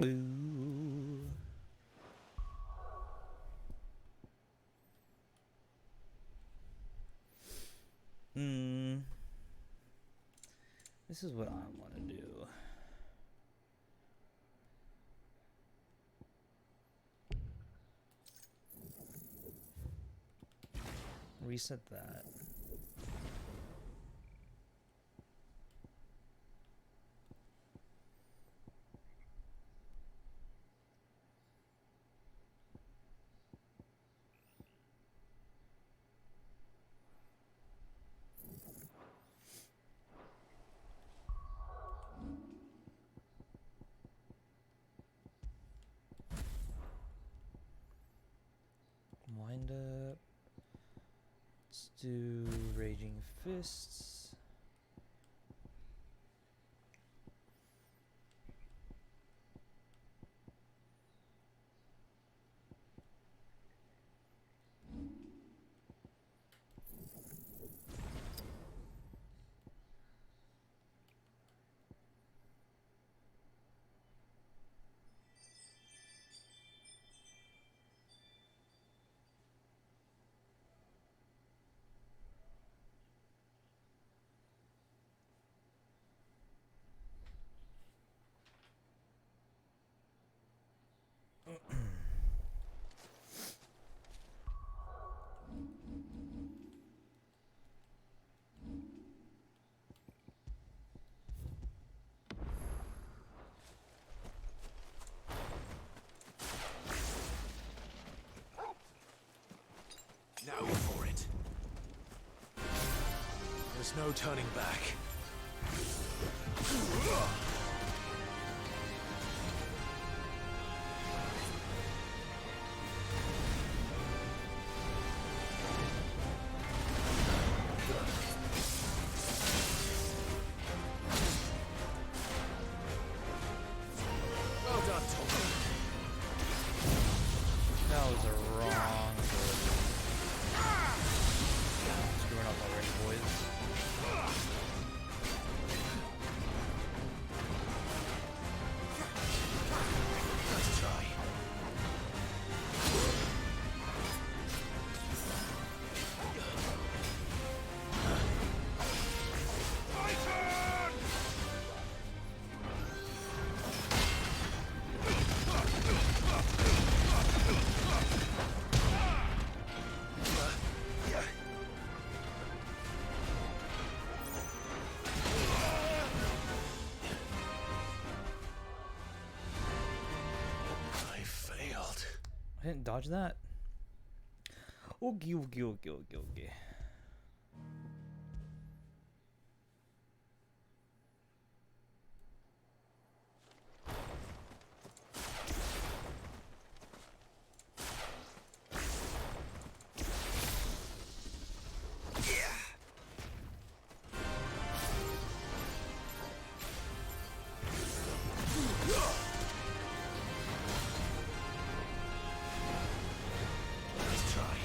Ooh. This is what I want to do. Reset that. Wind up. Let's do Raging Fists. Now for it. There's no turning back. Well done, Tom. That was a wrong build. Screwing up already, boys. Let's try. My turn! I failed. I didn't dodge that. Okay, okay, okay, okay, okay. Let's try.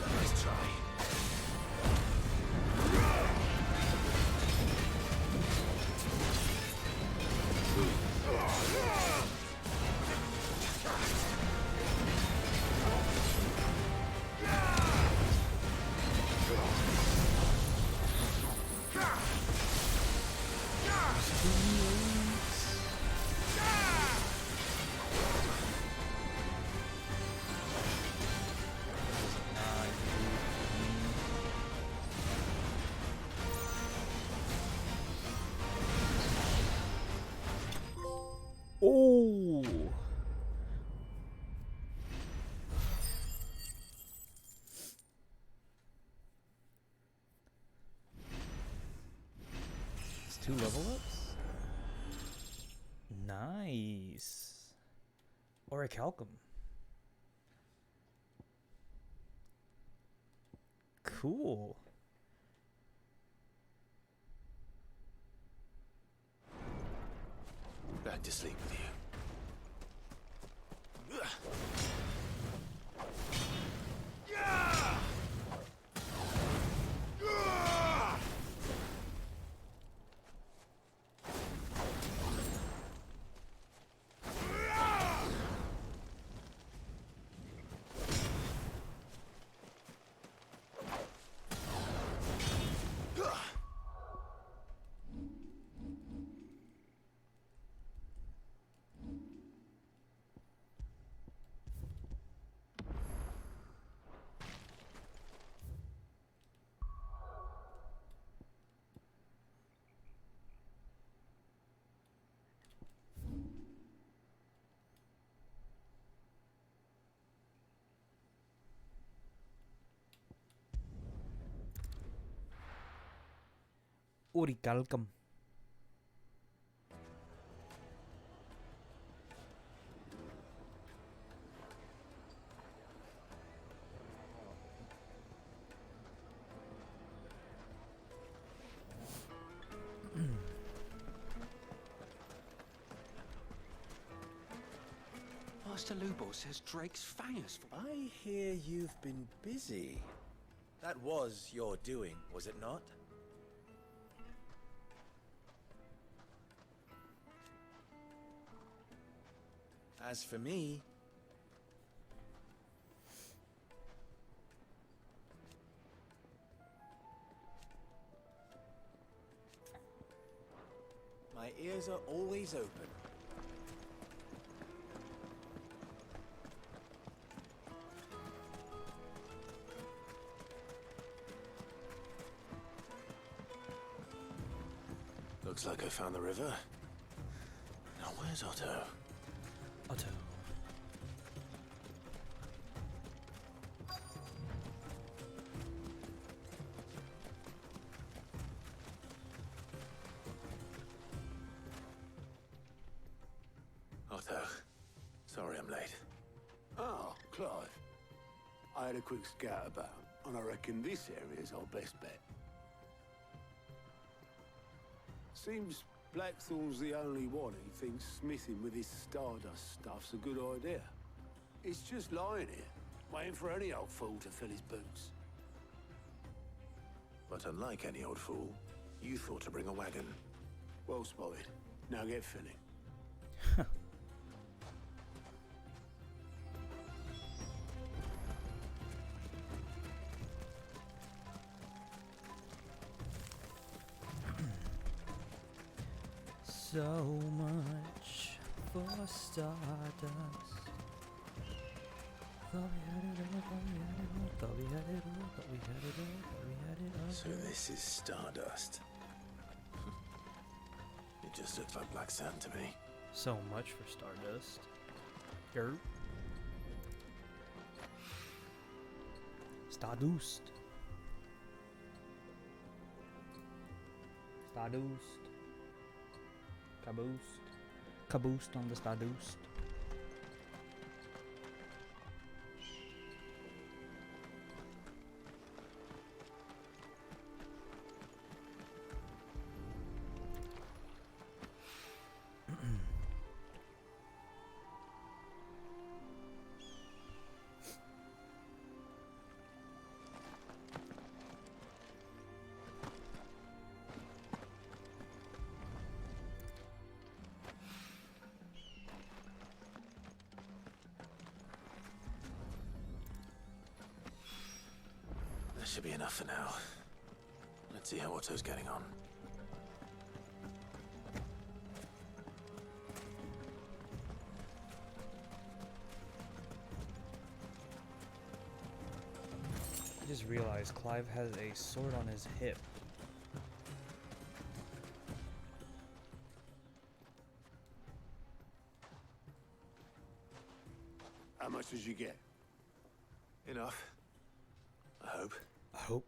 Nice try. Oh. It's 2 level ups. Nice. Orichalcum. Cool. Back to sleep with you. Orichalcum. Master Lubor says Drake's famous for... I hear you've been busy. That was your doing, was it not? As for me, my ears are always open. Looks like I found the river. Now where's Otto? Otto. Otto. Sorry I'm late. Ah, Clive. I had a quick scout about, and I reckon this area's our best bet. Seems Blackthorn's the only one who thinks smithing with his Stardust stuff's a good idea. It's just lying here, waiting for any old fool to fill his boots. But unlike any old fool, you thought to bring a wagon. Well spotted. Now get filling. So much for Stardust. Thought we had it all, thought we had it all, thought we had it all, thought we had it all, So this is Stardust. It just looks like black sand to me. So much for Stardust. Yerp. Stardust. Stardust. Caboose. Caboose on the Stardust. That should be enough for now. Let's see how Otto's getting on. I just realized Clive has a sword on his hip. How much did you get? Enough. I hope. I hope.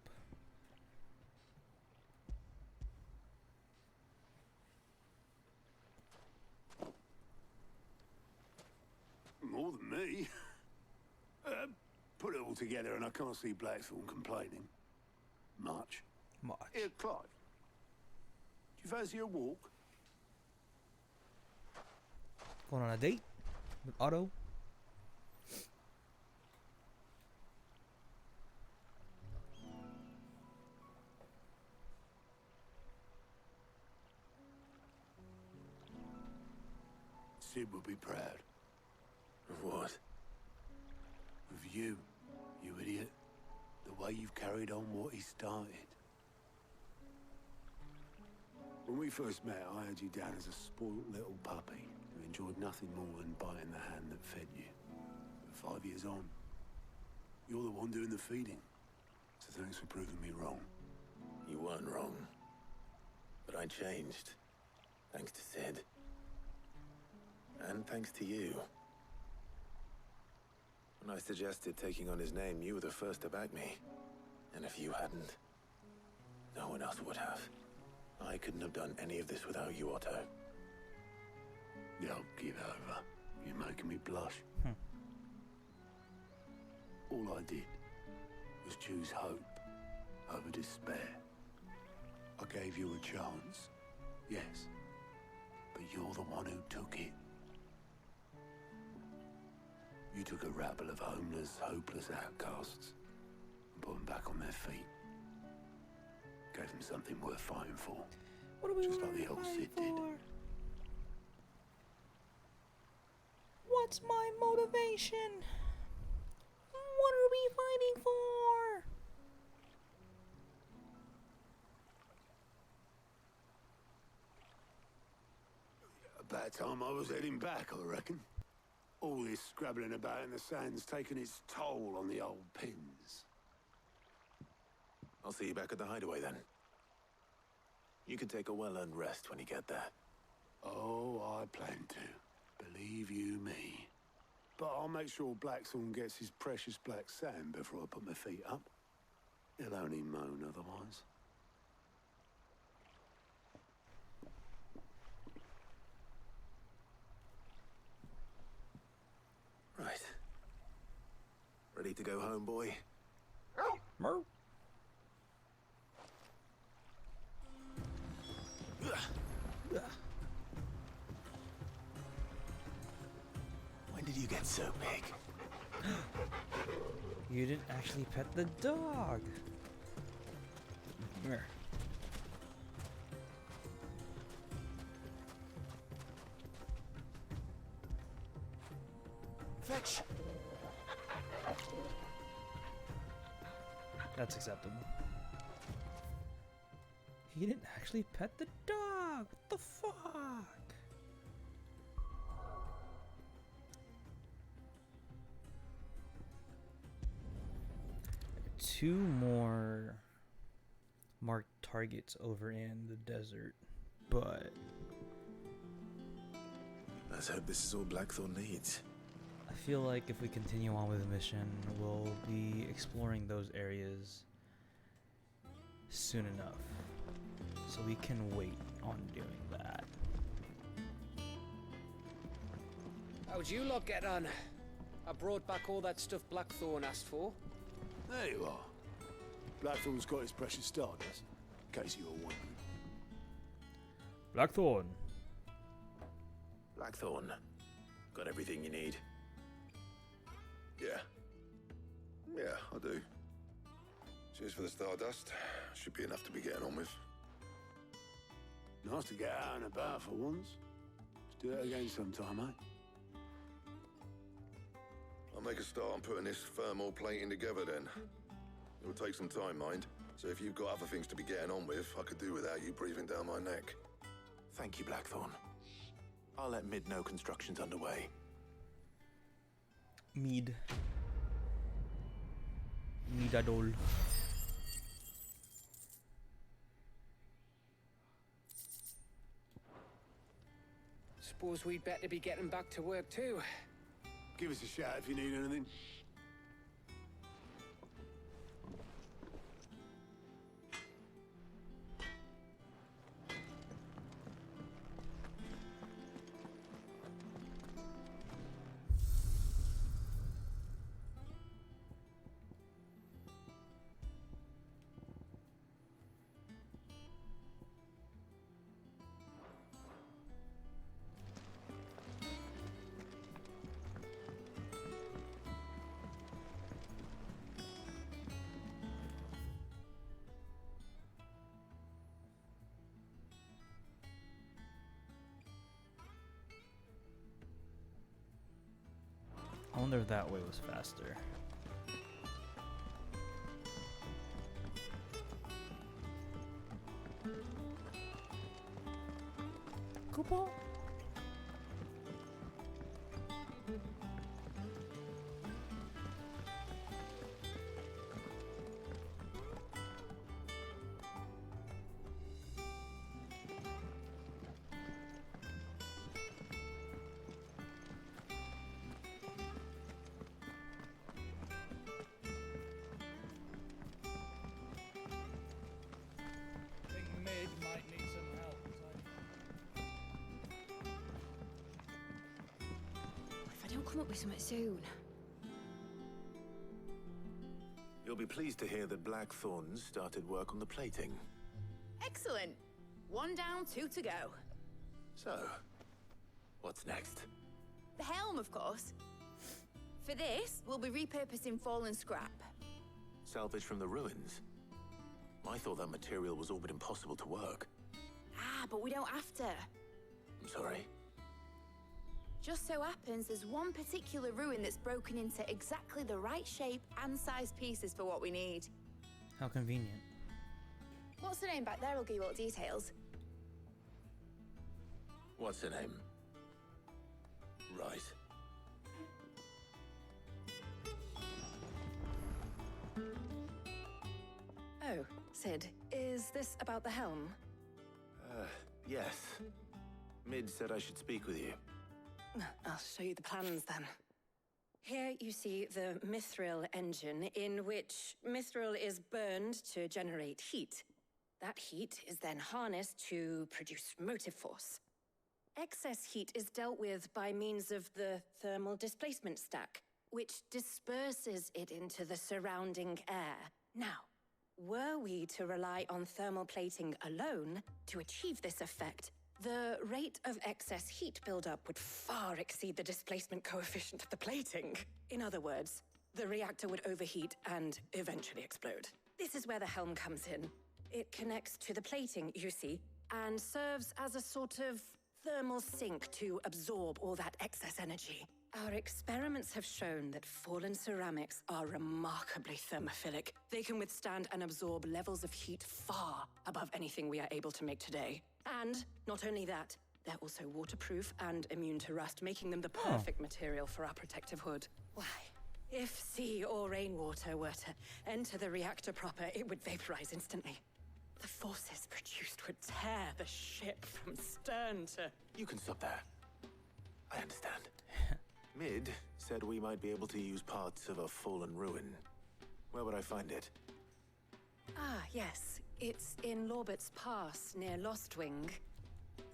More than me. Put it all together and I can't see Blackthorne complaining. Much. Much. Here, Clive. Do you fancy a walk? Going on a date with Otto. Sid would be proud. Of what? Of you, you idiot. The way you've carried on what he started. When we first met, I had you down as a spoilt little puppy who enjoyed nothing more than biting the hand that fed you. But 5 years on, you're the one doing the feeding. So thanks for proving me wrong. You weren't wrong. But I changed. Thanks to Sid. And thanks to you. When I suggested taking on his name, you were the first to back me. And if you hadn't, no one else would have. I couldn't have done any of this without you, Otto. Don't give over. You're making me blush. All I did was choose hope over despair. I gave you a chance, yes, but you're the one who took it. You took a rabble of homeless, hopeless outcasts and put them back on their feet. Gave them something worth fighting for. What are we Just like the old Sid did. What's my motivation? What are we fighting for? About time I was heading back, I reckon. All this scrabbling about in the sand's taken its toll on the old pins. I'll see you back at the hideaway then. You can take a well-earned rest when you get there. Oh, I plan to. Believe you me. But I'll make sure Blackthorne gets his precious black sand before I put my feet up. He'll only moan otherwise. Right. Ready to go home, boy? Mer. When did you get so big? You didn't actually pet the dog. Mer. Fetch! That's acceptable. He didn't actually pet the dog. What the fuck? Two more marked targets over in the desert, but Let's hope this is all Blackthorne needs. I feel like if we continue on with the mission, we'll be exploring those areas soon enough. So we can wait on doing that. How'd you lot get on? I brought back all that stuff Blackthorn asked for. There you are. Blackthorn's got his precious stardust, in case you were wondering. Blackthorn. Blackthorn, got everything you need? Yeah. Yeah, I do. Cheers for the stardust. Should be enough to be getting on with. Nice to get out and about for once. Let's do it again sometime, eh? I'll make a start on putting this thermal plating together then. It'll take some time, mind. So if you've got other things to be getting on with, I could do without you breathing down my neck. Thank you, Blackthorn. I'll let Mid know construction's underway. Midadol. Suppose we'd better be getting back to work too. Give us a shout if you need anything. I wonder if that way was faster. Coupon. Come up with something soon. You'll be pleased to hear that Blackthorn's started work on the plating. Excellent. 1 down, 2 to go. So, what's next? The helm, of course. For this, we'll be repurposing fallen scrap. Salvage from the ruins? I thought that material was all but impossible to work. Ah, but we don't have to. I'm sorry. Just so happens there's one particular ruin that's broken into exactly the right shape and size pieces for what we need. How convenient. What's the name back there? I'll give you all the details. What's her name? Right. Oh, Sid, is this about the helm? Yes. Mid said I should speak with you. I'll show you the plans then. Here you see the mithril engine, in which mithril is burned to generate heat. That heat is then harnessed to produce motive force. Excess heat is dealt with by means of the thermal displacement stack, which disperses it into the surrounding air. Now, were we to rely on thermal plating alone to achieve this effect, the rate of excess heat buildup would far exceed the displacement coefficient of the plating. In other words, the reactor would overheat and eventually explode. This is where the helm comes in. It connects to the plating, you see, and serves as a sort of thermal sink to absorb all that excess energy. Our experiments have shown that fallen ceramics are remarkably thermophilic. They can withstand and absorb levels of heat far above anything we are able to make today. And not only that, they're also waterproof and immune to rust, making them the perfect material for our protective hood. Why? If sea or rainwater were to enter the reactor proper, it would vaporize instantly. The forces produced would tear the ship from stern to... You can stop there. I understand. Mid said we might be able to use parts of a fallen ruin. Where would I find it? Ah, yes. It's in Lorbert's Pass, near Lostwing.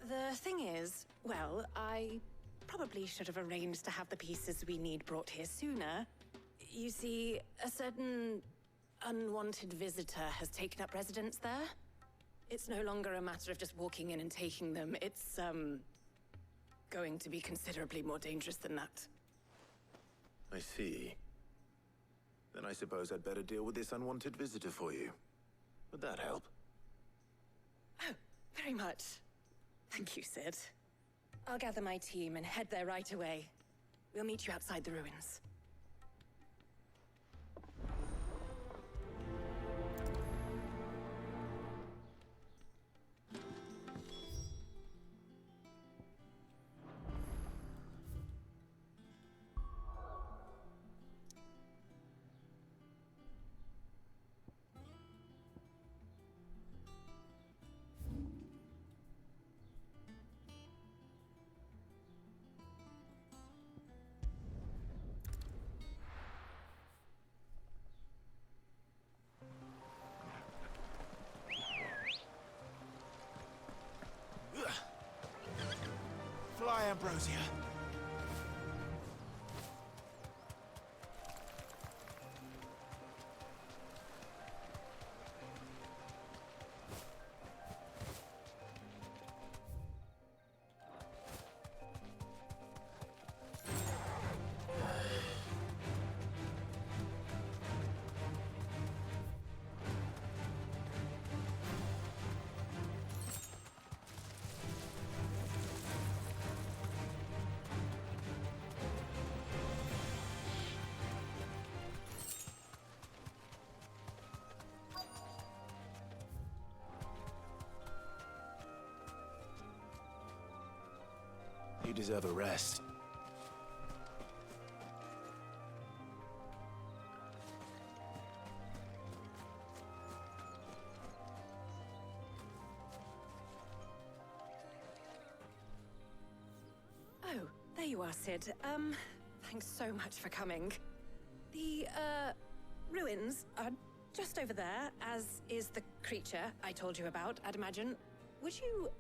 The thing is, well, I probably should have arranged to have the pieces we need brought here sooner. You see, a certain unwanted visitor has taken up residence there. It's no longer a matter of just walking in and taking them. It's, going to be considerably more dangerous than that. I see. Then I suppose I'd better deal with this unwanted visitor for you. Would that help? Oh, very much. Thank you, Sid. I'll gather my team and head there right away. We'll meet you outside the ruins. Fly, Ambrosia. You deserve a rest. Oh, there you are, Sid. Thanks so much for coming. The, ruins are just over there, as is the creature I told you about, I'd imagine. Would you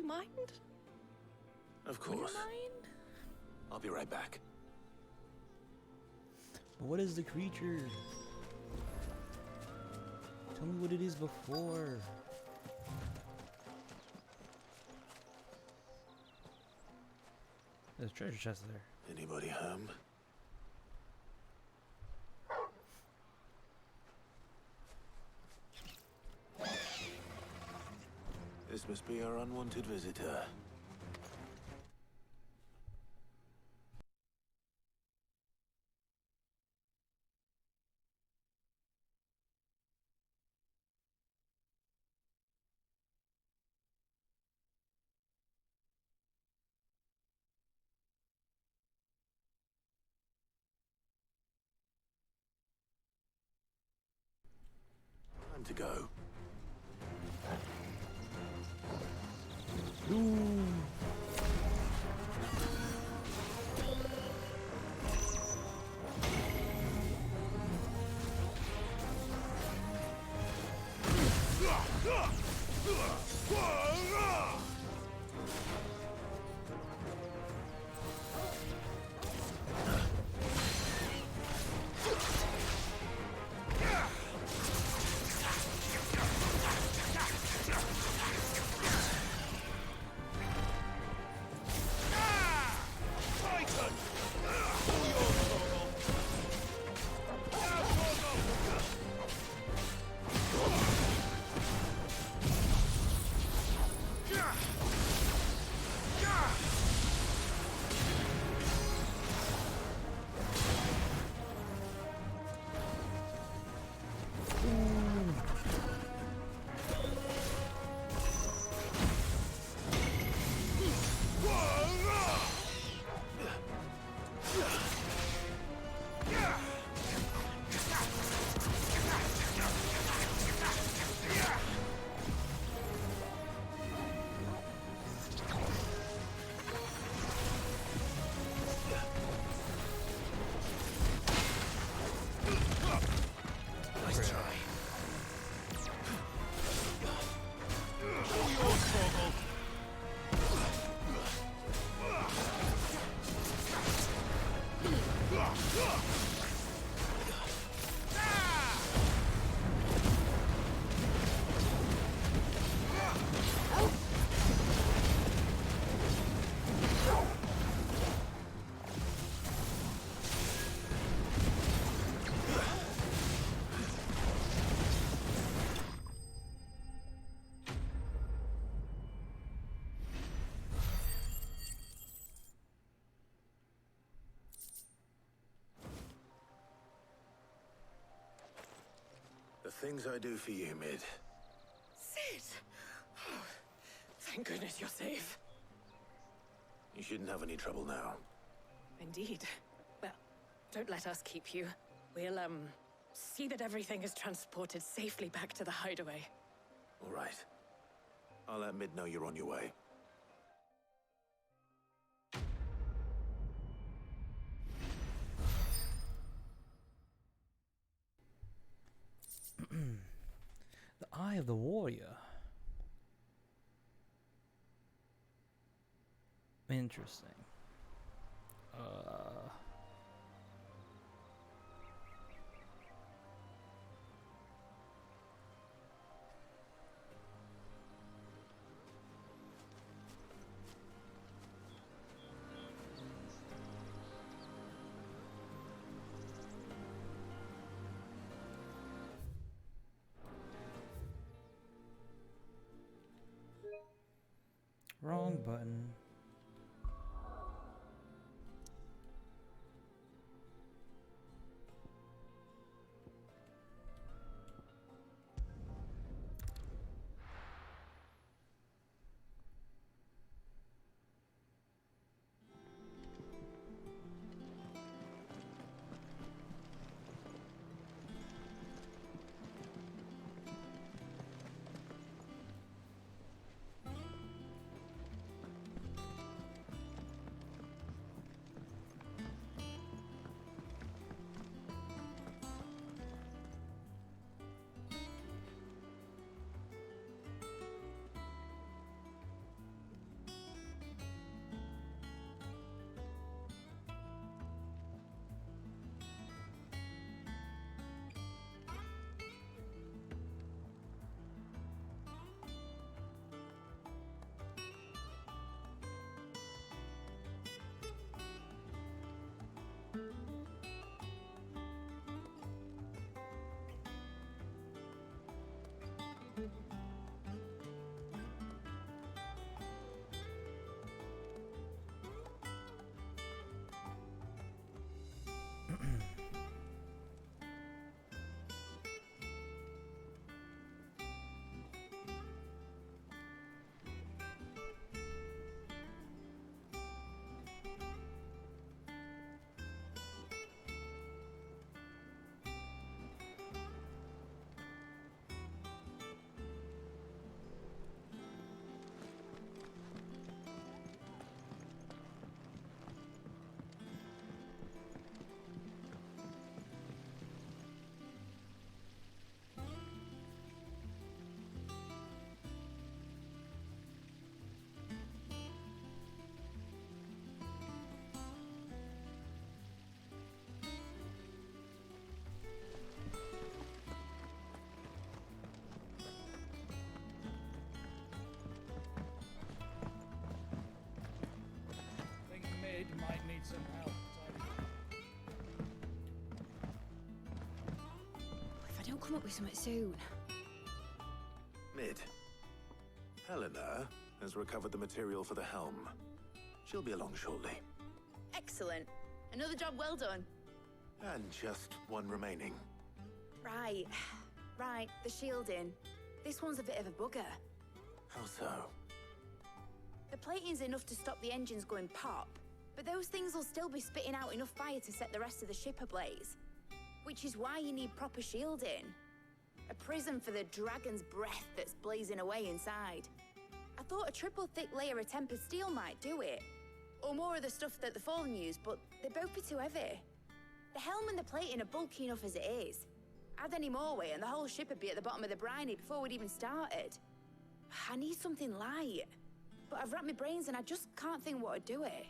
mind? Of course. I'll be right back. But what is the creature? Tell me what it is before. There's a treasure chest there. Anybody home? This must be our unwanted visitor. Time to go. things I do for you, Mid. Sid! Oh, thank goodness you're safe. You shouldn't have any trouble now. Indeed. Well, don't let us keep you. We'll, see that everything is transported safely back to the hideaway. All right. I'll let Mid know you're on your way. The Eye of the Warrior. Interesting. Wrong button. Might need some help. If I don't come up with something soon. Mid. Helena has recovered the material for the helm. She'll be along shortly. Excellent. Another job well done. And just one remaining. Right. Right, the shielding. This one's a bit of a bugger. How so? The plating's enough to stop the engines going pop, but those things will still be spitting out enough fire to set the rest of the ship ablaze. Which is why you need proper shielding. A prison for the dragon's breath that's blazing away inside. I thought a triple thick layer of tempered steel might do it. Or more of the stuff that the Fallen use, but they'd both be too heavy. The helm and the plating are bulky enough as it is. Add any more weight and the whole ship would be at the bottom of the briny before we'd even started. I need something light. But I've racked my brains and I just can't think what would do it.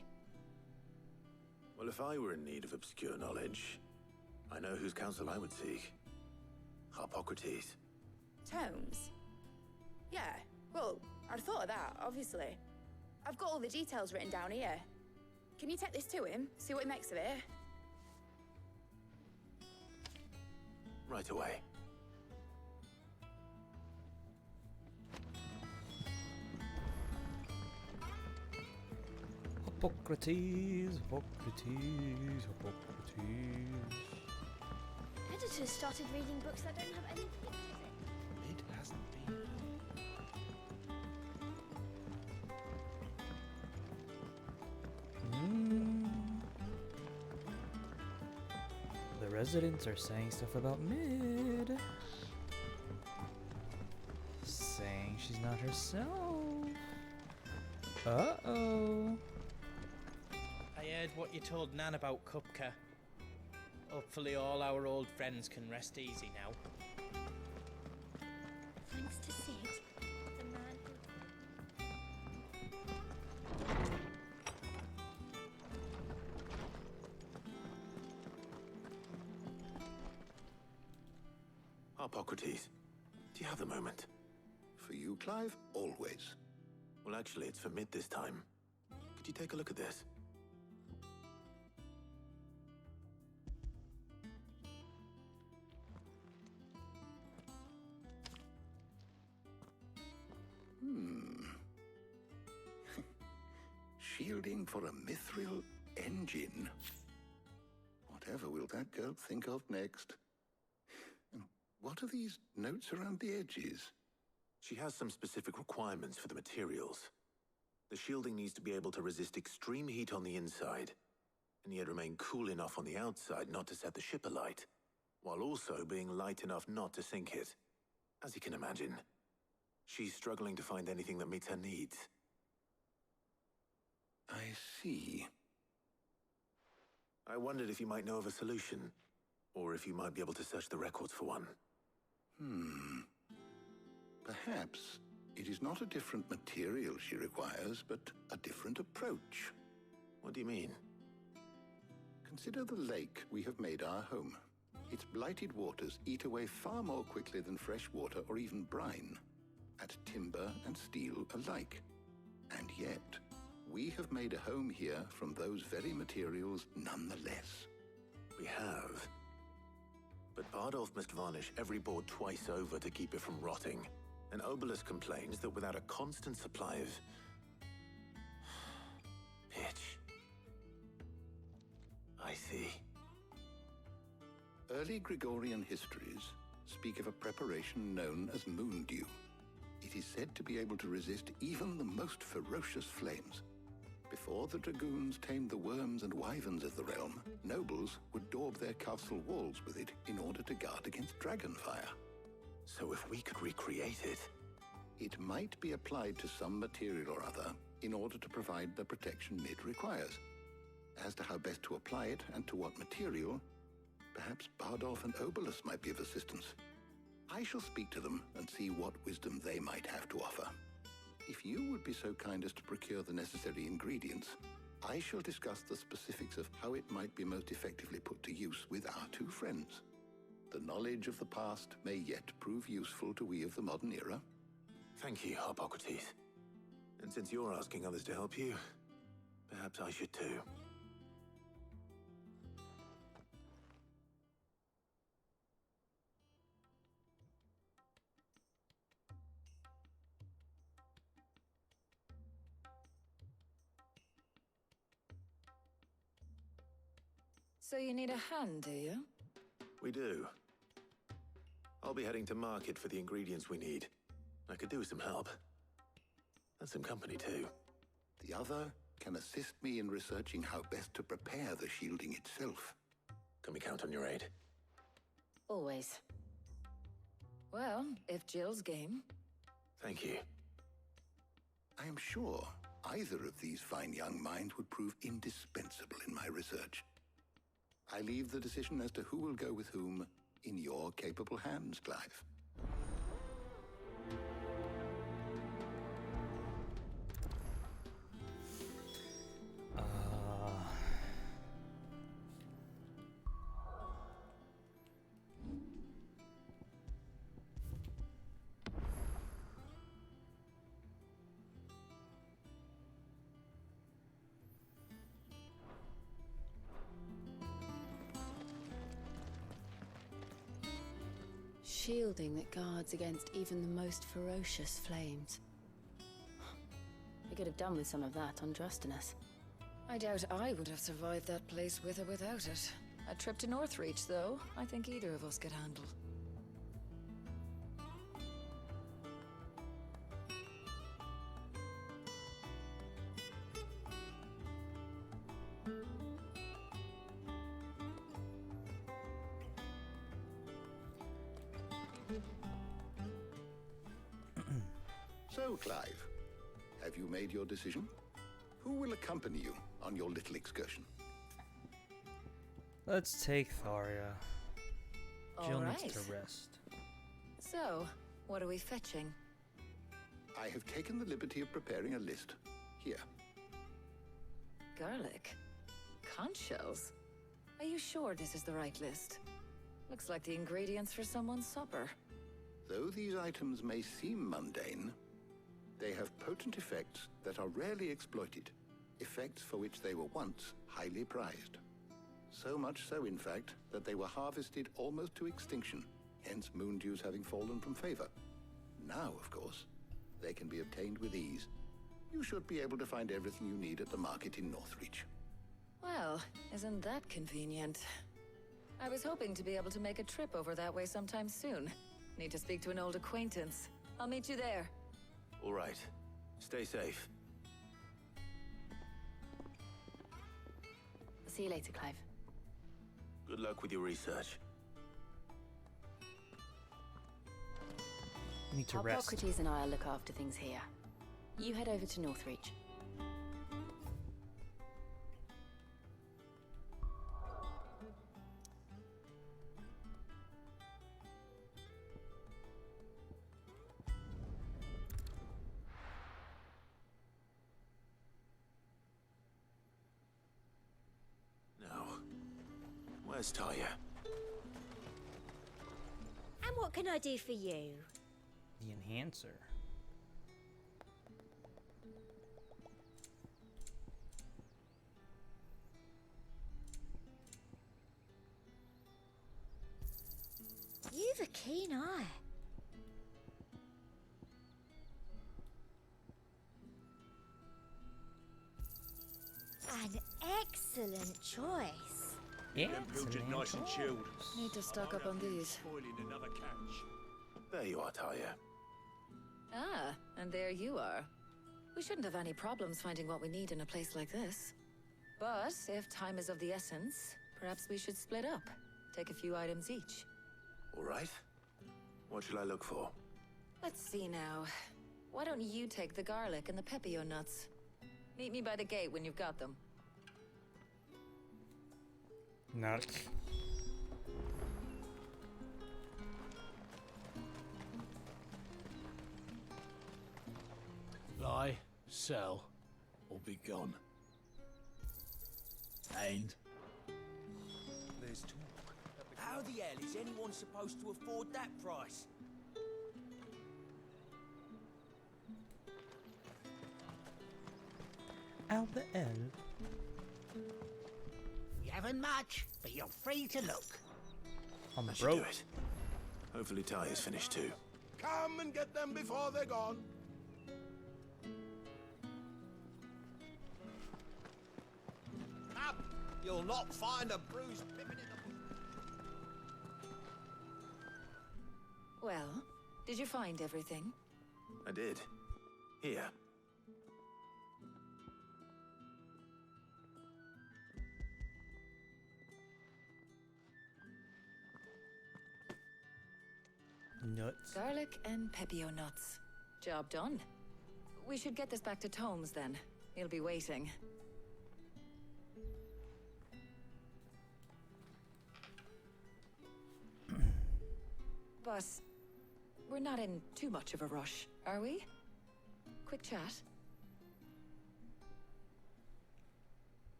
Well, if I were in need of obscure knowledge, I know whose counsel I would seek. Harpocrates. Tomes? Yeah, well, I'd thought of that, obviously. I've got all the details written down here. Can you take this to him, see what he makes of it? Right away. Hippocrates, Hippocrates, Hippocrates. Editor should have started reading books that don't have any pictures in. It hasn't been. The residents are saying stuff about Mid. Saying she's not herself. Uh-oh. I heard what you told Nan about Kupka. Hopefully all our old friends can rest easy now. Thanks to Sid, the man who... Hippocrates, do you have a moment? For you, Clive, always. Well, actually, it's for Mid this time. Could you take a look at this? Shielding for a mithril engine. Whatever will that girl think of next? And what are these notes around the edges? She has some specific requirements for the materials. The shielding needs to be able to resist extreme heat on the inside, and yet remain cool enough on the outside not to set the ship alight, while also being light enough not to sink it. As you can imagine, she's struggling to find anything that meets her needs. I see. I wondered if you might know of a solution, or if you might be able to search the records for one. Perhaps it is not a different material she requires, but a different approach. What do you mean? Consider the lake we have made our home. Its blighted waters eat away far more quickly than fresh water or even brine, at timber and steel alike. And yet, we have made a home here from those very materials nonetheless. We have. But Bardolph must varnish every board twice over to keep it from rotting. And Obelisk complains that without a constant supply of... pitch. I see. Early Gregorian histories speak of a preparation known as moondew. It is said to be able to resist even the most ferocious flames. Before the dragoons tamed the worms and wyverns of the realm, nobles would daub their castle walls with it in order to guard against dragonfire. So if we could recreate it... It might be applied to some material or other in order to provide the protection Mid requires. As to how best to apply it and to what material, perhaps Bardolph and Obelisk might be of assistance. I shall speak to them and see what wisdom they might have to offer. If you would be so kind as to procure the necessary ingredients, I shall discuss the specifics of how it might be most effectively put to use with our two friends. The knowledge of the past may yet prove useful to we of the modern era. Thank you, Hippocrates. And since you're asking others to help you, perhaps I should too. So you need a hand, do you? We do. I'll be heading to market for the ingredients we need. I could do with some help. And some company, too. The other can assist me in researching how best to prepare the shielding itself. Can we count on your aid? Always. Well, if Jill's game. Thank you. I am sure either of these fine young minds would prove indispensable in my research. I leave the decision as to who will go with whom in your capable hands, Clive. Shielding that guards against even the most ferocious flames. I could have done with some of that on Drustinus. I doubt I would have survived that place with or without it. A trip to Northreach, though, I think either of us could handle. So, Clive, have you made your decision? Who will accompany you on your little excursion? Let's take Tharia. Jill All needs right. to rest. So, what are we fetching? I have taken the liberty of preparing a list. Here. Garlic? Conch shells? Are you sure this is the right list? Looks like the ingredients for someone's supper. Though these items may seem mundane, they have potent effects that are rarely exploited, effects for which they were once highly prized. So much so, in fact, that they were harvested almost to extinction, hence moon dews having fallen from favor. Now, of course, they can be obtained with ease. You should be able to find everything you need at the market in Northreach. Well, isn't that convenient? I was hoping to be able to make a trip over that way sometime soon. Need to speak to an old acquaintance. I'll meet you there. All right. Stay safe. I'll see you later, Clive. Good luck with your research. Need to rest. Hippocrates and I'll look after things here. You head over to Northreach. Now, where's Talia? And what can I do for you? The enhancer. You've a keen eye. An excellent choice. Yeah, nice and chilled. Need to stock up on these. Spoiling another catch. There you are, Talia. Ah, and there you are. We shouldn't have any problems finding what we need in a place like this. But if time is of the essence, perhaps we should split up. Take a few items each. All right. What shall I look for? Let's see now. Why don't you take the garlic and the pepio nuts? Meet me by the gate when you've got them. Nuts. Lie, sell, or be gone. And There's talk. How the hell is anyone supposed to afford that price? Out the L. You haven't much, but you're free to look. I'm I should broke. do it. Hopefully Talia's finished too. come and get them before they're gone. Up! You'll not find a bruised pippin in the... Well, did you find everything? I did. Here. Nuts. Garlic and pepio nuts. Job done. We should get this back to Tomes then. He'll be waiting. But we're not in too much of a rush, are we? Quick chat.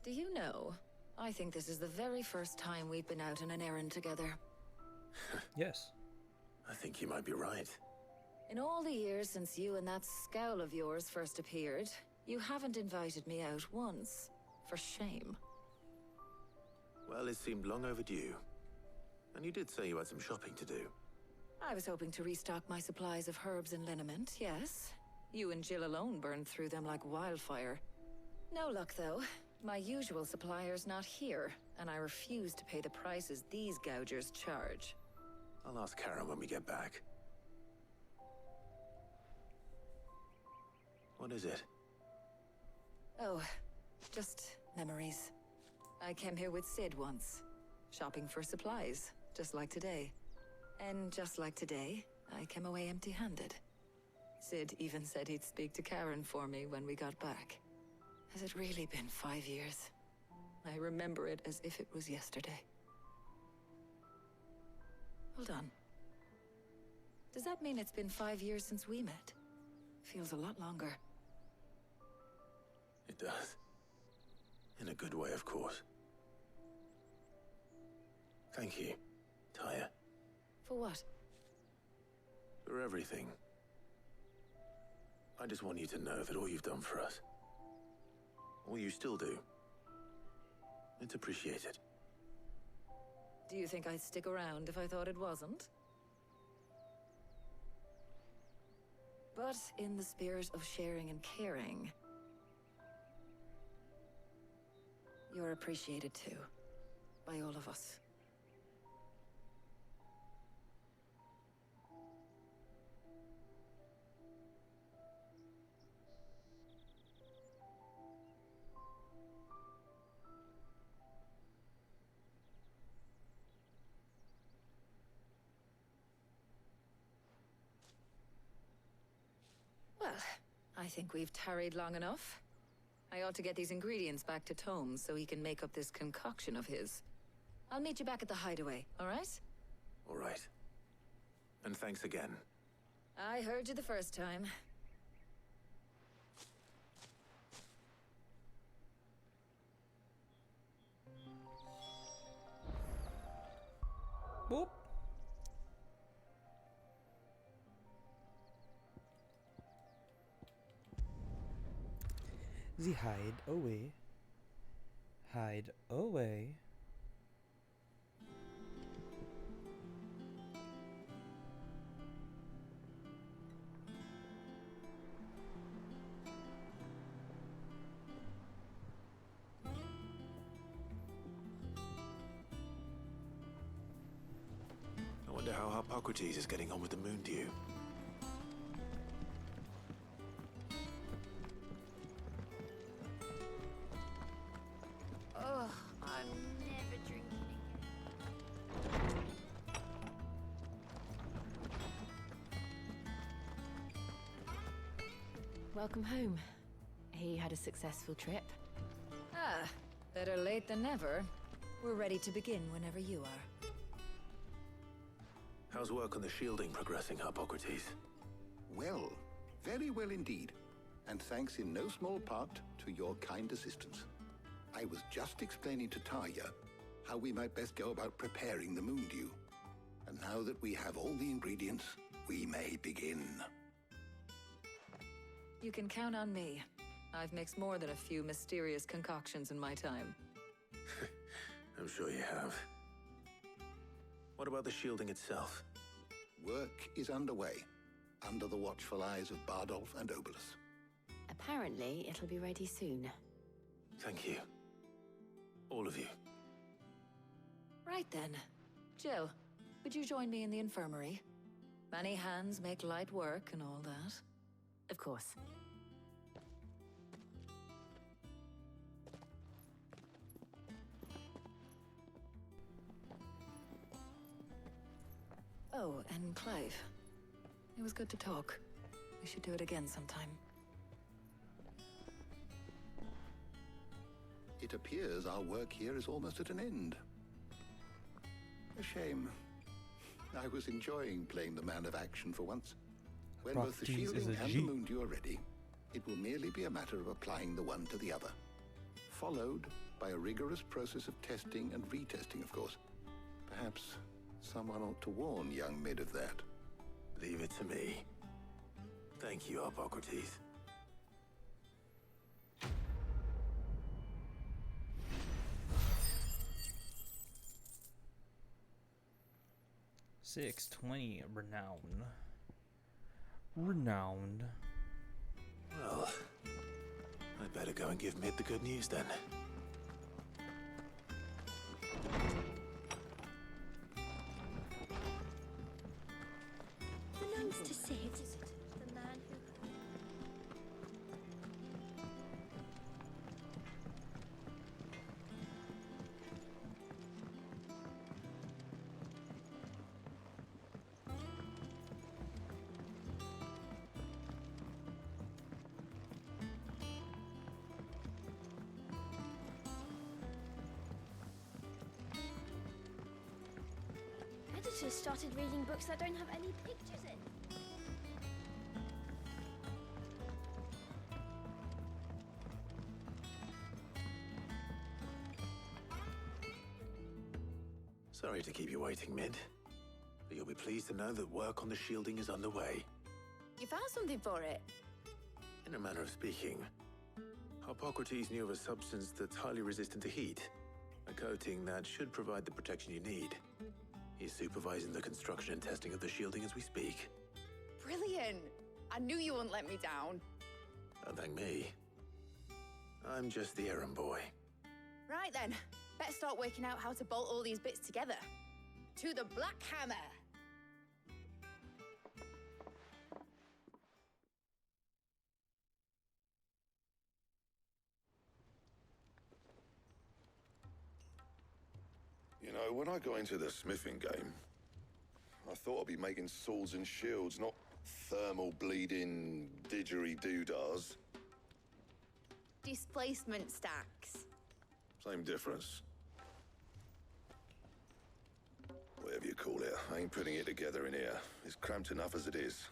Do you know, I think this is the very first time we've been out on an errand together. Yes. I think you might be right. In all the years since you and that scowl of yours first appeared, you haven't invited me out once. For shame. Well, it seemed long overdue. And you did say you had some shopping to do. I was hoping to restock my supplies of herbs and liniment, yes. You and Jill alone burned through them like wildfire. No luck, though. My usual supplier's not here, and I refuse to pay the prices these gougers charge. I'll ask Karen when we get back. What is it? Oh, just memories. I came here with Sid once, shopping for supplies, just like today. And just like today, I came away empty-handed. Sid even said he'd speak to Karen for me when we got back. Has it really been 5 years? I remember it as if it was yesterday. Hold on. Does that mean it's been 5 years since we met? Feels a lot longer. It does. In a good way, of course. Thank you, Tyre. For what? For everything. I just want you to know that all you've done for us, all you still do, it's appreciated. Do you think I'd stick around if I thought it wasn't? But in the spirit of sharing and caring, you're appreciated too, by all of us. Well, I think we've tarried long enough. I ought to get these ingredients back to Tome so he can make up this concoction of his. I'll meet you back at the hideaway, all right? All right. And thanks again. I heard you the first time. Boop. The hide away. Hide away. I wonder how Hippocrates is getting on with the moon dew. Ugh, I'm never drinking Welcome home. You had a successful trip. Ah, better late than never. We're ready to begin whenever you are. How's work on the shielding progressing, Hippocrates? Well, very well indeed. And thanks in no small part to your kind assistance. I was just explaining to Tarja how we might best go about preparing the moon dew. And now that we have all the ingredients, we may begin. You can count on me. I've mixed more than a few mysterious concoctions in my time. I'm sure you have. What about the shielding itself? Work is underway, under the watchful eyes of Bardolph and Obolus. Apparently, it'll be ready soon. Thank you. All of you. Right then. Jill, would you join me in the infirmary? Many hands make light work and all that. Of course. Oh, and Clive. It was good to talk. We should do it again sometime. It appears our work here is almost at an end. A shame. I was enjoying playing the man of action for once. When both the Hippocrates is shielding a and G. the moon dew are ready, it will merely be a matter of applying the one to the other. Followed by a rigorous process of testing and retesting, of course. Perhaps someone ought to warn young Mid of that. Leave it to me. Thank you, Hippocrates. 620 renown. Renowned. Well, I'd better go and give Mid the good news then. The nose to sit. The man who... Editors started reading books that don't have any pictures in. Sorry to keep you waiting, Mid. But you'll be pleased to know that work on the shielding is underway. You found something for it? In a manner of speaking, Hippocrates knew of a substance that's highly resistant to heat. A coating that should provide the protection you need. He's supervising the construction and testing of the shielding as we speak. Brilliant! I knew you wouldn't let me down. Don't thank me. I'm just the errand boy. Right then, better start working out how to bolt all these bits together. To the Black Hammer! You know, when I got into the smithing game, I thought I'd be making swords and shields, not thermal bleeding didgeridoo-dahs. Displacement stacks. Same difference. Whatever you call it, I ain't putting it together in here. It's cramped enough as it is.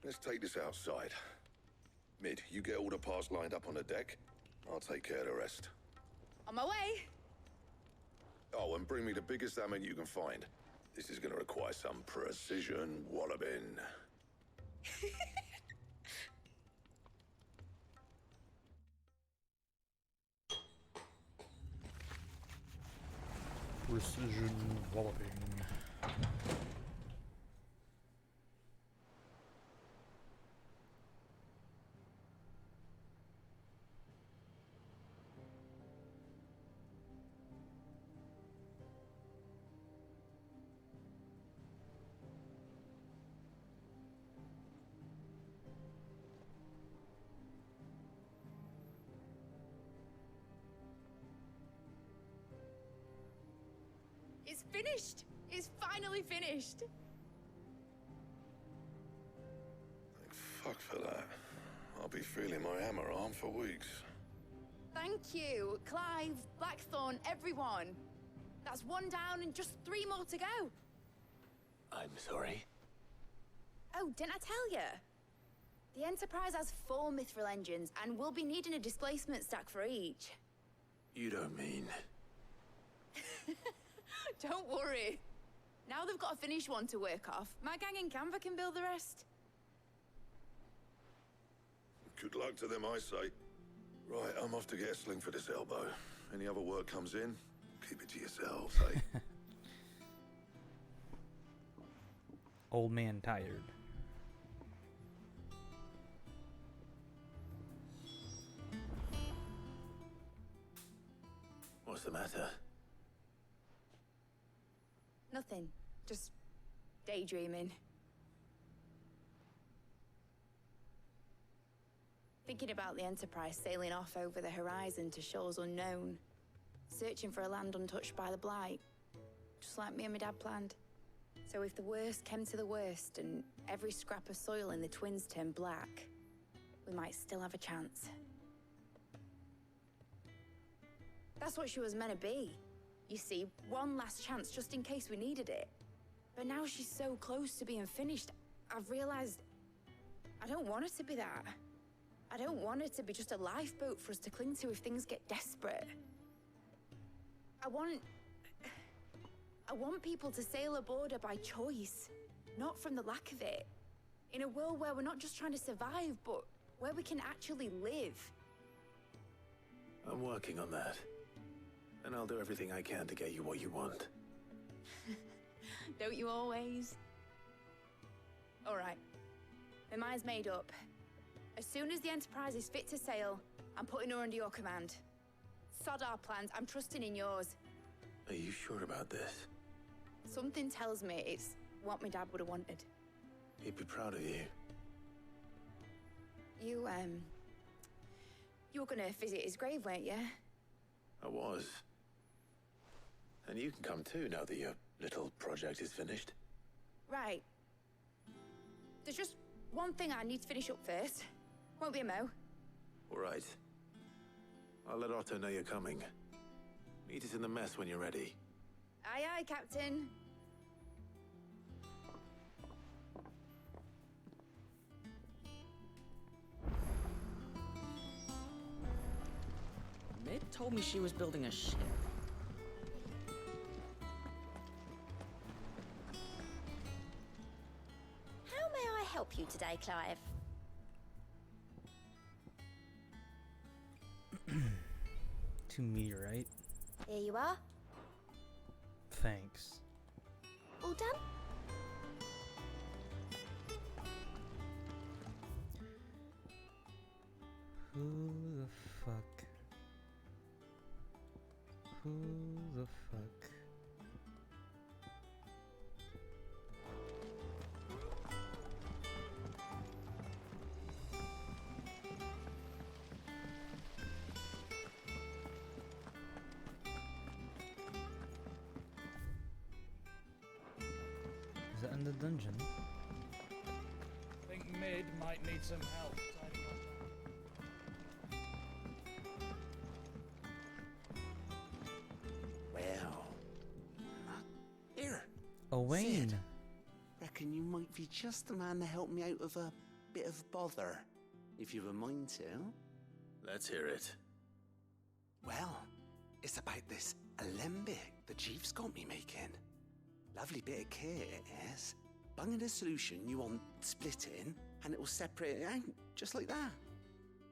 Let's take this outside. Mid, you get all the parts lined up on the deck. I'll take care of the rest. On my way! Oh, and bring me the biggest hammer you can find. This is gonna require some precision walloping. Precision walloping. It's finished! It's finally finished! Thank fuck for that. I'll be feeling my hammer arm for weeks. Thank you, Clive, Blackthorn, everyone. That's one down and just 3 more to go. I'm sorry. Oh, didn't I tell you? The Enterprise has 4 mithril engines, and we'll be needing a displacement stack for each. You don't mean... Don't worry. Now they've got a finished one to work off. My gang in Canva can build the rest. Good luck to them, I say. Right, I'm off to get a sling for this elbow. Any other work comes in, keep it to yourselves, eh? Old man tired. What's the matter? Nothing. Just daydreaming. Thinking about the Enterprise sailing off over the horizon to shores unknown. Searching for a land untouched by the Blight. Just like me and my dad planned. So if the worst came to the worst and every scrap of soil in the Twins turned black, we might still have a chance. That's what she was meant to be. You see, one last chance just in case we needed it. But now she's so close to being finished, I've realized I don't want it to be that. I don't want it to be just a lifeboat for us to cling to if things get desperate. I want people to sail aboard her by choice, not from the lack of it. In a world where we're not just trying to survive, but where we can actually live. I'm working on that. And I'll do everything I can to get you what you want. Don't you always? Alright. My mind's made up. As soon as the Enterprise is fit to sail, I'm putting her under your command. Sod our plans, I'm trusting in yours. Are you sure about this? Something tells me it's what my dad would have wanted. He'd be proud of you. You were gonna visit his grave, weren't you? I was. And you can come too, now that your little project is finished. Right. There's just one thing I need to finish up first. Won't be a mo. All right. I'll let Otto know you're coming. Meet us in the mess when you're ready. Aye, aye, Captain. Mid told me she was building a ship. How may I help you today, Clive? To meteorite. Here you are. Thanks. All done? Who the fuck? Who the fuck? Is that in the dungeon? Think Mid might need some help tidying up. Well, here. Owain. Sid, reckon you might be just the man to help me out of a bit of bother, if you've a mind to. Let's hear it. Well, it's about this alembic the chief's got me making. Lovely bit of kit it is. Bunging a solution you want splitting, and it will separate it out, just like that.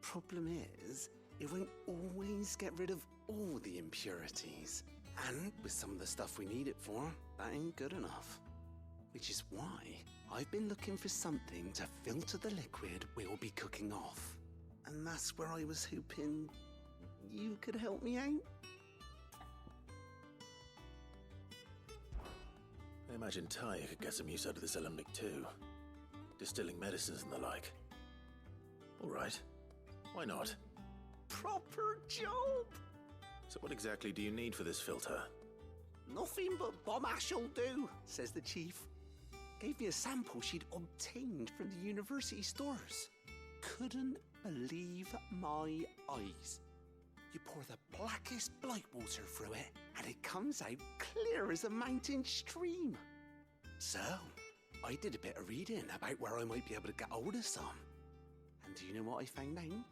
Problem is, it won't always get rid of all the impurities. And with some of the stuff we need it for, that ain't good enough. Which is why I've been looking for something to filter the liquid we'll be cooking off. And that's where I was hoping you could help me out. I imagine Ty could get some use out of this alembic too. Distilling medicines and the like. All right. Why not? Proper job! So what exactly do you need for this filter? Nothing but bomb ash'll do, says the chief. Gave me a sample she'd obtained from the university stores. Couldn't believe my eyes. You pour the blackest blight water through it, and it comes out clear as a mountain stream. So, I did a bit of reading about where I might be able to get hold of some. And do you know what I found out?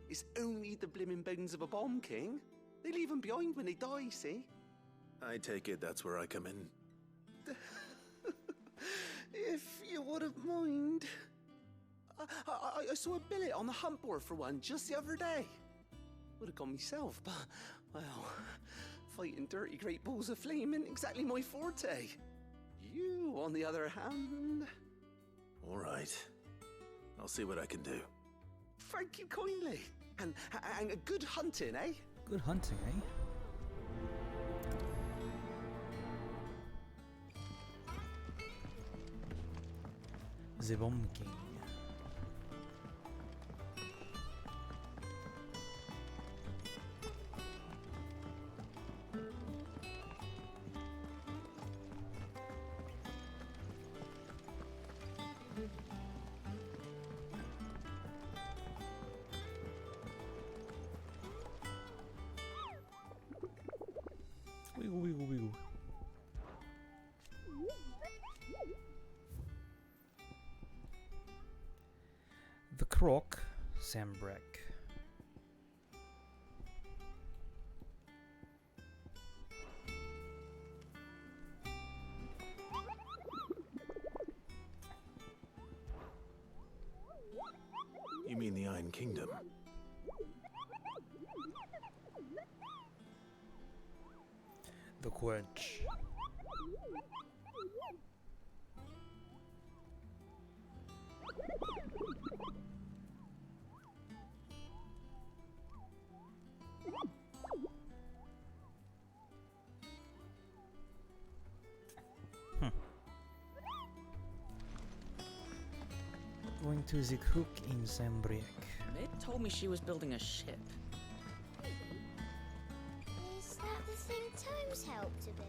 It's only the blimmin' bones of a bomb king. They leave them behind when they die, see? I take it that's where I come in. If you wouldn't mind. I saw a billet on the hunt board for one just the other day. Would have gone myself, but, well, fighting dirty great balls of flame isn't exactly my forte. You, on the other hand... All right. I'll see what I can do. Thank you kindly. And good hunting, eh? Good hunting, eh? The Bomb King. Wiggle, wiggle, wiggle. The Croc, Sambrek. You mean the Iron Kingdom? The Quench. Going to the cook in Sambriek. Maid told me she was building a ship. Is that the thing Tomes helped to build?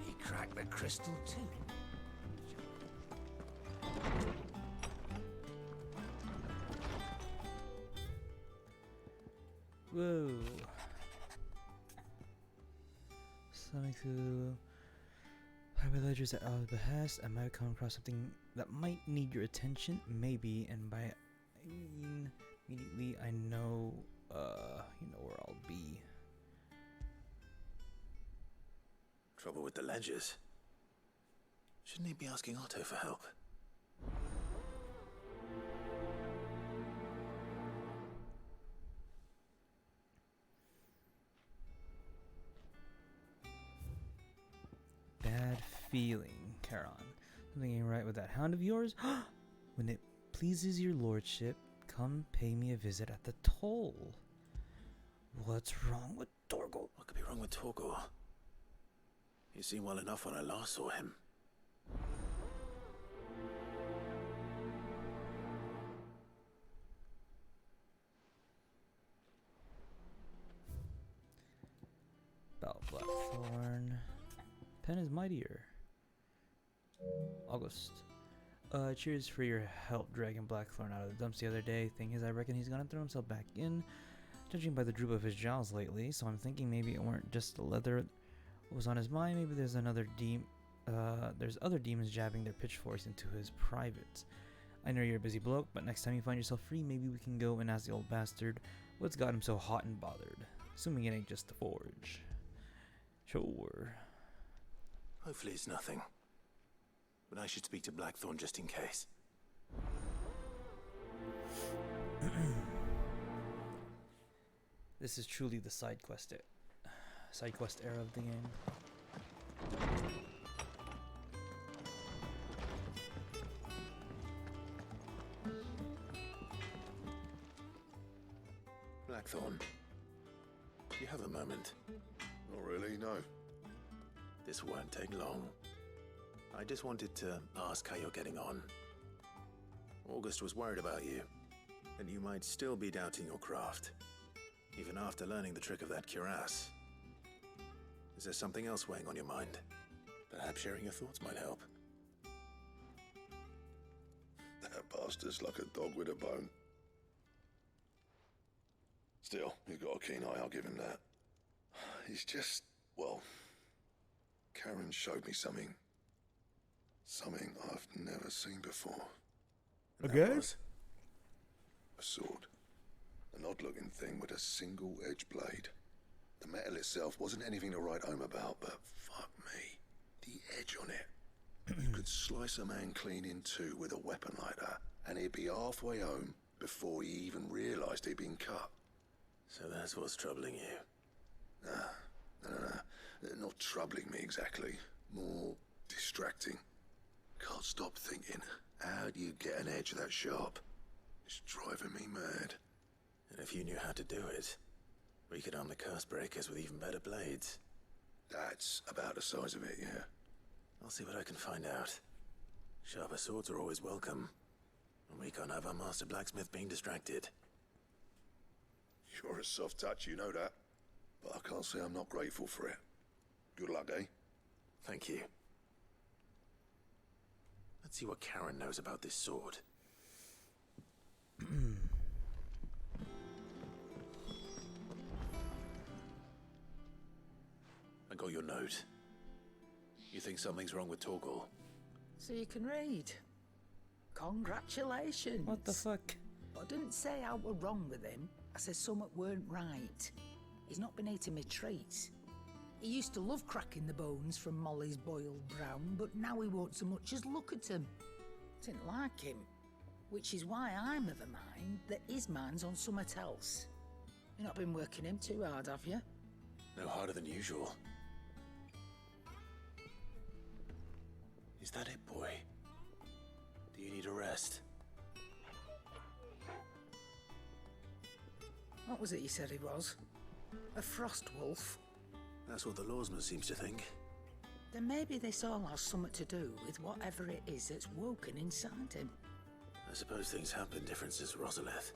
He cracked the crystal too. Whoa. Something to private ledgers at our behest. I might come across something that might need your attention, maybe, and by I mean immediately I know you know where I'll be. Trouble with the ledgers? Shouldn't he be asking Otto for help? Bad feeling, Charon. Something ain't right with that hound of yours? When it pleases your lordship, come pay me a visit at the toll. What's wrong with Torgal? What could be wrong with Torgal? He seemed well enough when I last saw him. About Blackthorn. Pen is mightier. August. Cheers for your help dragging Blackthorn out of the dumps the other day. Thing is, I reckon he's gonna throw himself back in, judging by the droop of his jaws lately. So I'm thinking maybe it weren't just the leather that was on his mind. Maybe there's there's other demons jabbing their pitchforks into his privates. I know you're a busy bloke, but next time you find yourself free, maybe we can go and ask the old bastard what's got him so hot and bothered. Assuming it ain't just the forge. Sure. Hopefully it's nothing. But I should speak to Blackthorn just in case. This is truly the side quest era of the game. Blackthorn, do you have a moment? Not really, no. This won't take long. I just wanted to ask how you're getting on. August was worried about you, and you might still be doubting your craft, even after learning the trick of that cuirass. Is there something else weighing on your mind? Perhaps sharing your thoughts might help. That bastard's like a dog with a bone. Still, he's got a keen eye, I'll give him that. He's just, well, Karen showed me something I've never seen before. Okay. A sword. An odd-looking thing with a single-edged blade. The metal itself wasn't anything to write home about, but fuck me, the edge on it. You could slice a man clean in two with a weapon like that, and he'd be halfway home before he even realised he'd been cut. So that's what's troubling you? No. Not troubling me exactly. More distracting. Can't stop thinking, how do you get an edge that sharp? It's driving me mad. And if you knew how to do it, we could arm the curse breakers with even better blades. That's about the size of it, yeah. I'll see what I can find out. Sharper swords are always welcome. And we can't have our master blacksmith being distracted. You're a soft touch, you know that. But I can't say I'm not grateful for it. Good luck, eh? Thank you. Let's see what Karen knows about this sword. I got your note. You think something's wrong with Torgal? So you can read. Congratulations. What the fuck? I didn't say I were wrong with him. I said something weren't right. He's not been eating me treats. He used to love cracking the bones from Molly's boiled brown, but now he won't so much as look at them. Didn't like him. Which is why I'm of the mind that his mind's on something else. You've not been working him too hard, have you? No harder than usual. Is that it, boy? Do you need a rest? What was it you said he was? A frost wolf? That's what the lawsman seems to think. Then maybe this all has something to do with whatever it is that's woken inside him. I suppose things have been different since Rosalith.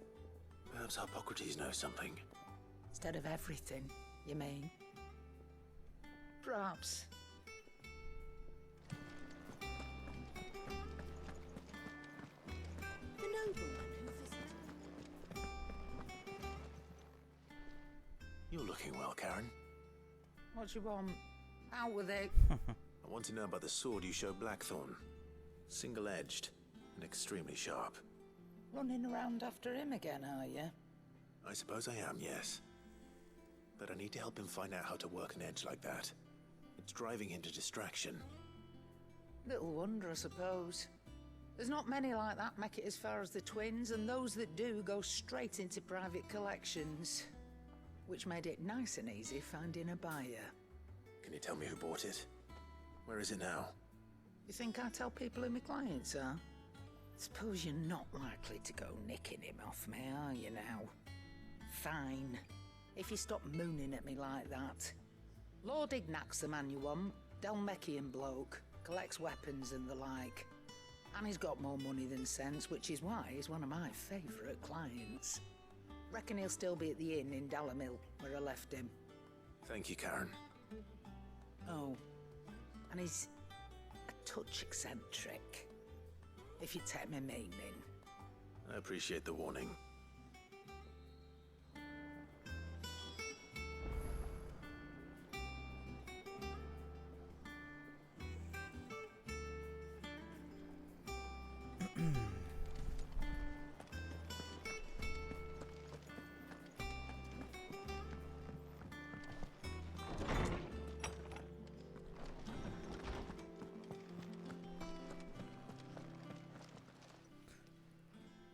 Perhaps Hippocrates knows something. Instead of everything, you mean? Perhaps. The nobleman who visited. You're looking well, Karen. What do you want? How were they? I want to know about the sword you showed Blackthorn. Single-edged and extremely sharp. Running around after him again, are you? I suppose I am, yes. But I need to help him find out how to work an edge like that. It's driving him to distraction. Little wonder, I suppose. There's not many like that make it as far as the twins, and those that do go straight into private collections. Which made it nice and easy finding a buyer. Can you tell me who bought it? Where is it now? You think I tell people who my clients are? Suppose you're not likely to go nicking him off me, are you now? Fine. If you stop mooning at me like that. Lord Ignac's the man you want. Dalmekian bloke. Collects weapons and the like. And he's got more money than sense, which is why he's one of my favourite clients. Reckon he'll still be at the inn in Dalamil, where I left him. Thank you, Karen. Oh, and he's a touch eccentric, if you take my meaning. I appreciate the warning.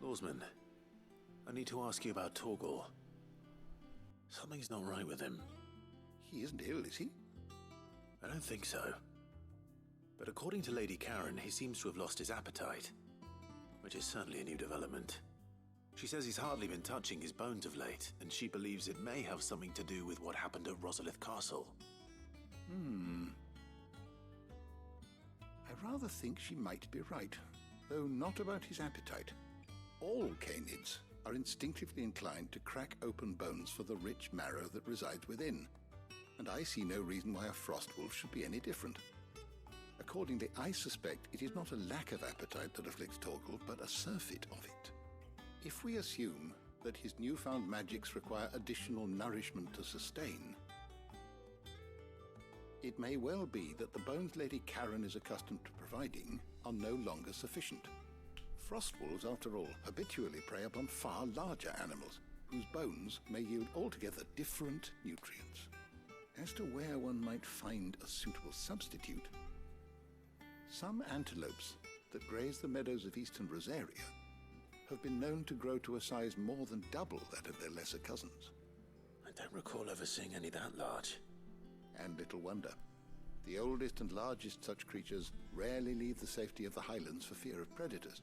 Lawsman, I need to ask you about Torgal. Something's not right with him. He isn't ill, is he? I don't think so. But according to Lady Karen, he seems to have lost his appetite, which is certainly a new development. She says he's hardly been touching his bones of late, and she believes it may have something to do with what happened at Rosalith Castle. I rather think she might be right, though not about his appetite. All canids are instinctively inclined to crack open bones for the rich marrow that resides within, and I see no reason why a frostwolf should be any different. Accordingly, I suspect it is not a lack of appetite that afflicts Torgal, but a surfeit of it. If we assume that his newfound magics require additional nourishment to sustain, it may well be that the bones Lady Karen is accustomed to providing are no longer sufficient. Frostwolves, after all, habitually prey upon far larger animals, whose bones may yield altogether different nutrients. As to where one might find a suitable substitute, some antelopes that graze the meadows of eastern Rosaria have been known to grow to a size more than double that of their lesser cousins. I don't recall ever seeing any that large. And little wonder. The oldest and largest such creatures rarely leave the safety of the highlands for fear of predators.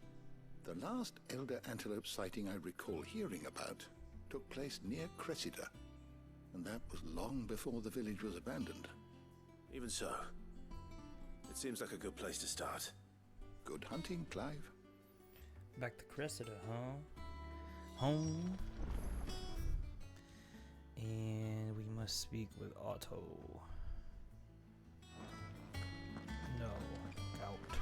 The last elder antelope sighting I recall hearing about took place near Cressida, and that was long before the village was abandoned. Even so, it seems like a good place to start. Good hunting, Clive. Back to Cressida, huh? Home. And we must speak with Otto. No, out.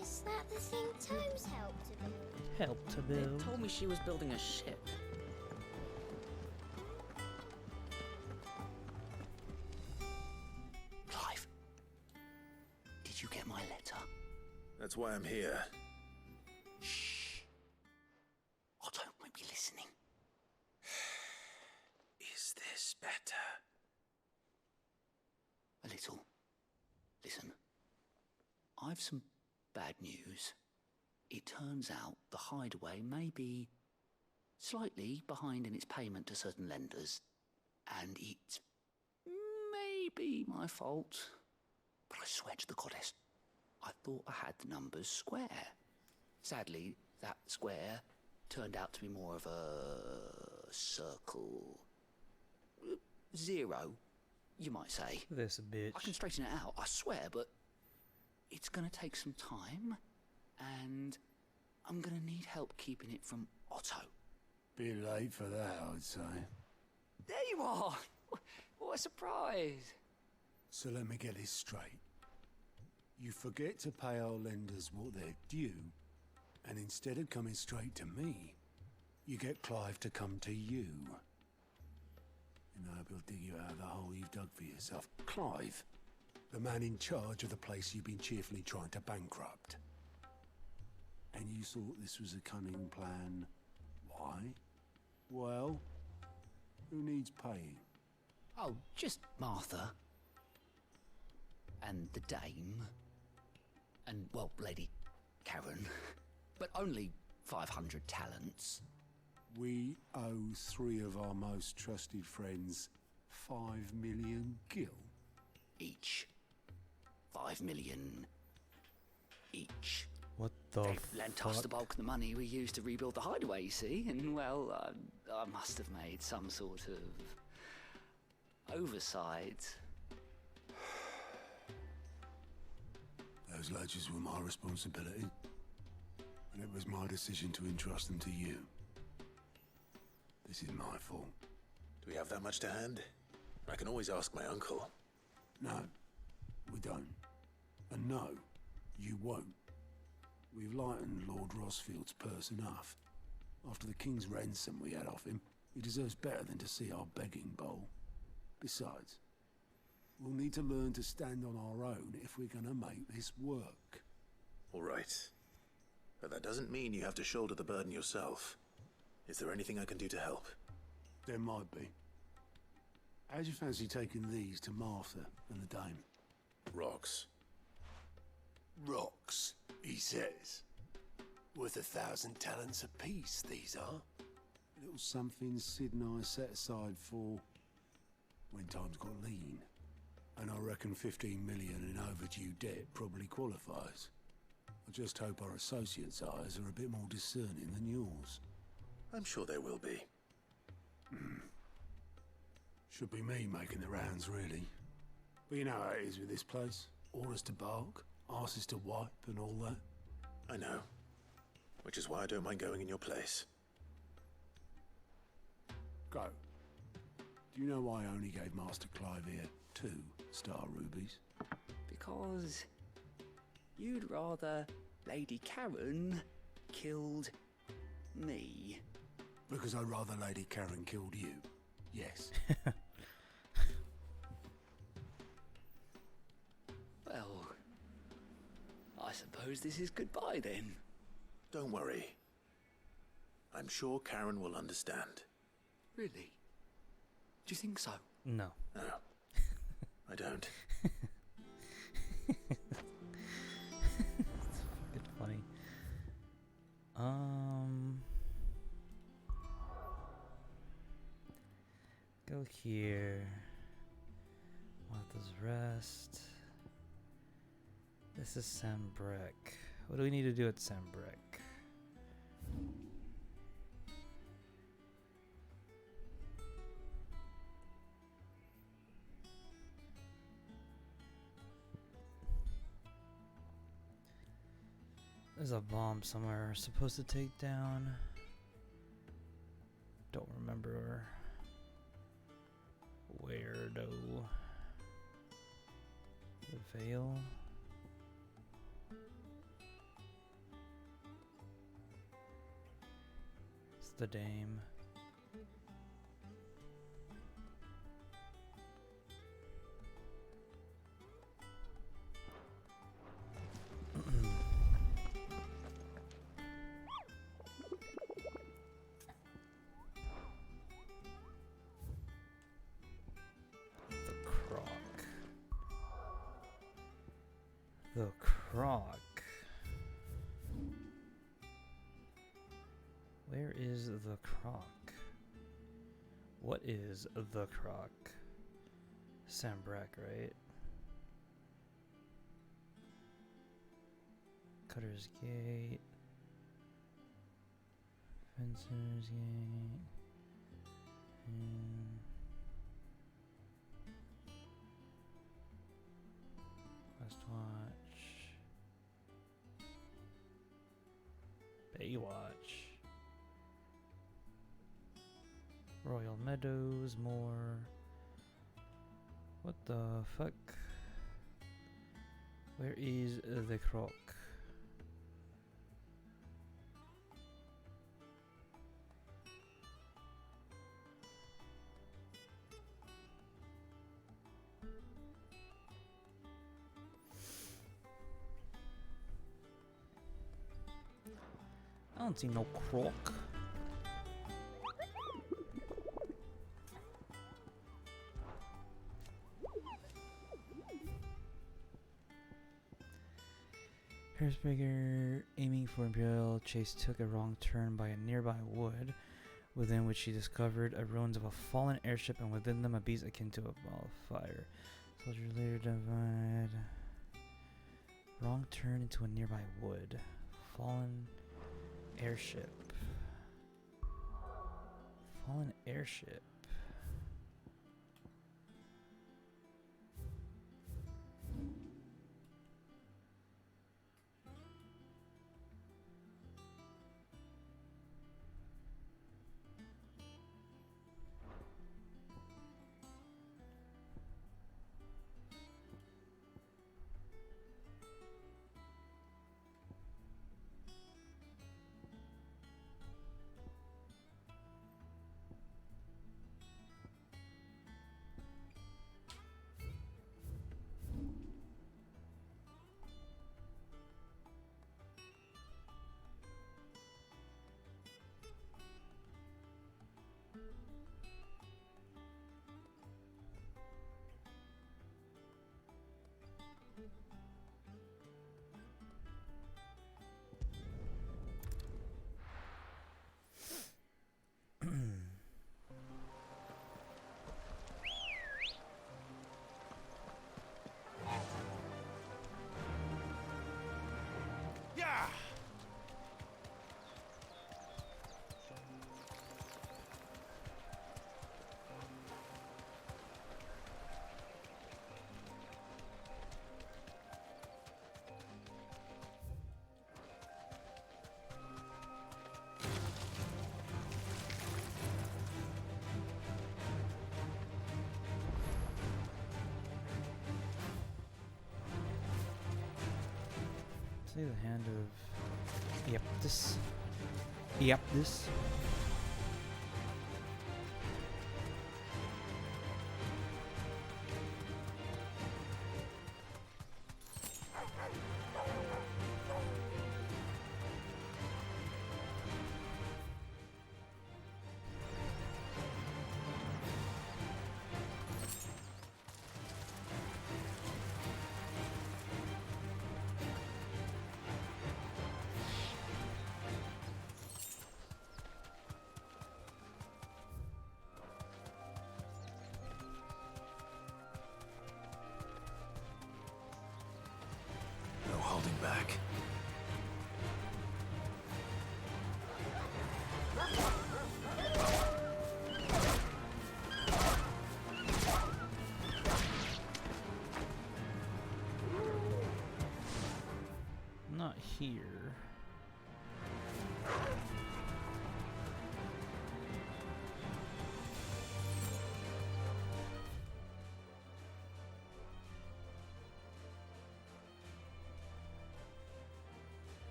Is that the thing Tomes helped to build? Help to build. They told me she was building a ship. Clive, did you get my letter? That's why I'm here. Shh. Otto might be listening. Is this better? A little. Listen. I've some bad news. It turns out the hideaway may be slightly behind in its payment to certain lenders, and it's maybe my fault. But I swear to the goddess, I thought I had the numbers square. Sadly, that square turned out to be more of a circle. 0, you might say. This bitch. I can straighten it out, I swear, but it's gonna take some time, and I'm gonna need help keeping it from Otto. Bit late for that, I'd say. There you are! What a surprise! So let me get this straight. You forget to pay our lenders what they're due, and instead of coming straight to me, you get Clive to come to you. And I hope he'll dig you out of the hole you've dug for yourself. Clive, the man in charge of the place you've been cheerfully trying to bankrupt. And you thought this was a cunning plan. Why? Well, who needs paying? Oh, just Martha. And the dame. And, well, Lady Karen. But only 500 talents. We owe 3 of our most trusted friends 5 million gil. Each. 5 million each. What the They've lent us the fuck? bulk of the money we used to rebuild the hideaway, you see? And, well, I must have made some sort of oversight. Those ledgers were my responsibility, and it was my decision to entrust them to you. This is my fault. Do we have that much to hand? I can always ask my uncle. No, we don't. And no, you won't. We've lightened Lord Rosfield's purse enough. After the king's ransom we had off him, he deserves better than to see our begging bowl. Besides, we'll need to learn to stand on our own if we're gonna make this work. All right. But that doesn't mean you have to shoulder the burden yourself. Is there anything I can do to help? There might be. How'd you fancy taking these to Martha and the dame? Rocks. Rocks, he says. Worth 1,000 talents apiece, these are. A little something Sid and I set aside for when times got lean. And I reckon 15 million in overdue debt probably qualifies. I just hope our associates' eyes are a bit more discerning than yours. I'm sure there will be. Should be me making the rounds, really. But you know how it is with this place. Orders to bark, arses to wipe, and all that. I know. Which is why I don't mind going in your place. Go. Do you know why I only gave Master Clive here 2 star rubies? Because you'd rather Lady Karen killed me. Because I'd rather Lady Karen killed you. Yes. Well, I suppose this is goodbye then. Don't worry. I'm sure Karen will understand. Really? Do you think so? No. No. I don't. It's fucking funny. Go here. Martha's Rest. This is Sambrek. What do we need to do at Sambrek? There's a bomb somewhere we're supposed to take down. Don't remember where though. The Veil. It's the Dame. The Croc. Where is the Croc? What is the Croc? Sambrak, right? Cutter's Gate. Fencer's Gate. And West Watch. Baywatch. Royal Meadows, more. What the fuck? Where is the Croc? I don't see no Croc. Harrisburger, aiming for Imperial Chase, took a wrong turn by a nearby wood, within which she discovered a ruins of a fallen airship, and within them a beast akin to a ball of fire. Soldiers later divide. Wrong turn into a nearby wood. Fallen airship. Fallen airship. Say the hand of Eaptis. Eaptis. No holding back. Not here.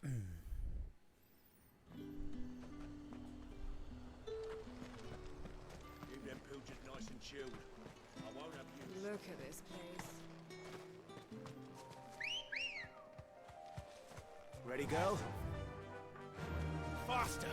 Keep them pilgers nice and chilled. I won't have you. Look at this place. Ready, girl? Faster!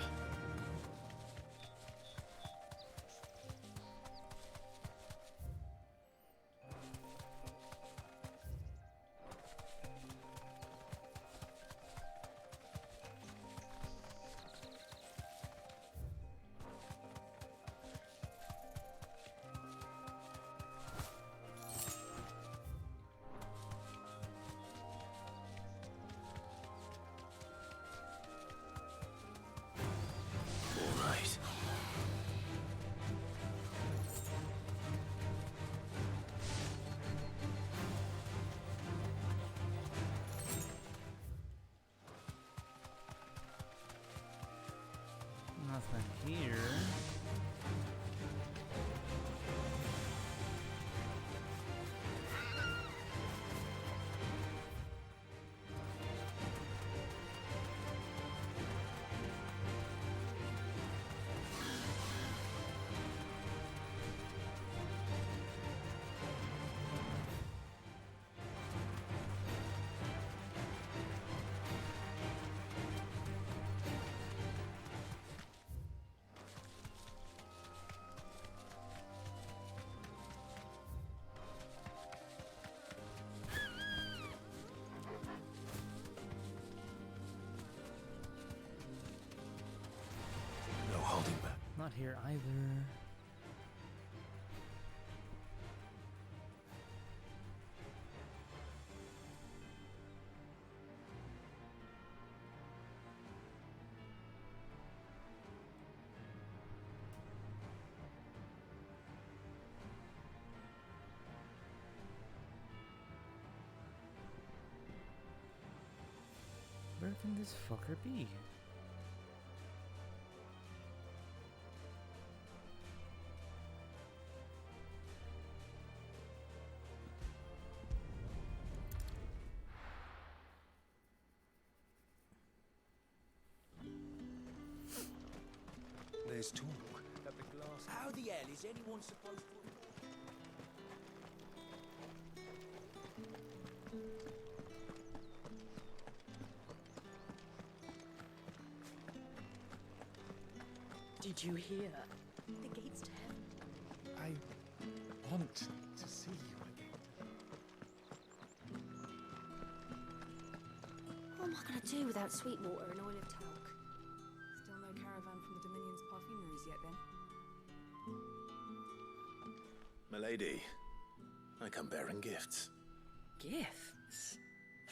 Nothing here. No holding back. Not here either. Where can this fucker be? There's talk that the glass... How the hell is anyone supposed to... Did you hear? The gates to heaven. I want to see you again. What am I gonna do without sweet water and oil of talc? Still no caravan from the Dominion's parfumeries yet, then? Milady, I come bearing gifts. Gifts?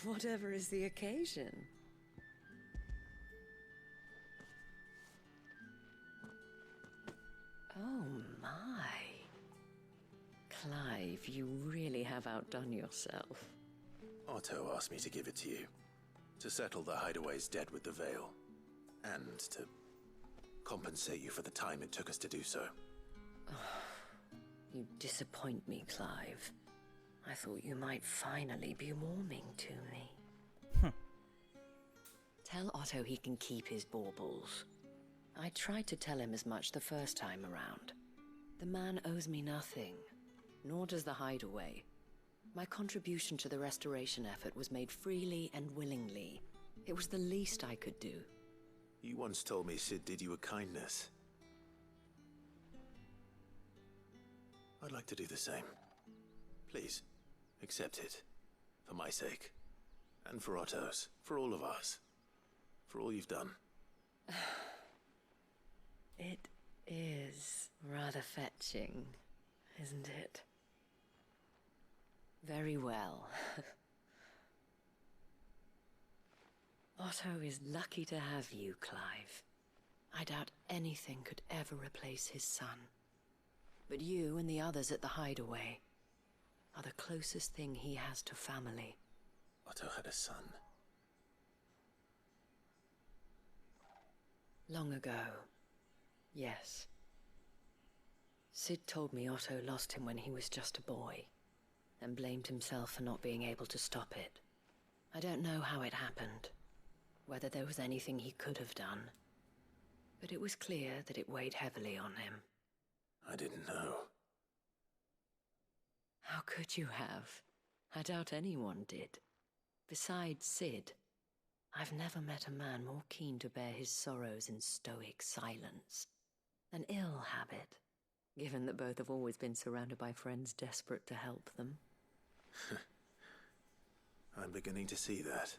Whatever is the occasion. Oh my. Clive, you really have outdone yourself. Otto asked me to give it to you. To settle the Hideaway's debt with the Veil. And to compensate you for the time it took us to do so. You disappoint me, Clive. I thought you might finally be warming to me. Tell Otto he can keep his baubles. I tried to tell him as much the first time around. The man owes me nothing, nor does the Hideaway. My contribution to the restoration effort was made freely and willingly. It was the least I could do. You once told me Sid did you a kindness. I'd like to do the same. Please, accept it. For my sake. And for Otto's. For all of us. For all you've done. It is rather fetching, isn't it? Very well. Otto is lucky to have you, Clive. I doubt anything could ever replace his son. But you and the others at the Hideaway are the closest thing he has to family. Otto had a son. Long ago. Yes. Sid told me Otto lost him when he was just a boy, and blamed himself for not being able to stop it. I don't know how it happened, whether there was anything he could have done. But it was clear that it weighed heavily on him. I didn't know. How could you have? I doubt anyone did. Besides Sid, I've never met a man more keen to bear his sorrows in stoic silence. An ill habit, given that both have always been surrounded by friends desperate to help them. I'm beginning to see that.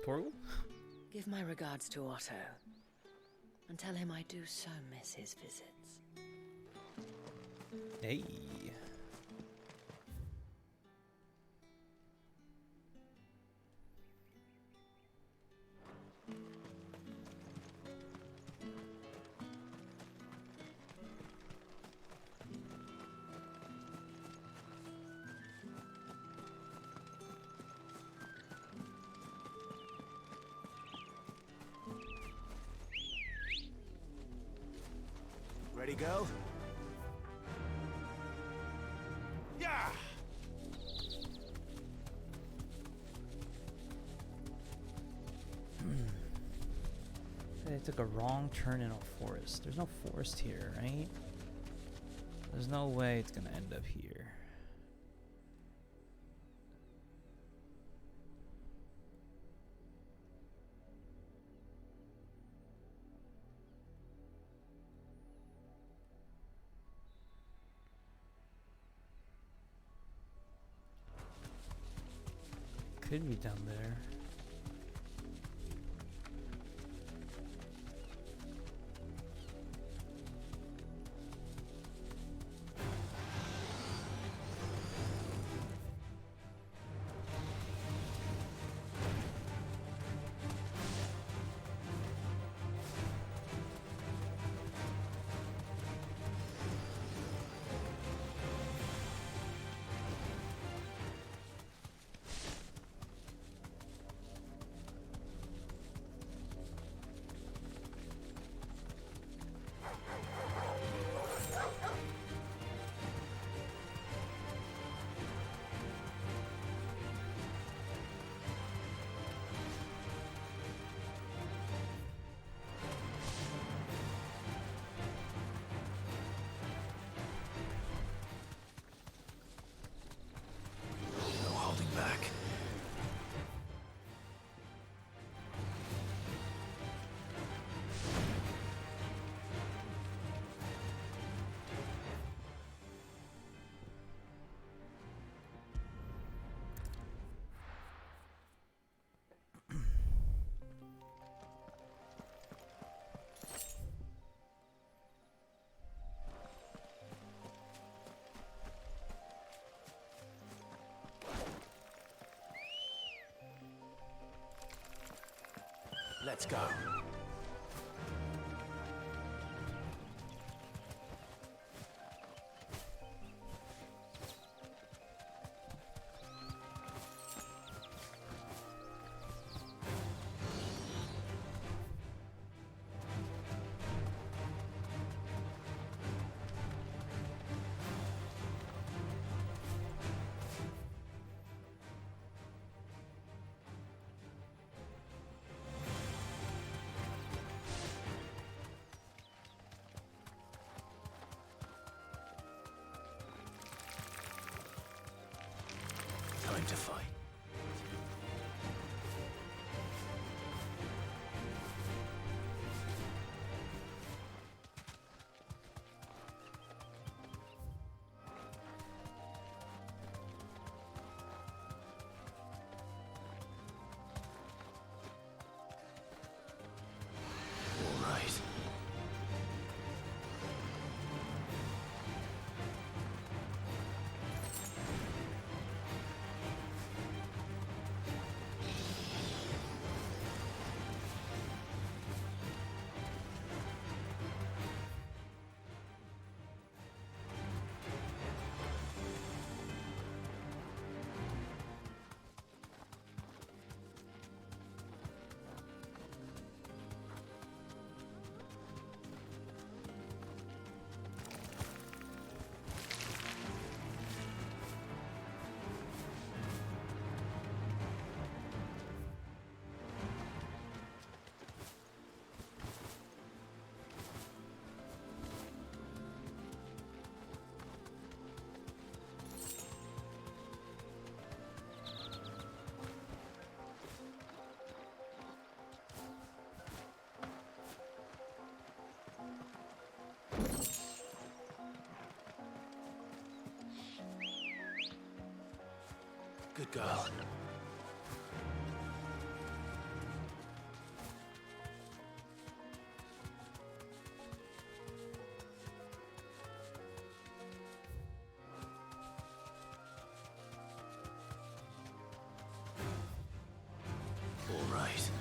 Torgal? Give my regards to Otto, and tell him I do so miss his visits. Hey. Ready, go? Yeah! They took a wrong turn in a forest. There's no forest here, right? There's no way it's gonna end up here. Could be down there. Let's go. Time to fight. All right. Good girl. All right.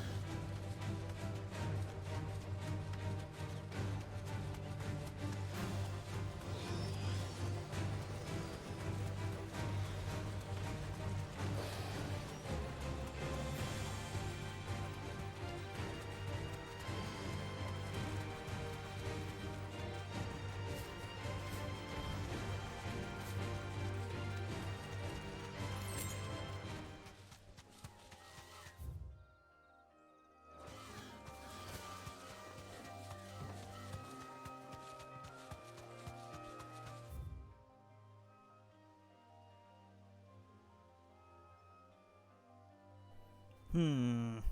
In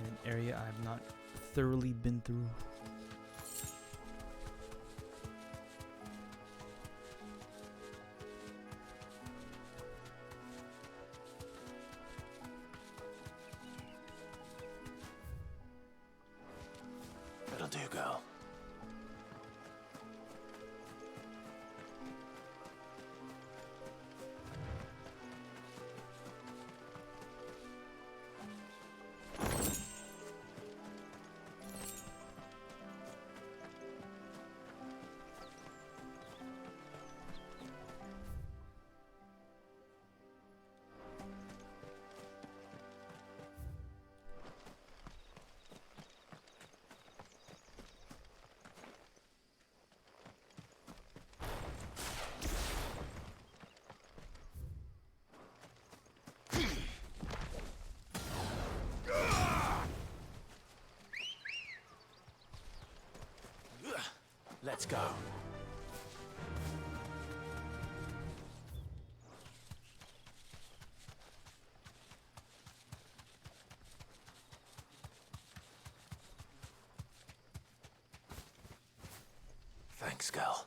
an area I've not thoroughly been through. That'll do, girl. Let's go. Thanks, girl.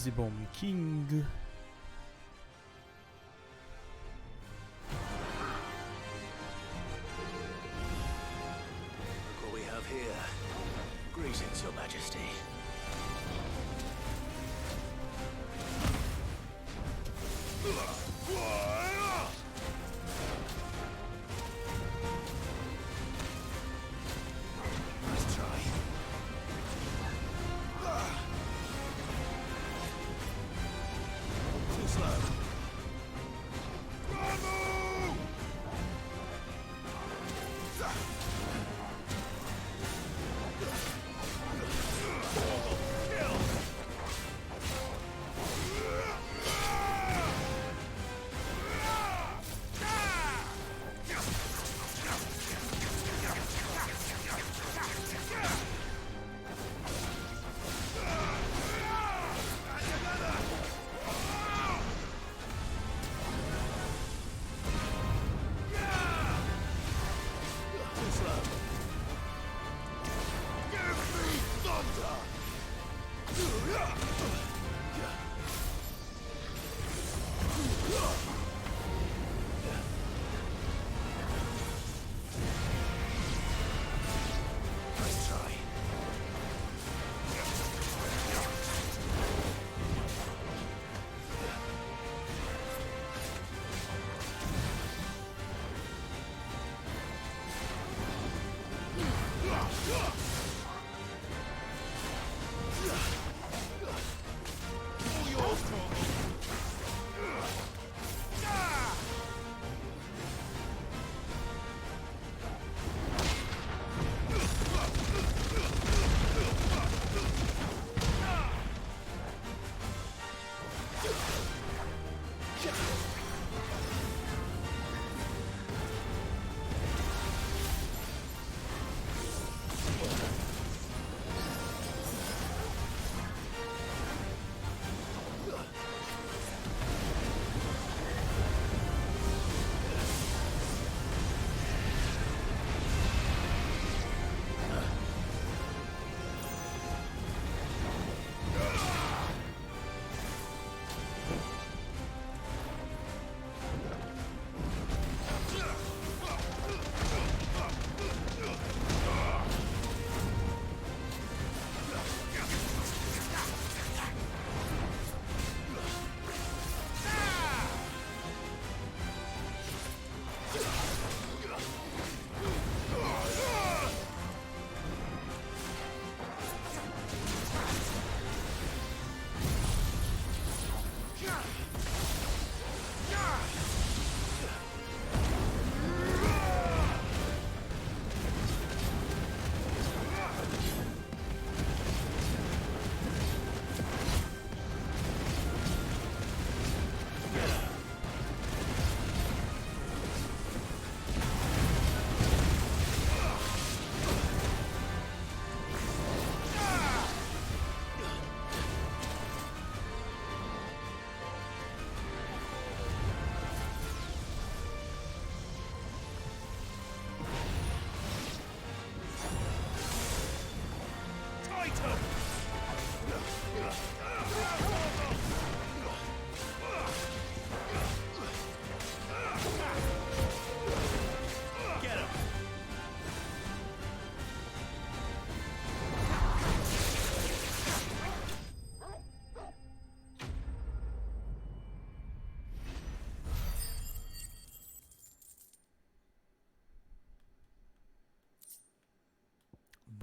The Bomb King. Look what we have here. Greetings, Your Majesty. Nice try. Too slow.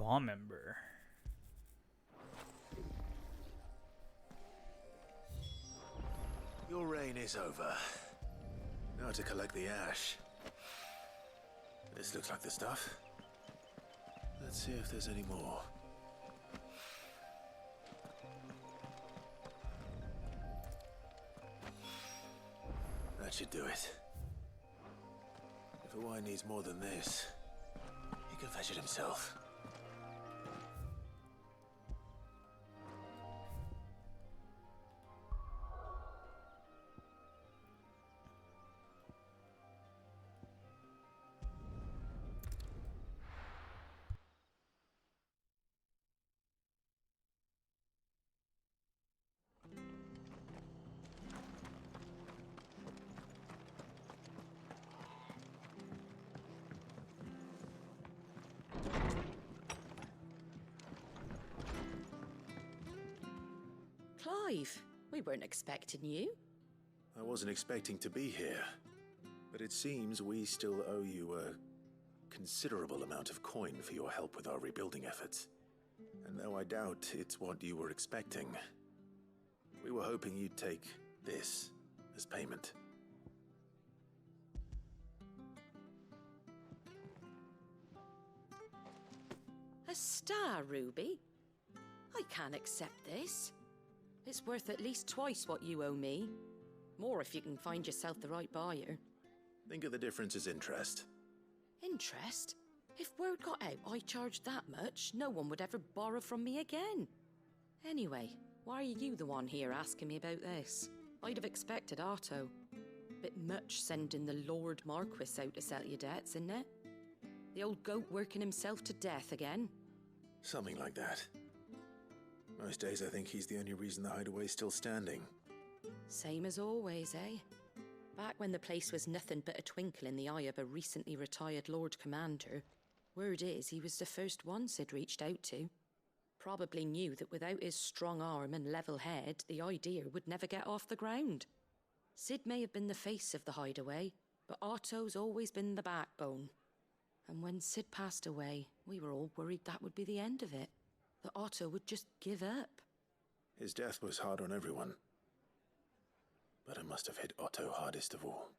bomb member. Your reign is over. Now to collect the ash. This looks like the stuff. Let's see if there's any more. That should do it. If a wine needs more than this, he can fetch it himself. Clive, we weren't expecting you. I wasn't expecting to be here, but it seems we still owe you a considerable amount of coin for your help with our rebuilding efforts. And though I doubt it's what you were expecting, we were hoping you'd take this as payment. A star ruby? I can't accept this. It's worth at least twice what you owe me. More if you can find yourself the right buyer. Think of the difference as interest. Interest? If word got out I charged that much, no one would ever borrow from me again. Anyway, why are you the one here asking me about this? I'd have expected Otto. Bit much sending the Lord Marquis out to settle your debts, isn't it? The old goat working himself to death again? Something like that. Most days I think he's the only reason the hideaway's still standing. Same as always, eh? Back when the place was nothing but a twinkle in the eye of a recently retired Lord Commander, word is he was the first one Sid reached out to. Probably knew that without his strong arm and level head, the idea would never get off the ground. Sid may have been the face of the hideaway, but Otto's always been the backbone. And when Sid passed away, we were all worried that would be the end of it. That Otto would just give up. His death was hard on everyone. But it must have hit Otto hardest of all.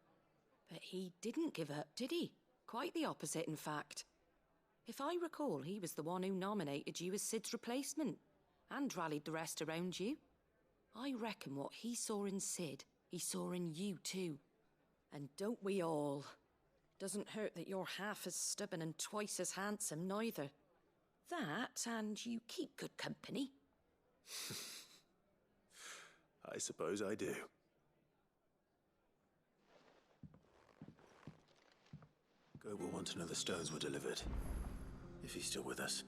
But he didn't give up, did he? Quite the opposite, in fact. If I recall, he was the one who nominated you as Sid's replacement, and rallied the rest around you. I reckon what he saw in Sid, he saw in you too. And don't we all? Doesn't hurt that you're half as stubborn and twice as handsome, neither. That, and you keep good company. I suppose I do. Goat will want to know the stones were delivered, if he's still with us.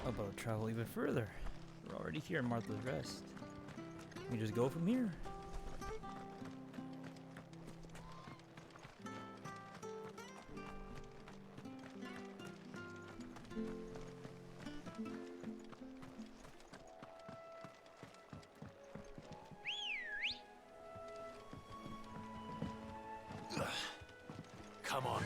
How about travel even further? We're already here in Martha's Rest. We just go from here. Come on.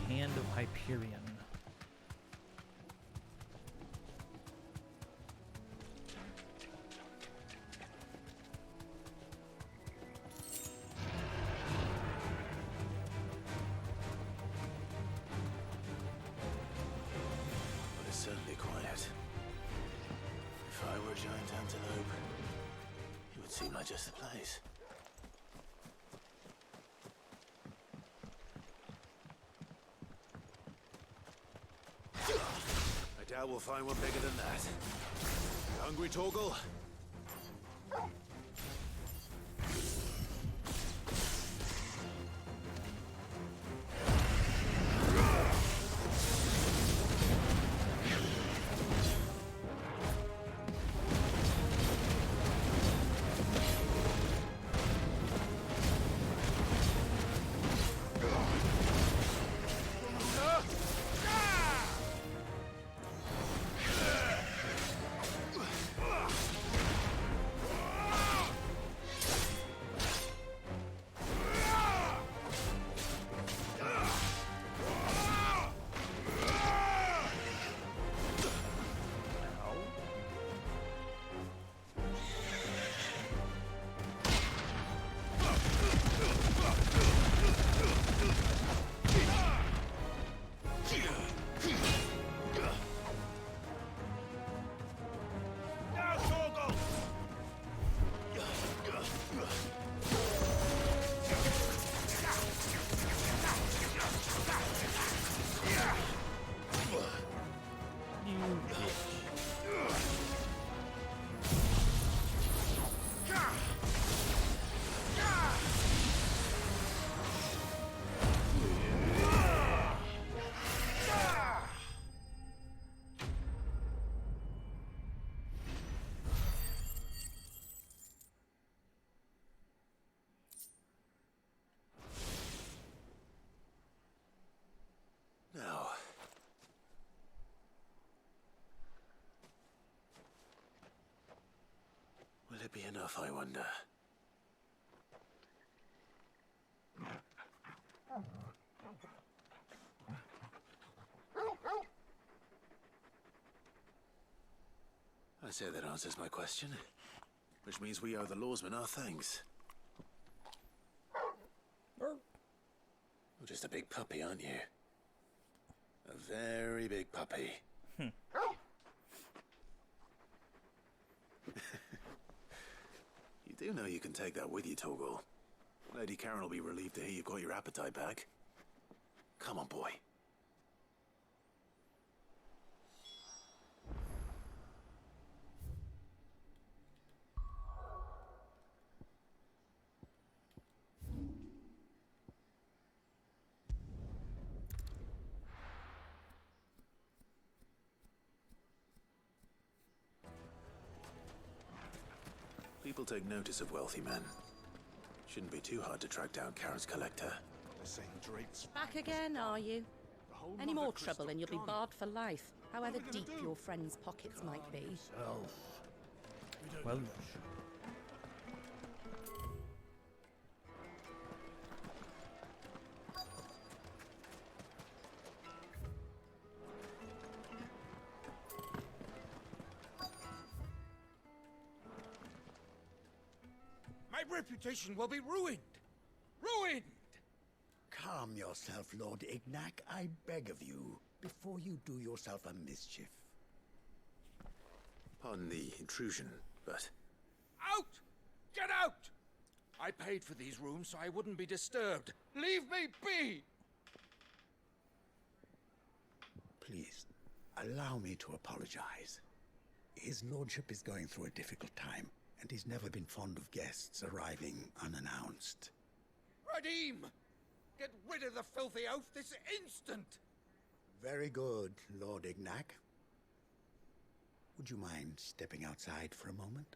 Hand of Hyperion. But it's certainly quiet. If I were a giant antelope, it would seem like just the place. I doubt we'll find one bigger than that. You hungry, Torgal? Now, will it be enough, I wonder? I say that answers my question. Which means we owe the lawsman our thanks. You're just a big puppy, aren't you? A very big puppy. You do know you can take that with you, Torgal. Lady Karen will be relieved to hear you've got your appetite back. Come on, boy. People take notice of wealthy men. Shouldn't be too hard to track down Karen's collector. Back again, are you? Any more trouble and you'll be barred for life, however deep your friends' pockets might be. Well, My reputation will be ruined! Ruined! Calm yourself, Lord Ignac, I beg of you, before you do yourself a mischief. Pardon the intrusion, but... Out! Get out! I paid for these rooms so I wouldn't be disturbed. Leave me be! Please, allow me to apologize. His lordship is going through a difficult time, and he's never been fond of guests arriving unannounced. Radim! Get rid of the filthy oaf this instant! Very good, Lord Ignac. Would you mind stepping outside for a moment?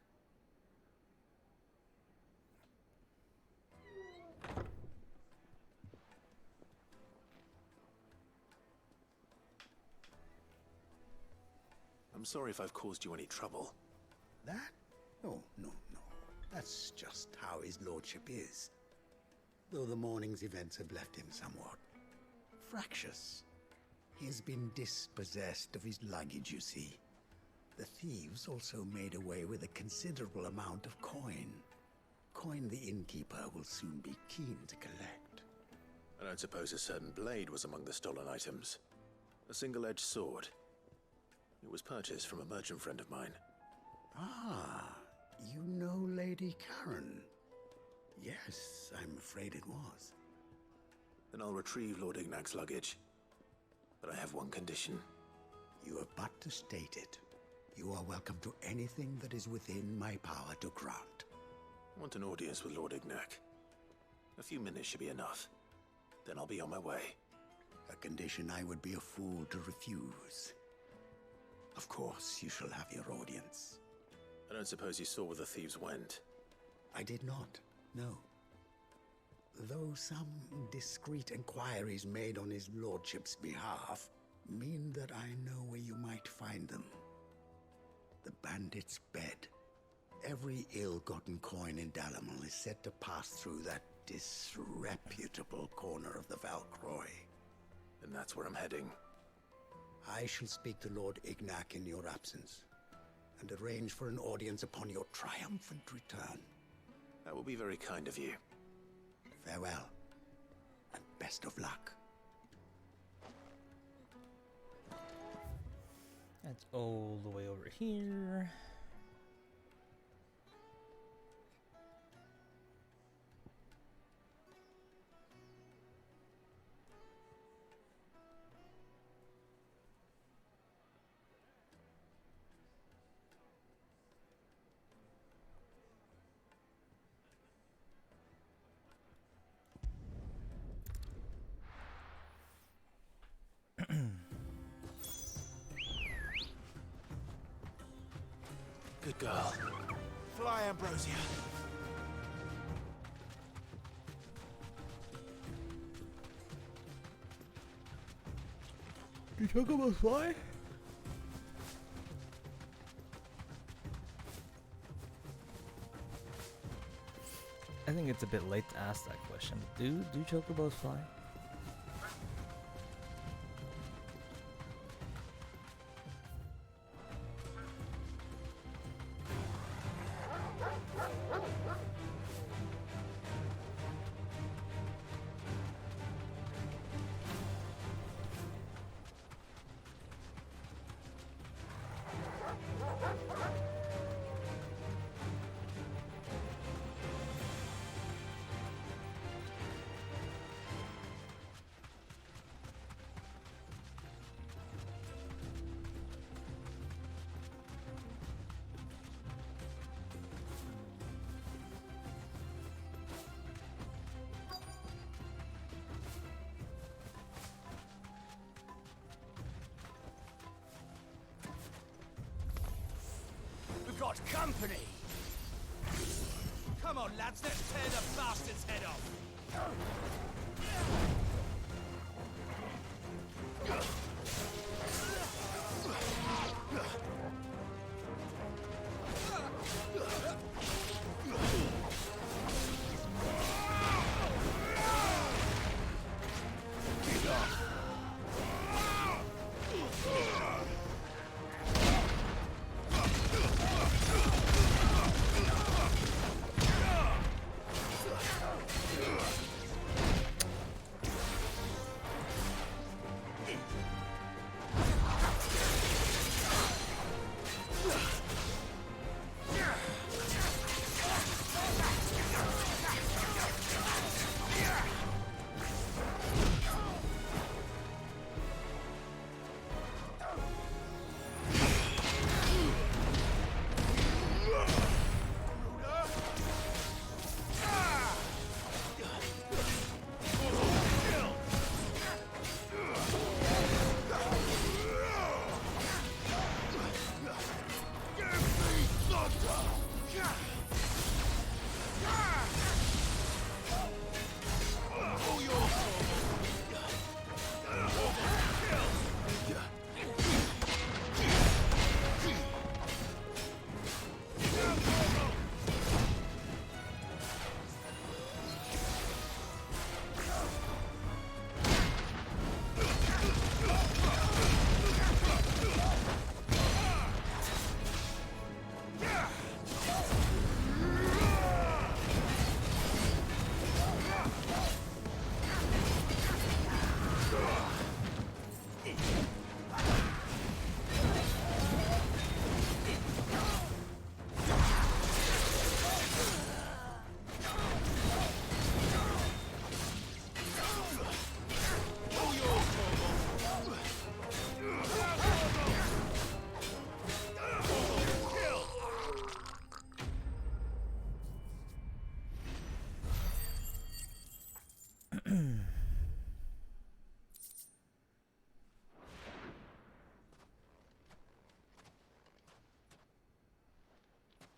I'm sorry if I've caused you any trouble. That? Oh, no. That's just how his lordship is. Though the morning's events have left him somewhat fractious. He has been dispossessed of his luggage, you see. The thieves also made away with a considerable amount of coin. Coin the innkeeper will soon be keen to collect. I don't suppose a certain blade was among the stolen items. A single-edged sword. It was purchased from a merchant friend of mine. Ah, you know Lady Karen. Yes, I'm afraid it was. Then I'll retrieve Lord Ignac's luggage. But I have one condition. You have but to state it. You are welcome to anything that is within my power to grant. I want an audience with Lord Ignac. A few minutes should be enough. Then I'll be on my way. A condition I would be a fool to refuse. Of course, you shall have your audience. I don't suppose you saw where the thieves went. I did not, no. Though some discreet inquiries made on his lordship's behalf mean that I know where you might find them. The bandit's bed. Every ill-gotten coin in Dalamil is said to pass through that disreputable corner of the Valcroy. And that's where I'm heading. I shall speak to Lord Ignac in your absence, and arrange for an audience upon your triumphant return. That will be very kind of you. Farewell, and best of luck. That's all the way over here. Good girl. Fly, Ambrosia. You talk about fly? I think it's a bit late to ask that question. Do chocobos fly? got company! Come on, lads, let's tear the bastard's head off!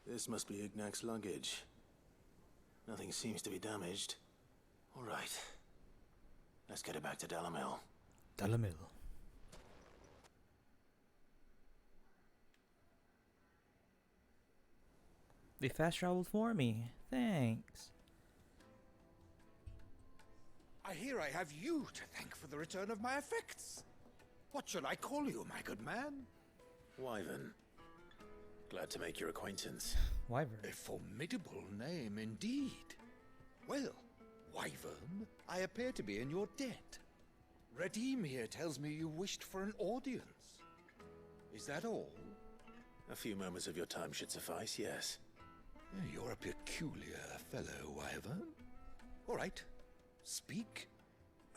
This must be Ignac's luggage. Nothing seems to be damaged. All right. Let's get it back to Delamil. Delamil. They fast traveled for me. Thanks. I hear I have you to thank for the return of my effects. What shall I call you, my good man? Wyvern. Glad to make your acquaintance. Wyvern. A formidable name indeed. Well, Wyvern, I appear to be in your debt. Redeem here tells me you wished for an audience. Is that all? A few moments of your time should suffice, yes. You're a peculiar fellow, Wyvern. All right, speak.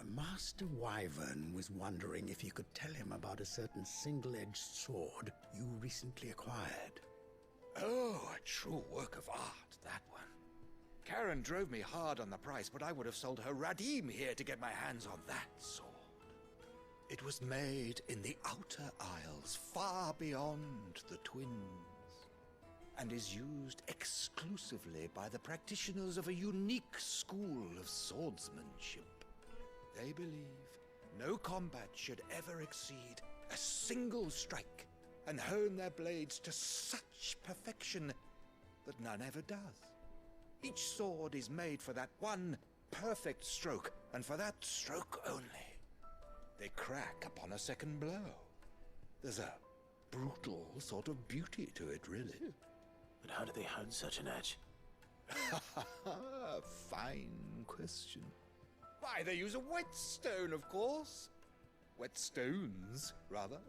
Master Wyvern was wondering if you could tell him about a certain single-edged sword you recently acquired. Oh, a true work of art, that one. Karen drove me hard on the price, but I would have sold her Radim here to get my hands on that sword. It was made in the Outer Isles, far beyond the Twins, and is used exclusively by the practitioners of a unique school of swordsmanship. They believe no combat should ever exceed a single strike, and hone their blades to such perfection that none ever does. Each sword is made for that one perfect stroke, and for that stroke only. They crack upon a second blow. There's a brutal sort of beauty to it, really. But how do they hone such an edge? Fine question. Why, they use a whetstone, of course. Whetstones, rather.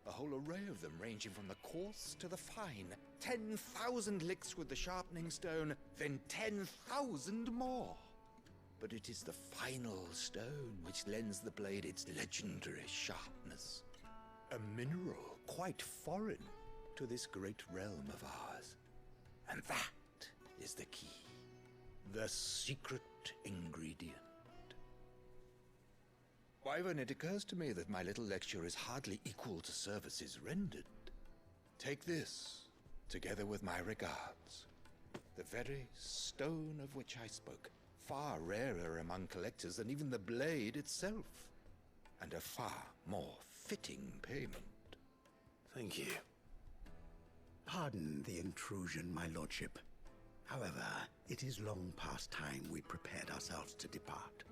A whole array of them, ranging from the coarse to the fine. 10,000 licks with the sharpening stone, then 10,000 more. But it is the final stone which lends the blade its legendary sharpness. A mineral quite foreign to this great realm of ours. And that is the key. The secret ingredient. Wyvern, it occurs to me that my little lecture is hardly equal to services rendered. Take this, together with my regards. The very stone of which I spoke, far rarer among collectors than even the blade itself, and a far more fitting payment. Thank you. Pardon the intrusion, my lordship. However, it is long past time we prepared ourselves to depart.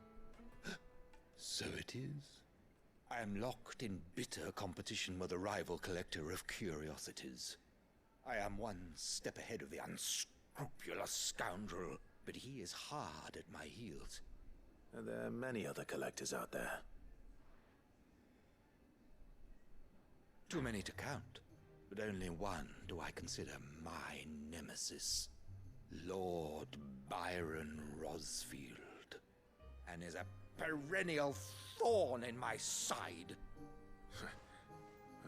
So it is. I am locked in bitter competition with a rival collector of curiosities. I am one step ahead of the unscrupulous scoundrel, but he is hard at my heels. Are there many other collectors out there? Too many to count, but only one do I consider my nemesis. Lord Byron Rosfield, and is a perennial thorn in my side.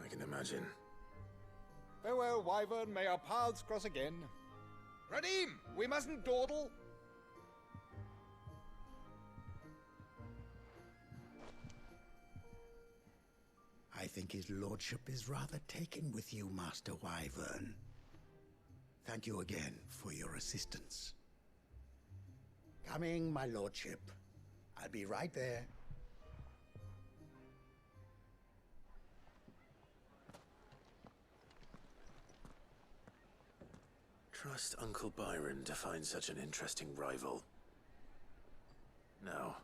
I can imagine. Farewell, Wyvern, may our paths cross again. Radim, we mustn't dawdle. I think his lordship is rather taken with you, Master Wyvern. Thank you again for your assistance. Coming, my lordship. I'll be right there. Trust Uncle Byron to find such an interesting rival. Now,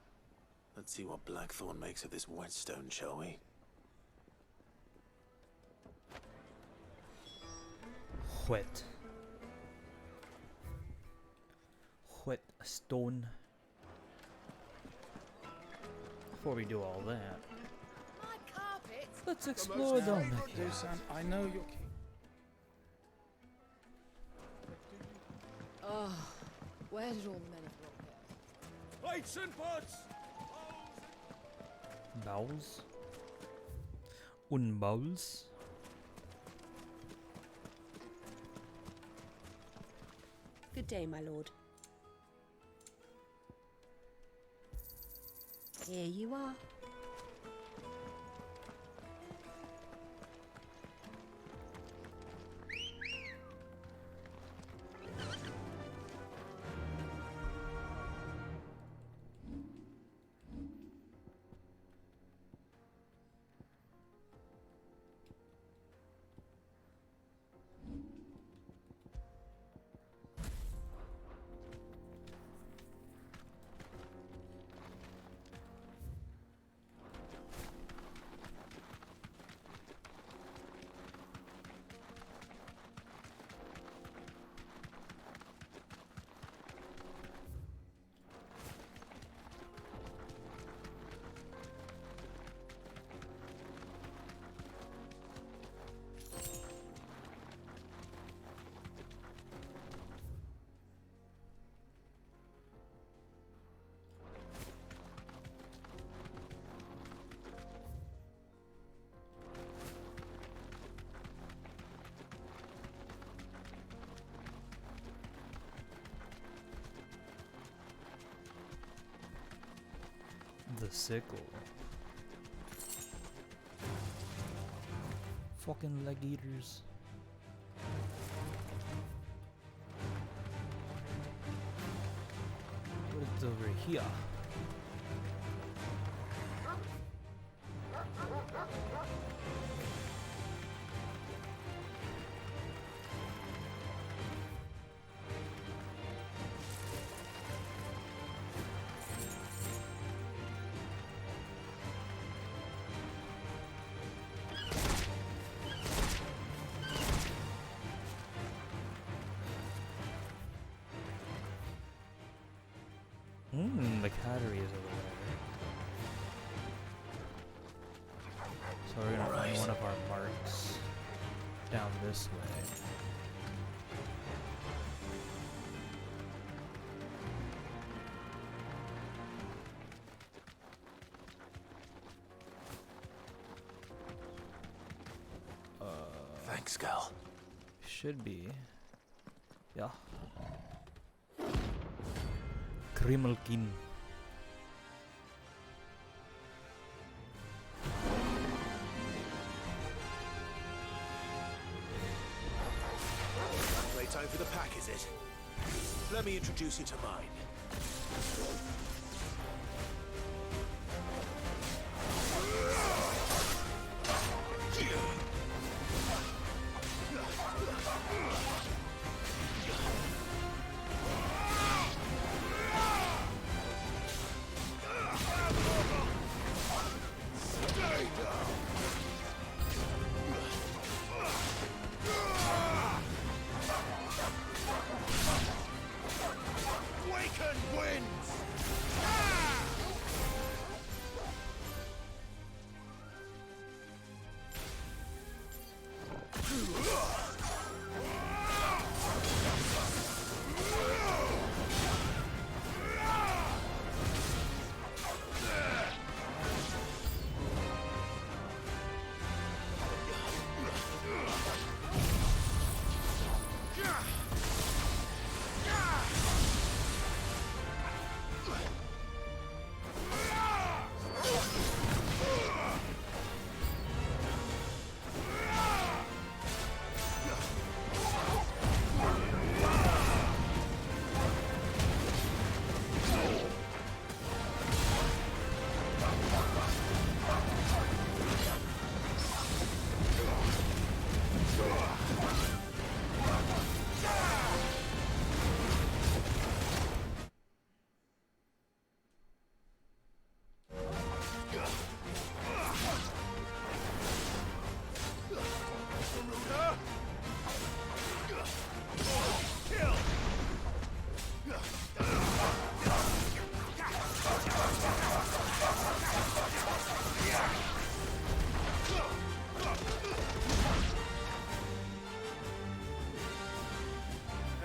let's see what Blackthorn makes of this whetstone, shall we? Whetstone. Before we do all that, My carpet. let's explore down back here. Dusan, I know you're keen. Oh, where did all the men of rock go? Plates and pots! Bowls. Unbowls. Good day, my lord. Here you are. The sickle. Fucking leg eaters. What is over here? The cattery is over there. So we're gonna find one of our marks down this way. Thanks, Gal. Should be. Yeah. Krimelkin. Time for the pack, is it? Let me introduce you to mine.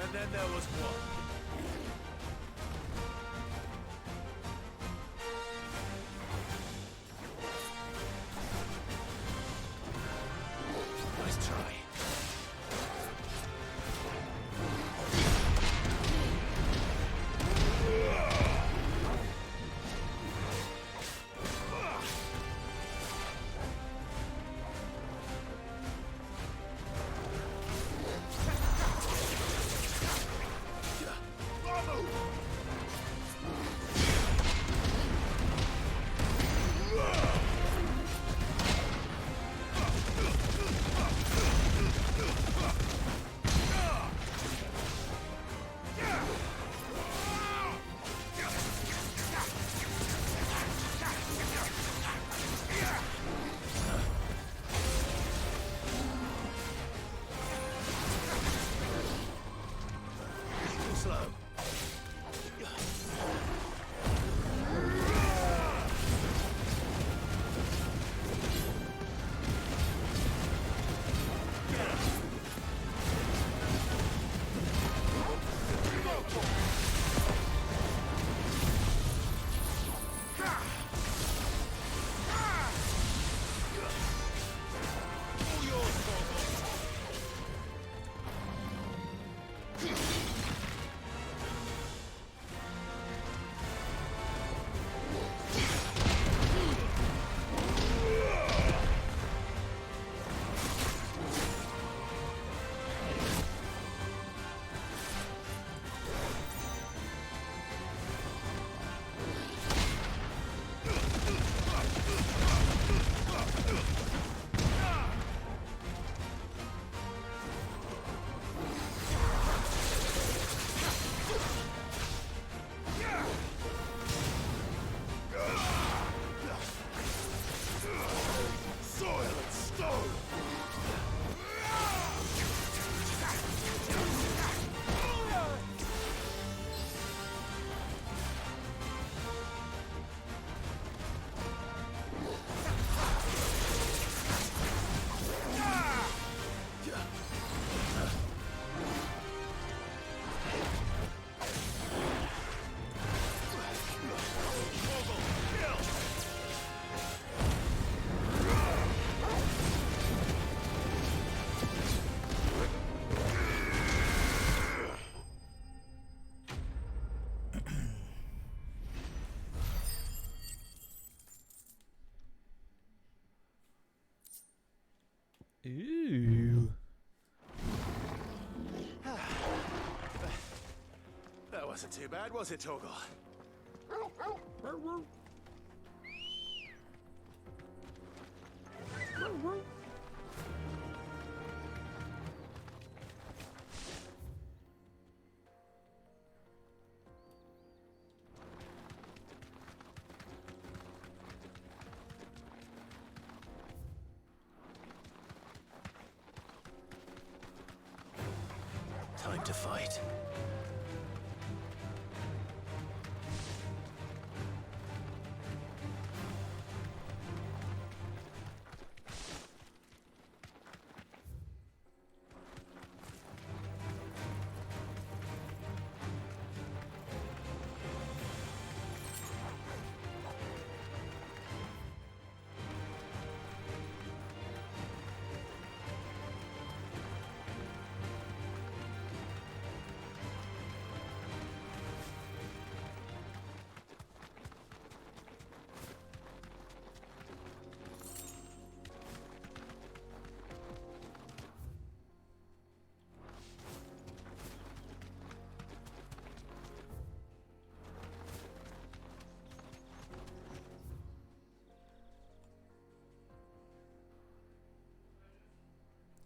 And then there was one. Nice try. Ooh. Wasn't too bad, was it, Torgal? Time to fight.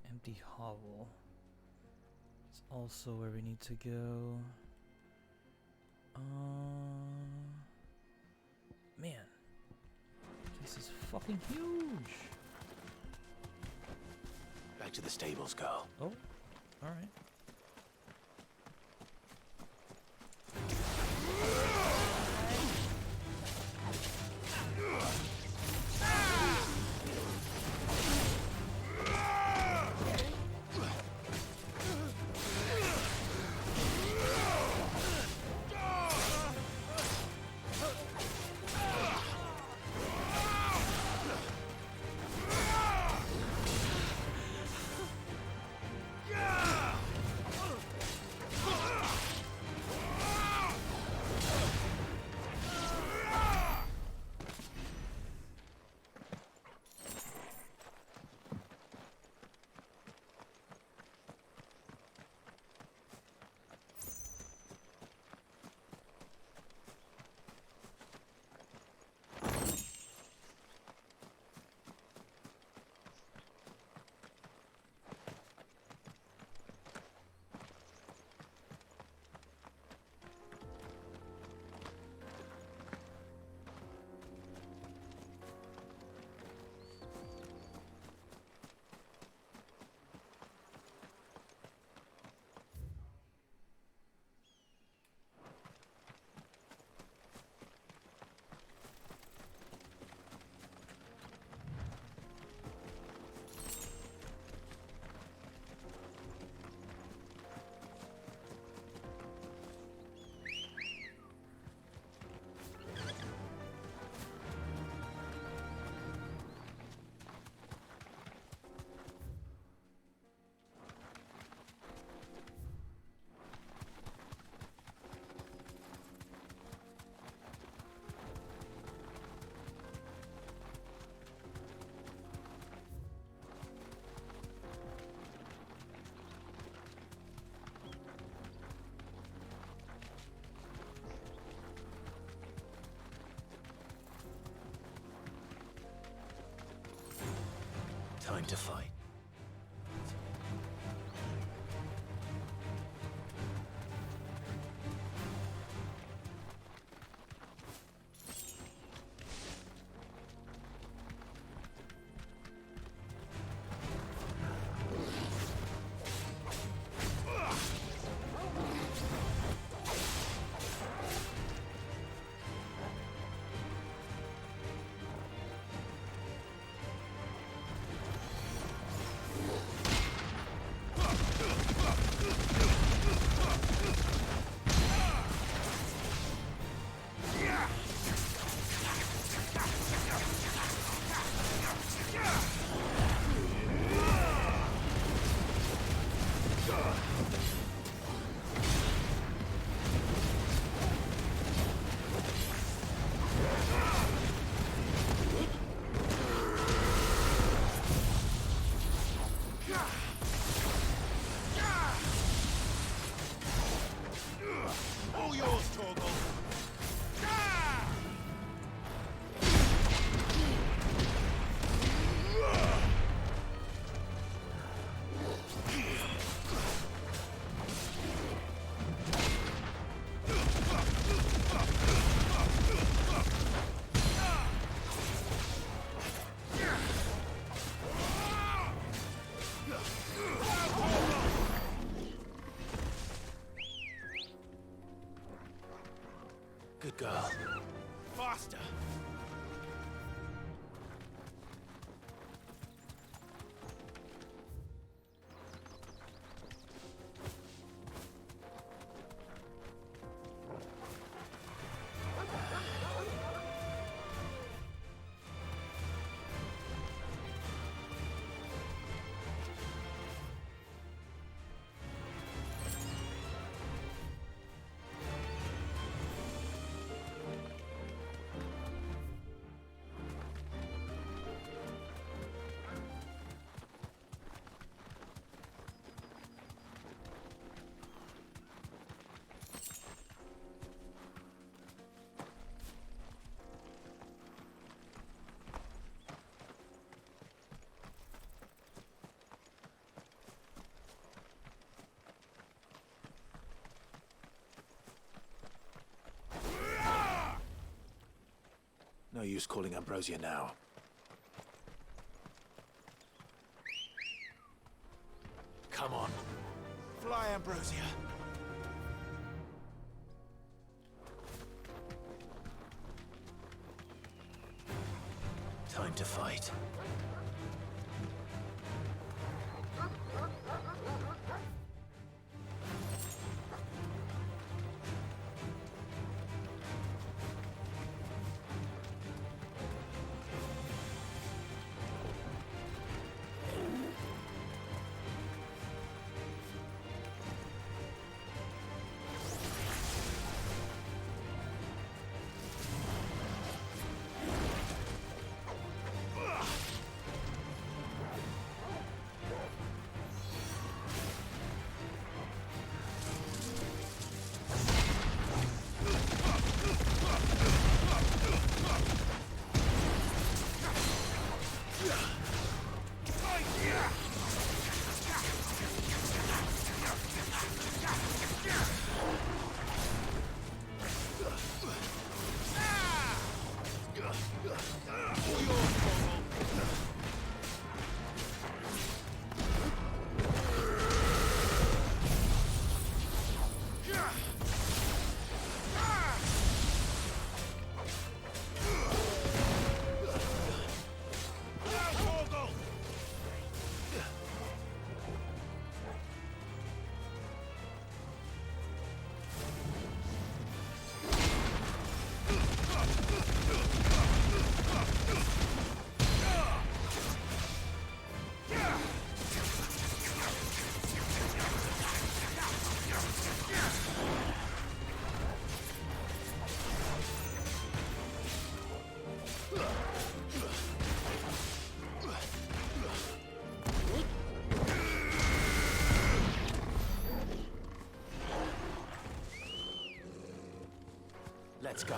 Empty hovel. It's also where we need to go. Man, this is fucking huge. Back to the stables, girl. Oh, all right. Time to fight. Good girl. Faster! No use calling Ambrosia now. Come on. Fly, Ambrosia. Time to fight. Let's go.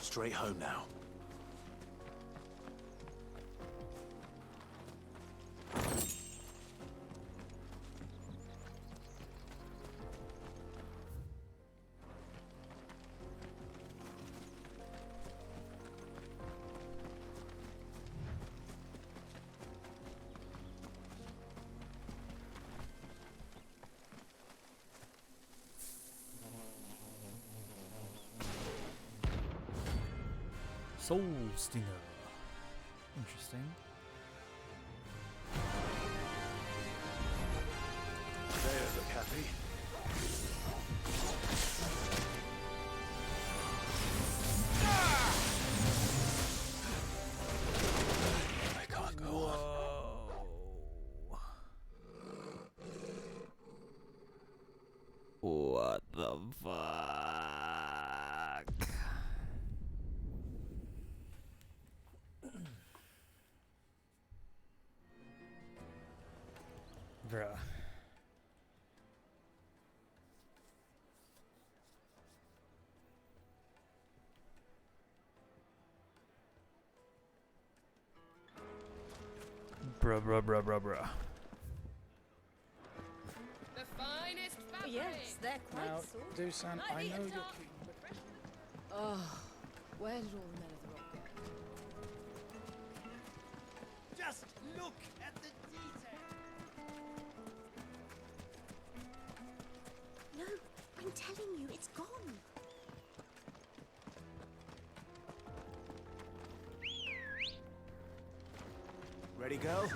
Straight home now. Soul Stinger. Interesting. There, look happy. I can't go on. What the fuck? Bruh. Bruh. The finest fabric. Yes, they're quite Now, soft. Dusan, Might I be a know you're dark- keen, but Oh, where did all the men of the rock go? Just look at the detail. No, I'm telling you, it's gone. Ready, go?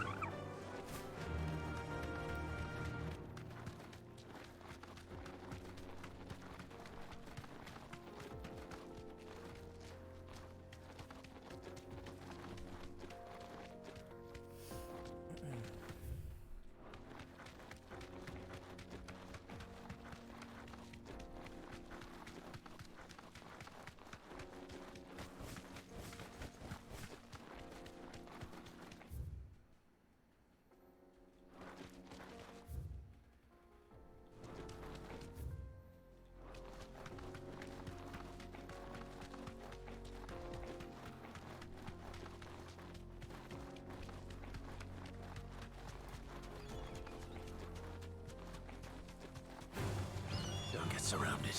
Don't get surrounded.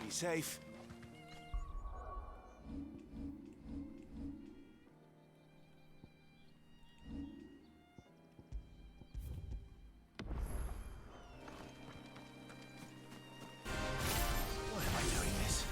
Be safe. Why am I doing this?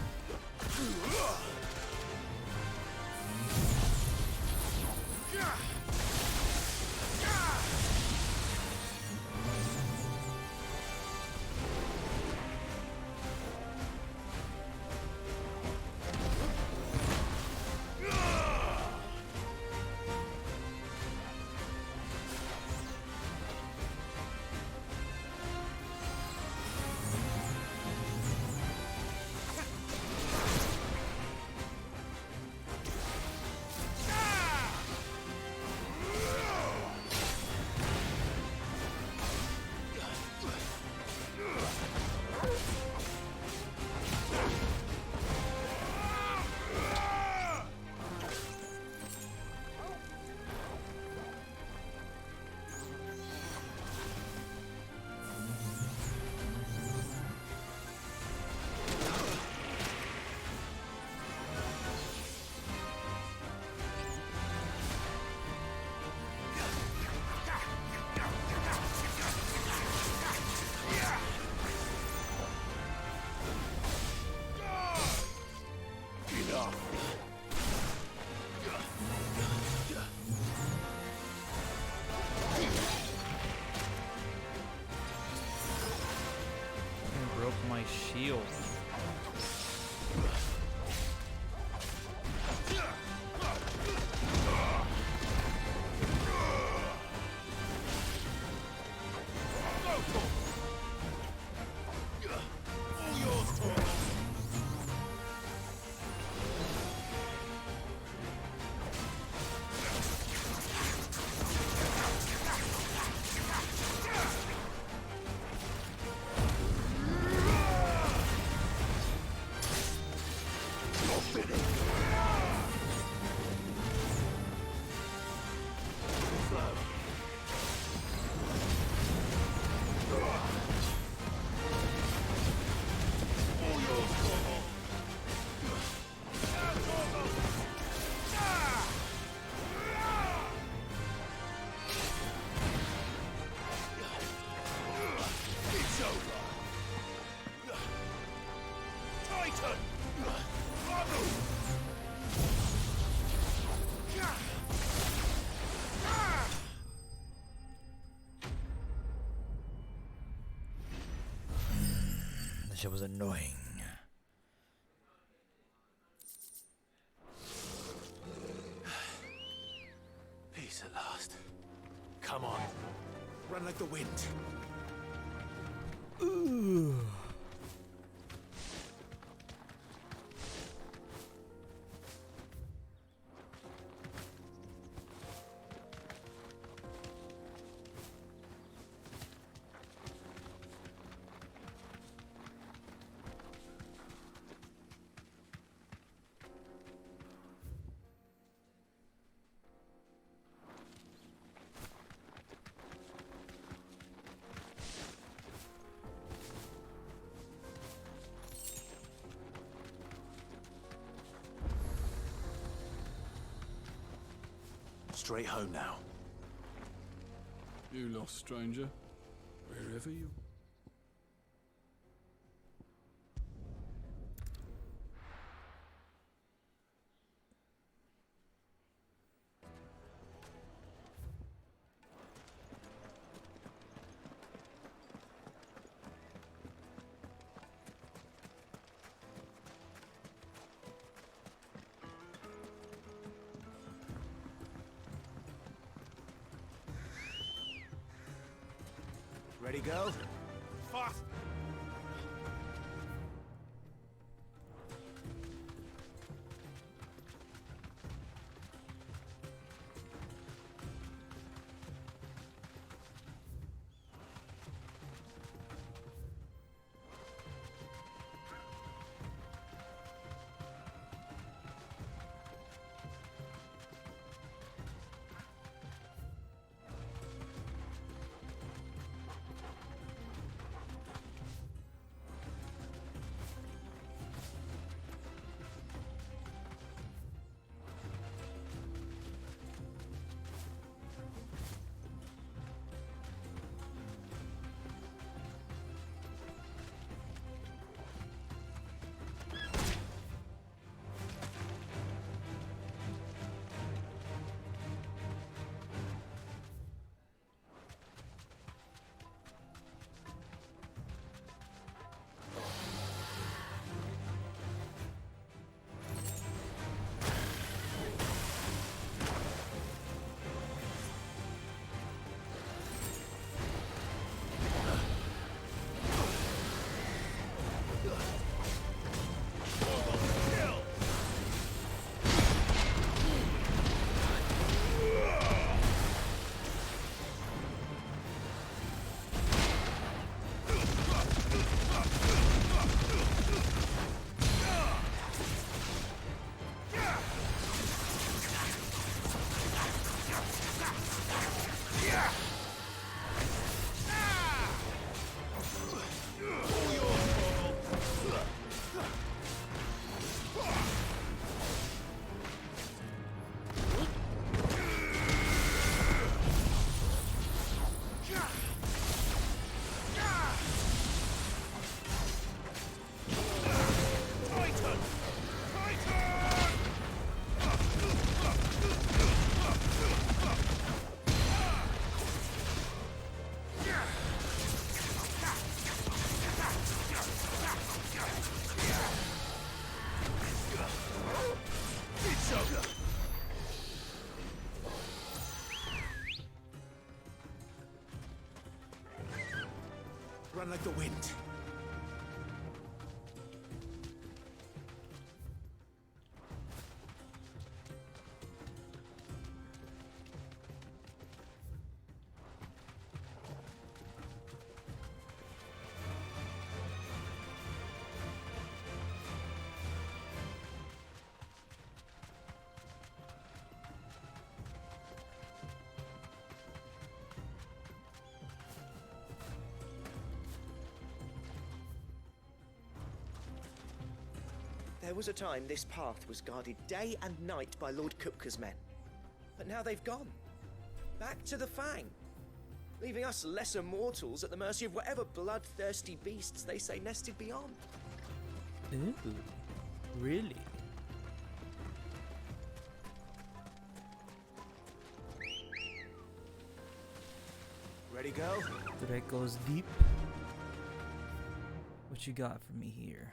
Broke my shield. It's over. Titan! That shit was annoying. Peace at last. Come on. Run like the wind. Ooh. Straight home now. You lost, stranger. Wherever you... Ready, go? Fast! Run like the wind. There was a time this path was guarded day and night by Lord Kupka's men. But now they've gone. Back to the Fang. Leaving us lesser mortals at the mercy of whatever bloodthirsty beasts they say nested beyond. Ooh. Really? Ready, go? Threat goes deep. What you got for me here?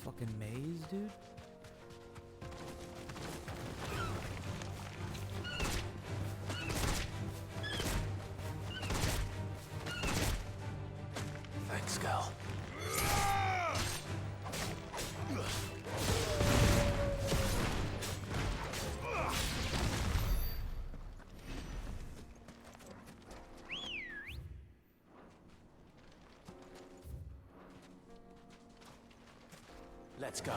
Fucking maze, dude. Thanks, Gal. Let's go.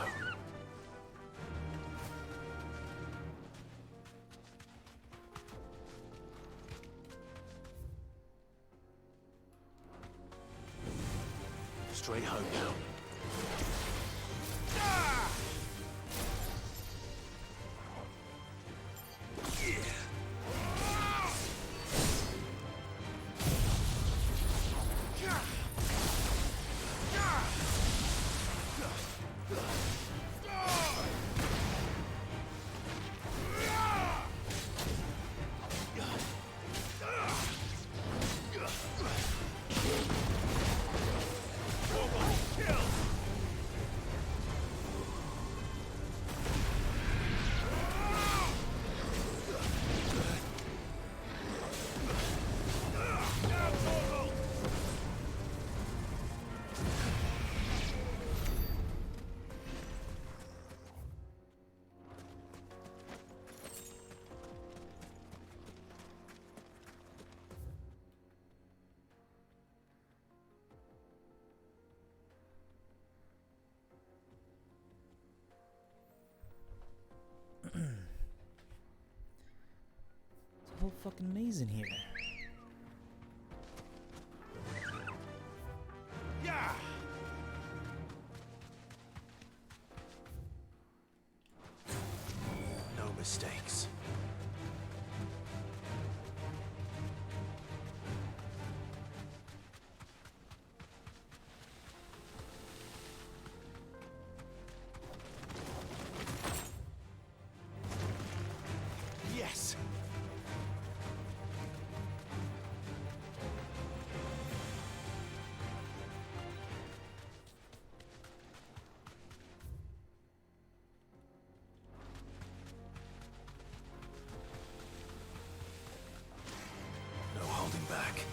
Straight home now. It's a whole fucking maze in here. Yeah. No mistakes. Yes. No holding back.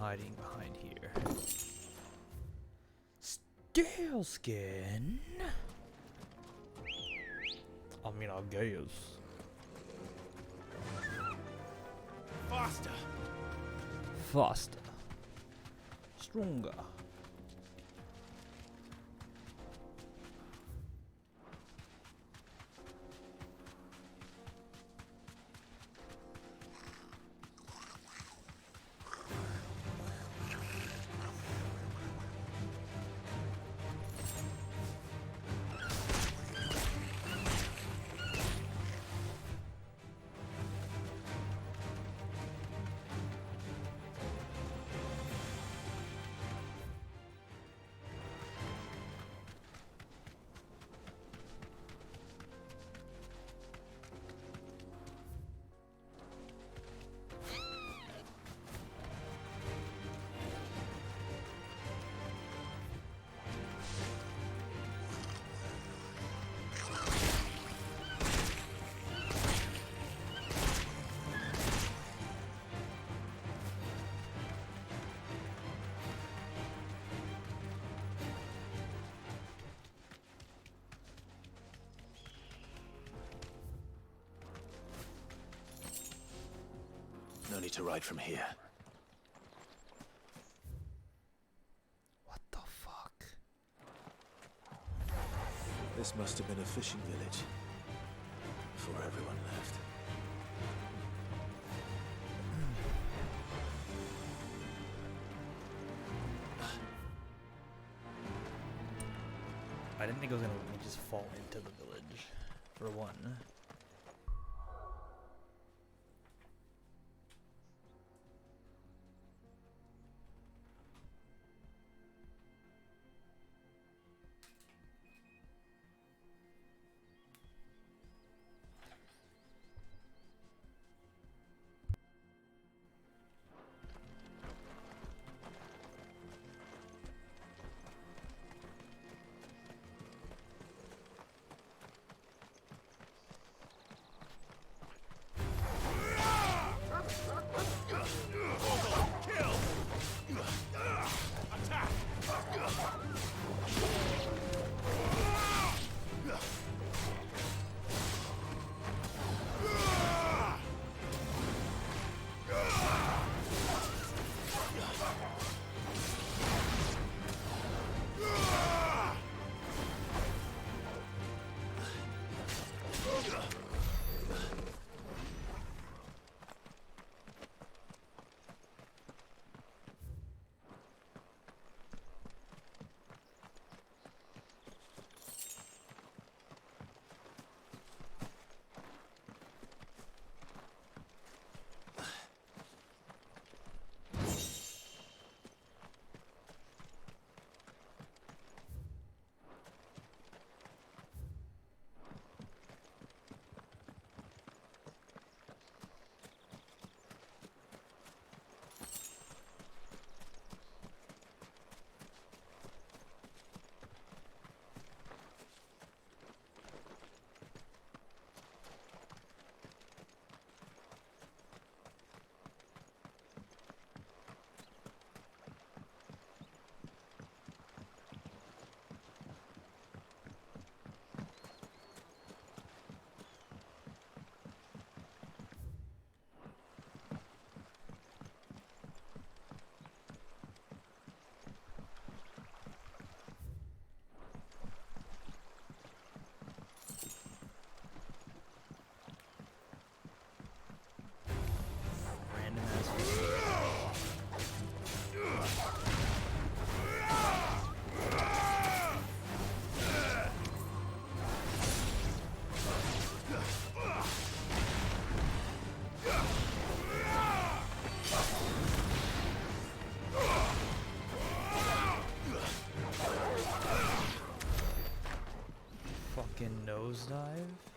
hiding behind here. Steel skin? I mean, I guess. Faster! Faster. Stronger. No need to ride from here. What the fuck? This must have been a fishing village before everyone left. I didn't think it was gonna let me just fall into the village, for one. Nosedive?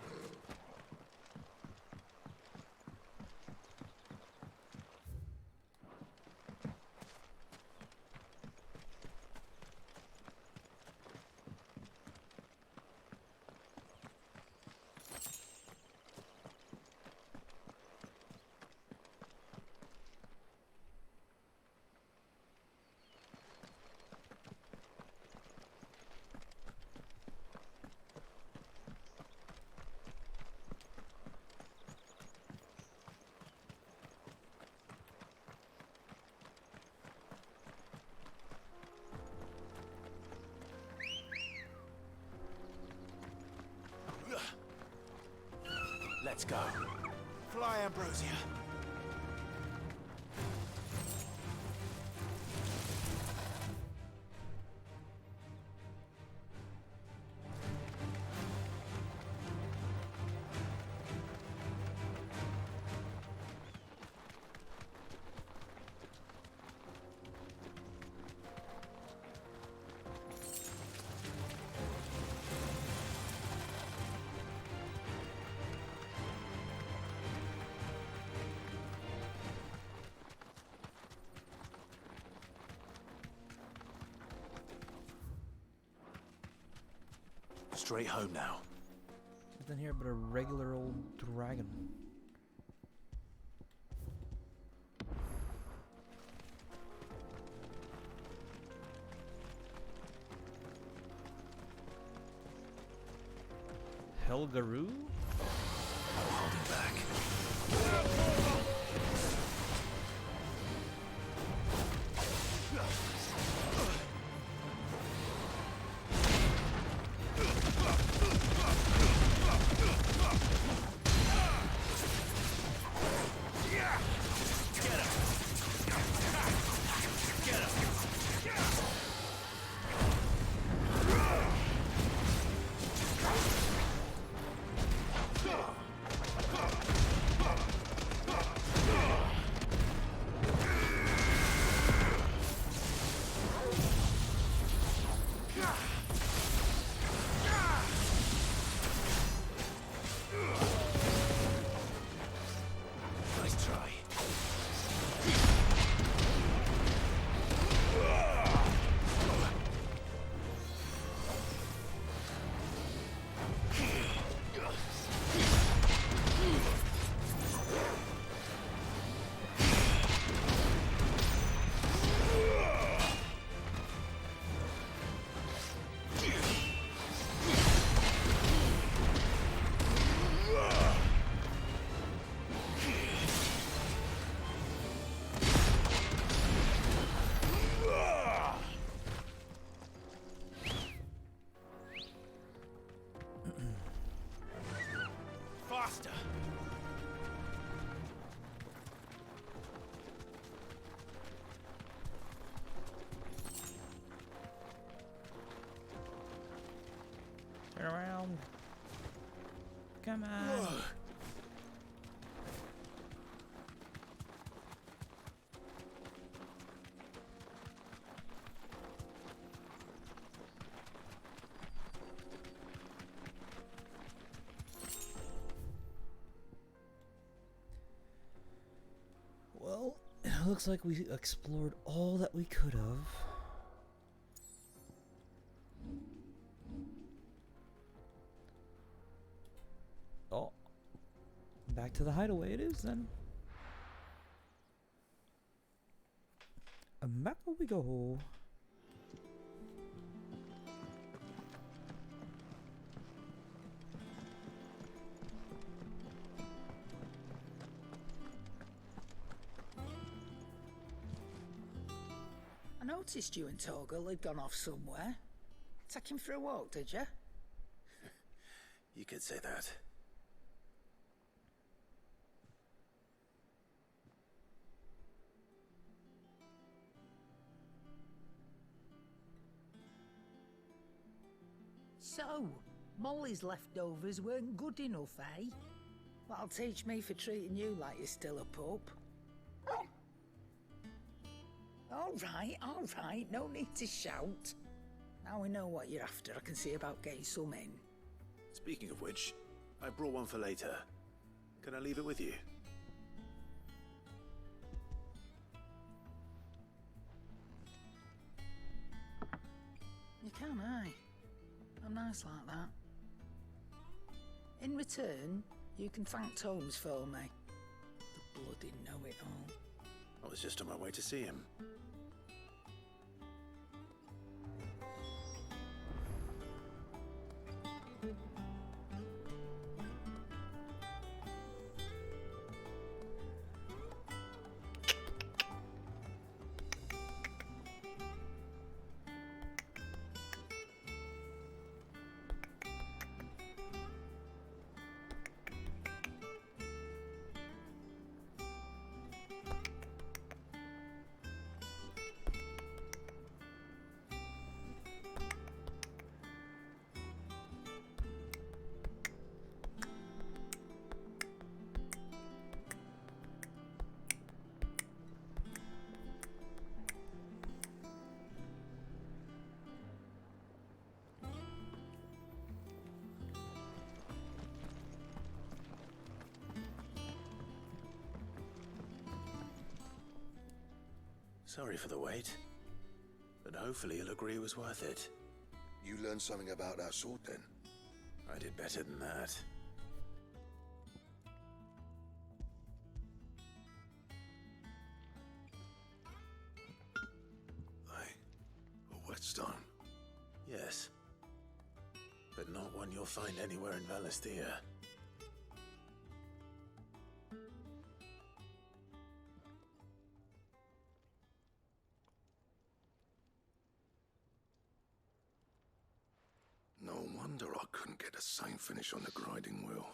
Let's go. Fly, Ambrosia. Straight home now. Nothing here but a regular old dragon. Helgaroo? No holding back. Nice try. Faster. Turn around. Come on. Well, it looks like we explored all that we could have. Oh, back to the hideaway it is then. And back we go. I noticed you and Torgal had gone off somewhere. Take him for a walk, did you? You could say that. So, Molly's leftovers weren't good enough, eh? That'll teach me for treating you like you're still a pup. All right, no need to shout. Now we know what you're after, I can see about getting some in. Speaking of which, I brought one for later. Can I leave it with you? You can, eh? I'm nice like that. In return, you can thank Tomes for me. The bloody know-it-all. I was just on my way to see him. Sorry for the wait. But hopefully you'll agree it was worth it. You learned something about that sword then? I did better than that. A whetstone? Yes. But not one you'll find anywhere in Valisthea. No wonder I couldn't get the same finish on the grinding wheel.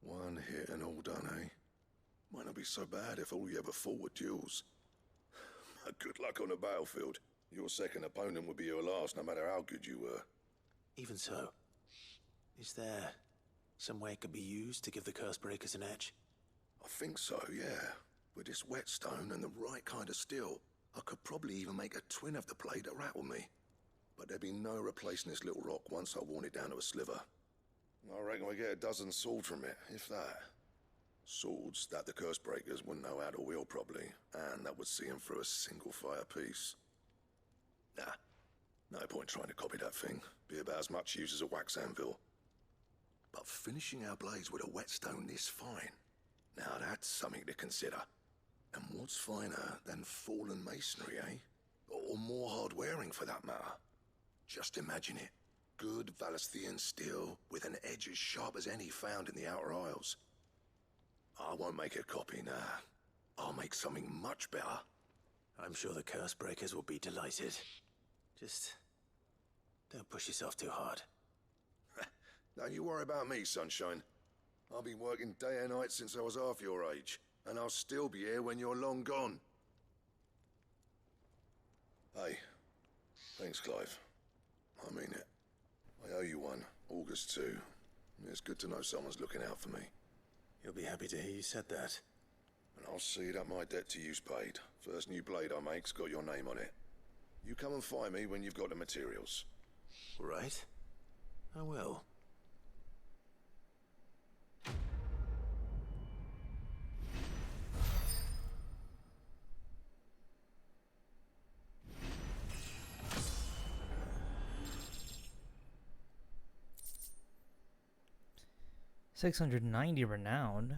One hit and all done, eh? Might not be so bad if all you ever fought were duels. Good luck on the battlefield. Your second opponent would be your last, no matter how good you were. Even so, is there some way it could be used to give the Cursebreakers an edge? I think so, yeah. With this whetstone and the right kind of steel, I could probably even make a twin of the blade that rattled me. But there'd be no replacing this little rock once I worn it down to a sliver. I reckon we get a dozen swords from it, if that. Swords that the Cursebreakers wouldn't know how to wield properly, and that would see them through a single fire piece. Nah, no point trying to copy that thing. Be about as much use as a wax anvil. But finishing our blades with a whetstone this fine, now that's something to consider. And what's finer than fallen masonry, eh? Or more hard-wearing, for that matter. Just imagine it. Good Valisthean steel with an edge as sharp as any found in the Outer Isles. I won't make a copy, nah. I'll make something much better. I'm sure the Cursebreakers will be delighted. Just don't push yourself too hard. Don't you worry about me, Sunshine. I've been working day and night since I was half your age, and I'll still be here when you're long gone. Hey, thanks, Clive. I mean it. I owe you one, August too. It's good to know someone's looking out for me. He'll be happy to hear you said that. And I'll see that my debt to you's paid. First new blade I make's got your name on it. You come and find me when you've got the materials. Right. I will. $690 renown.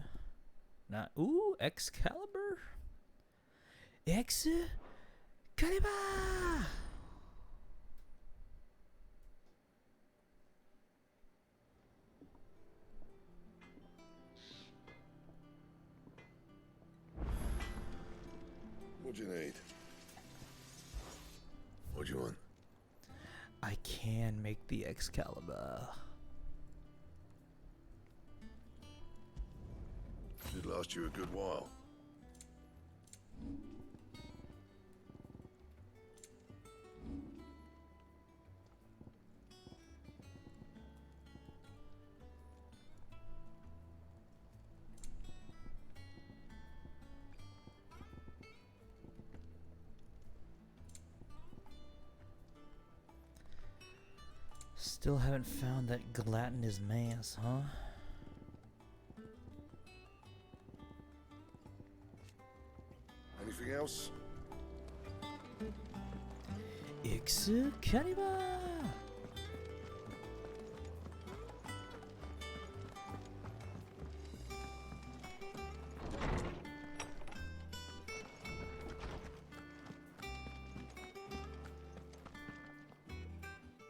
Not Excalibur. Excalibur. What do you need? What do you want? I can make the Excalibur. Should last you a good while. Still haven't found that gelatinous mass, huh? Anything else? Excalibur!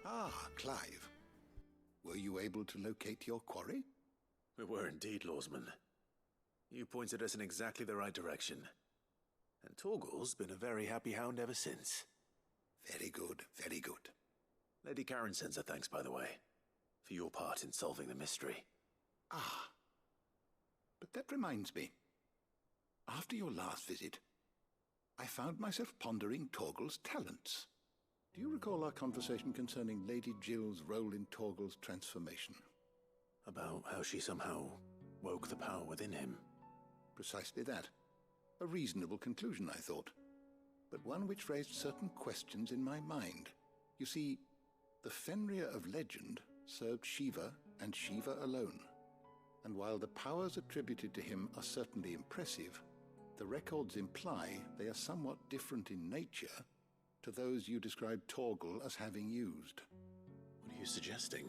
Ah, Clive. Were you able to locate your quarry? We were indeed, Lawsman. You pointed us in exactly the right direction. And Torgal's been a very happy hound ever since. Very good, very good. Lady Karen sends her thanks, by the way, for your part in solving the mystery. Ah. But that reminds me. After your last visit, I found myself pondering Torgal's talents. Do you recall our conversation concerning Lady Jill's role in Torgal's transformation? About how she somehow woke the power within him. Precisely that. A reasonable conclusion, I thought. But one which raised certain questions in my mind. You see, the Fenrir of legend served Shiva and Shiva alone. And while the powers attributed to him are certainly impressive, the records imply they are somewhat different in nature to those you described Torgal as having used. What are you suggesting?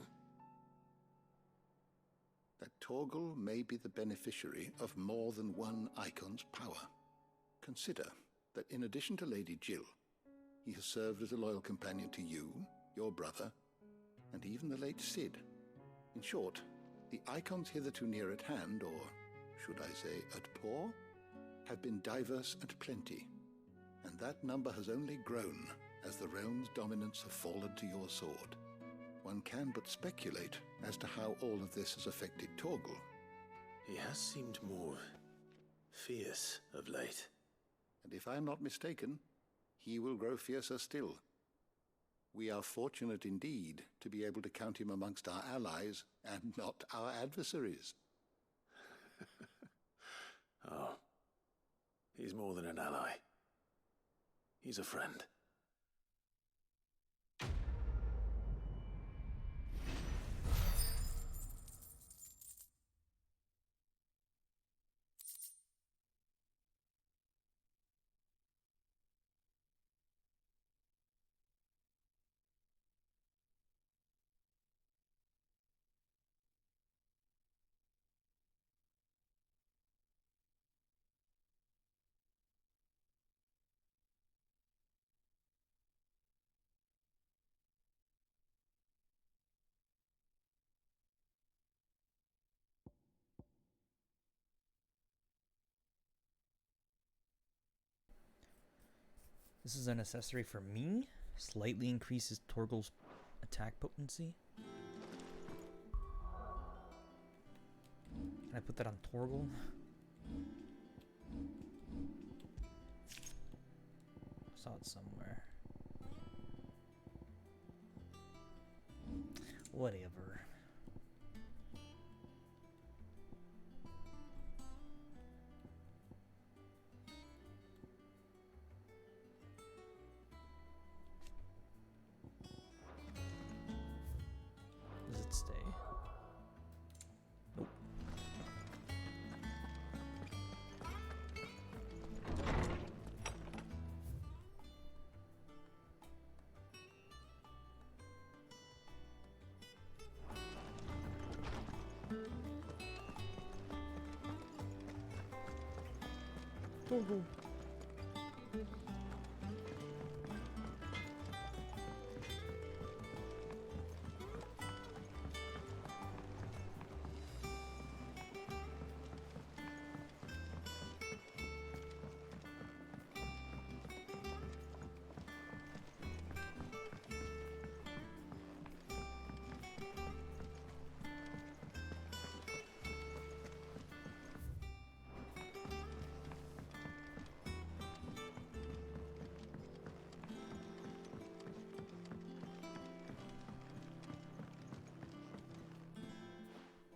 That Torgal may be the beneficiary of more than one icon's power. Consider that in addition to Lady Jill, he has served as a loyal companion to you, your brother, and even the late Cid. In short, the icons hitherto near at hand, or should I say at paw, have been diverse and plenty, and that number has only grown as the realm's dominance have fallen to your sword. One can but speculate as to how all of this has affected Torgal. He has seemed more fierce of late. And if I am not mistaken, he will grow fiercer still. We are fortunate indeed to be able to count him amongst our allies and not our adversaries. Oh, he's more than an ally. He's a friend. This is an accessory for me. Slightly increases Torgal's attack potency. Can I put that on Torgal? Saw it somewhere. Whatever. Does it stay? Nope. Torgal.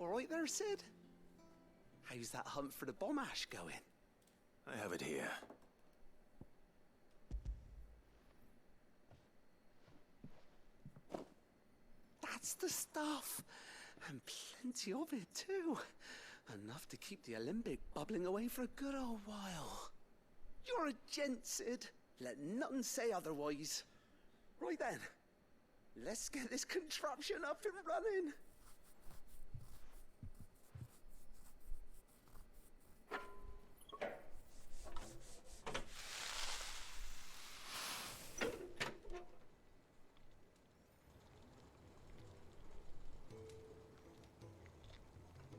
All right there, Sid? How's that hunt for the bomb ash going? I have it here. That's the stuff. And plenty of it, too. Enough to keep the alembic bubbling away for a good old while. You're a gent, Sid. Let nothing say otherwise. Right then, let's get this contraption up and running.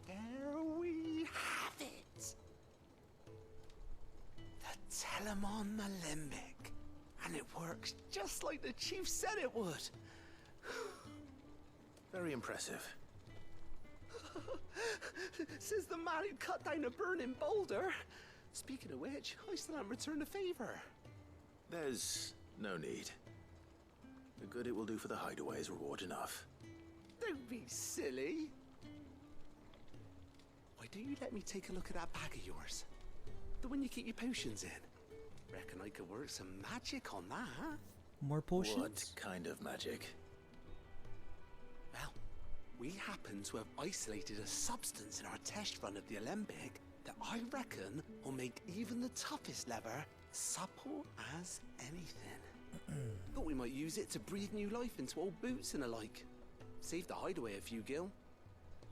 There we have it. The Telemon Alembic. And it works just like the chief said it would. Very impressive. Says the man who cut down a burning boulder. Speaking of which, I still haven't returned the favor. There's no need. The good it will do for the hideaway is reward enough. Don't be silly. Why don't you let me take a look at that bag of yours? The one you keep your potions in. Reckon I could work some magic on that, huh? More potions? What kind of magic? Well, we happen to have isolated a substance in our test run of the alembic that I reckon will make even the toughest leather supple as anything. Thought we might use it to breathe new life into old boots and the like. Save the hideaway a few gil.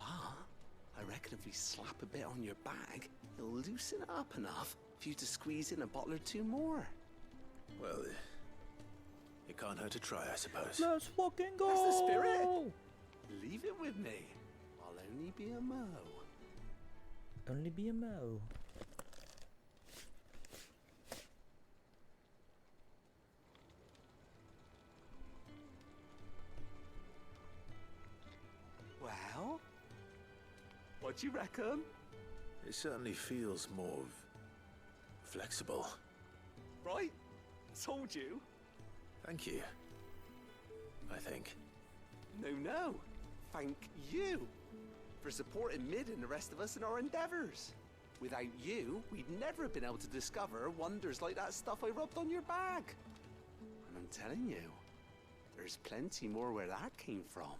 Ah, I reckon if we slap a bit on your bag, it'll loosen it up enough for you to squeeze in a bottle or two more. Well, it can't hurt to try, I suppose. Let's fucking go! That's the spirit! Leave it with me. I'll only be a mo. Only be a mo. Well, what do you reckon? It certainly feels more flexible. Right? Told you. Thank you. I think. No. Thank you for supporting Mid and the rest of us in our endeavors. Without you, we'd never have been able to discover wonders like that stuff I rubbed on your bag. And I'm telling you, there's plenty more where that came from.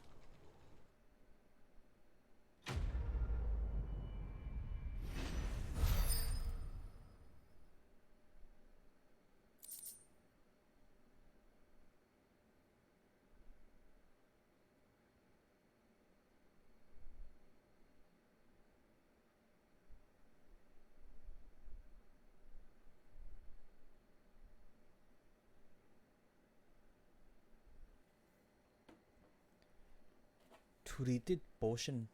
Treated potion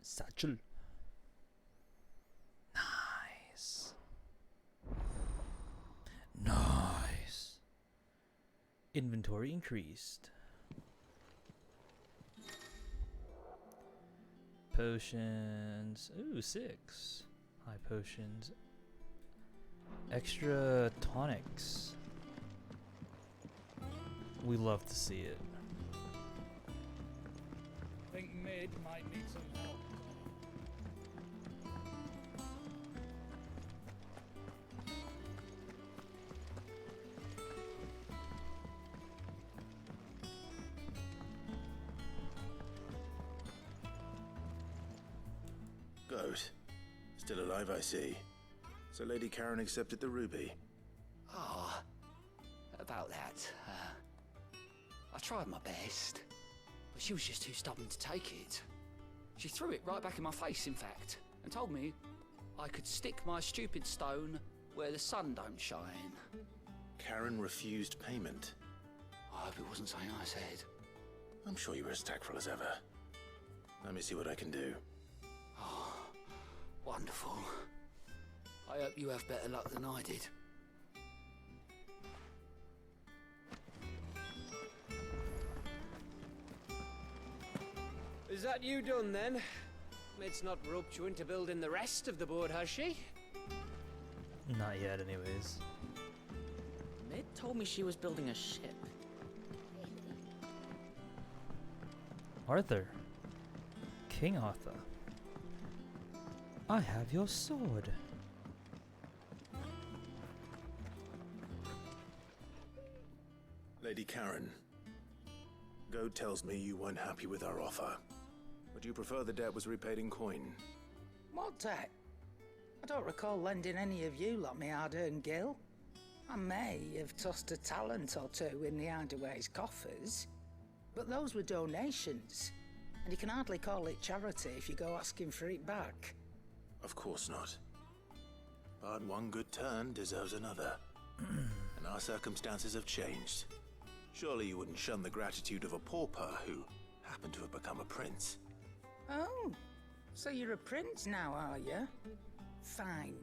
satchel. Nice. Nice. Inventory increased. Potions. Ooh, 6. High potions. Extra tonics. We love to see it. I think Mid might need some help. Goat. Still alive, I see. So Lady Karen accepted the ruby. Ah, about that. I tried my best, but she was just too stubborn to take it. She threw it right back in my face, in fact, and told me I could stick my stupid stone where the sun don't shine. Karen refused payment. I hope it wasn't something I said. I'm sure you were as tactful as ever. Let me see what I can do. Oh, wonderful. I hope you have better luck than I did. Is that you done then? Mid's not roped you into building the rest of the boat, has she? Not yet, anyways. Mid told me she was building a ship. Arthur. King Arthur. I have your sword. Lady Karen, Goat tells me you weren't happy with our offer. Would you prefer the debt was repaid in coin? What debt? I don't recall lending any of you lot me hard-earned gil. I may have tossed a talent or two in the Hideaway's coffers, but those were donations, and you can hardly call it charity if you go asking for it back. Of course not. But one good turn deserves another. And our circumstances have changed. Surely you wouldn't shun the gratitude of a pauper who happened to have become a prince. Oh, so you're a prince now, are you? Fine.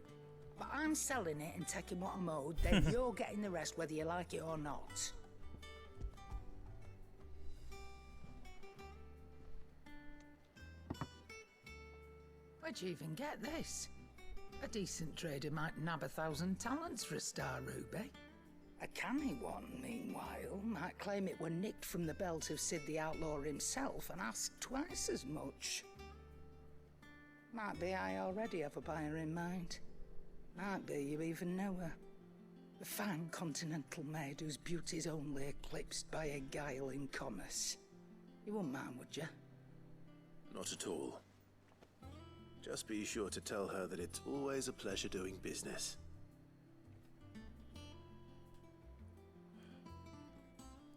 But I'm selling it and taking what I'm owed, then you're getting the rest whether you like it or not. Where'd you even get this? A decent trader might nab 1,000 talents for a star ruby. A canny one, meanwhile, might claim it were nicked from the belt of Sid the Outlaw himself and ask twice as much. Might be I already have a buyer in mind. Might be you even know her. A fine continental maid whose beauty's only eclipsed by a guile in commerce. You wouldn't mind, would you? Not at all. Just be sure to tell her that it's always a pleasure doing business.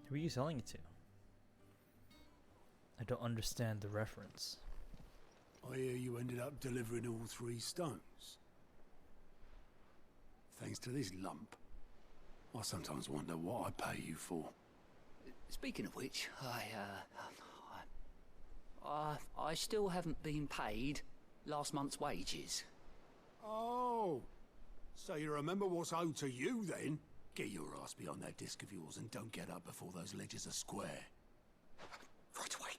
Who are you selling it to? I don't understand the reference. I hear you ended up delivering all 3 stones. Thanks to this lump. I sometimes wonder what I pay you for. Speaking of which, I still haven't been paid last month's wages. Oh, so you remember what's owed to you then? Get your ass behind that disc of yours and don't get up before those ledgers are square. Right away.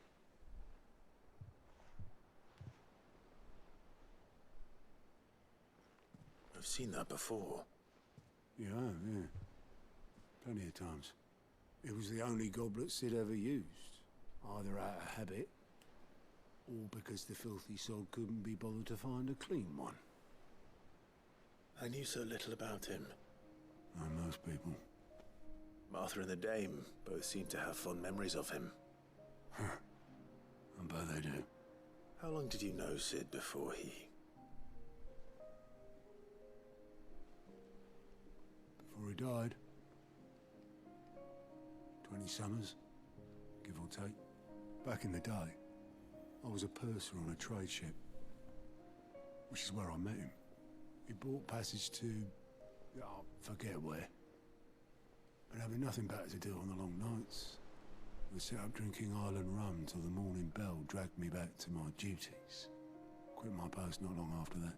I've seen that before. Yeah, yeah. Plenty of times. It was the only goblet Sid ever used. Either out of habit, or because the filthy sod couldn't be bothered to find a clean one. I knew so little about him. Like most people. Martha and the Dame both seem to have fond memories of him. I bet they do. How long did you know Sid before he... Before he died. 20 summers, give or take. Back in the day, I was a purser on a trade ship, which is where I met him. He bought passage to... I forget where. But having nothing better to do on the long nights, we set up drinking island rum till the morning bell dragged me back to my duties. Quit my post not long after that.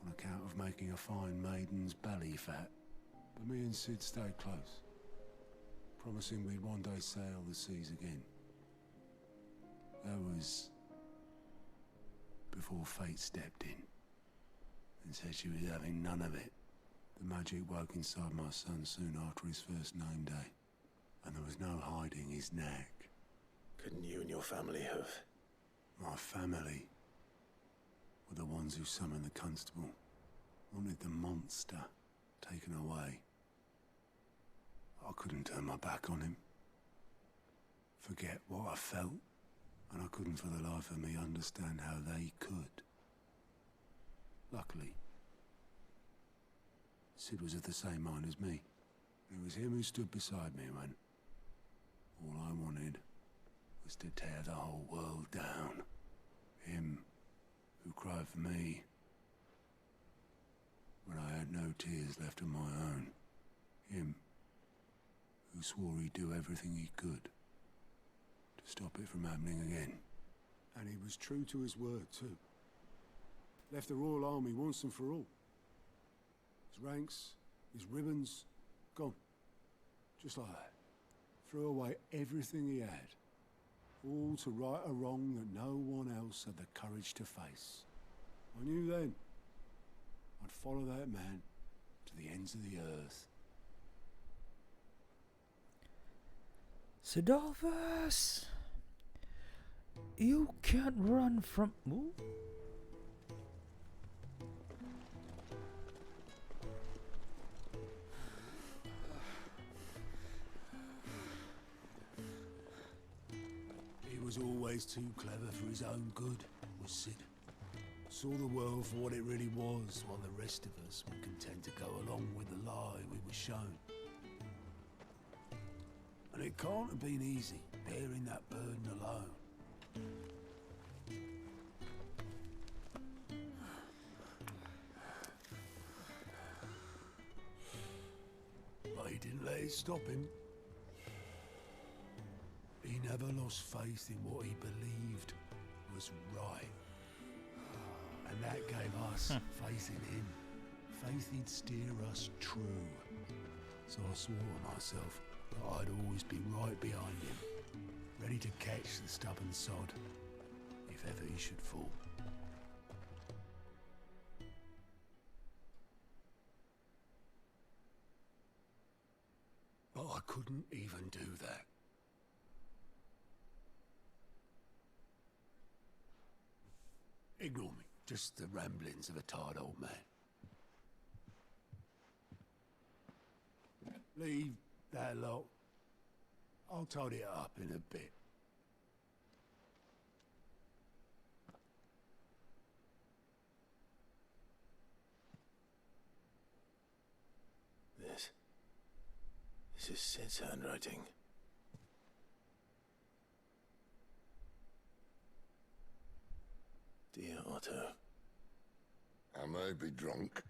On account of making a fine maiden's belly fat. But me and Sid stayed close, promising we'd one day sail the seas again. That was before fate stepped in and said she was having none of it. The magic woke inside my son soon after his first name day, and there was no hiding his knack. Couldn't you and your family have... My family were the ones who summoned the constable, wanted the monster taken away. I couldn't turn my back on him, forget what I felt, and I couldn't for the life of me understand how they could. Luckily, Sid was of the same mind as me. It was him who stood beside me when all I wanted was to tear the whole world down. Him who cried for me when I had no tears left of my own. Him who swore he'd do everything he could to stop it from happening again. And he was true to his word, too. Left the Royal Army once and for all. His ranks, his ribbons, gone. Just like that. Threw away everything he had. All to right a wrong that no one else had the courage to face. I knew then I'd follow that man to the ends of the earth. Sidolphus! You can't run from... Ooh. He was always too clever for his own good, was Sid. Saw the world for what it really was, while the rest of us were content to go along with the lie we were shown. And it can't have been easy, bearing that burden alone. But he didn't let it stop him. He never lost faith in what he believed was right. And that gave us faith in him. Faith he'd steer us true. So I swore to myself that I'd always be right behind him, ready to catch the stubborn sod, if ever he should fall. But I couldn't even do that. Ignore me. Just the ramblings of a tired old man. Leave that lot. I'll tidy it up in a bit. This is Sid's handwriting. Dear Otto. I may be drunk,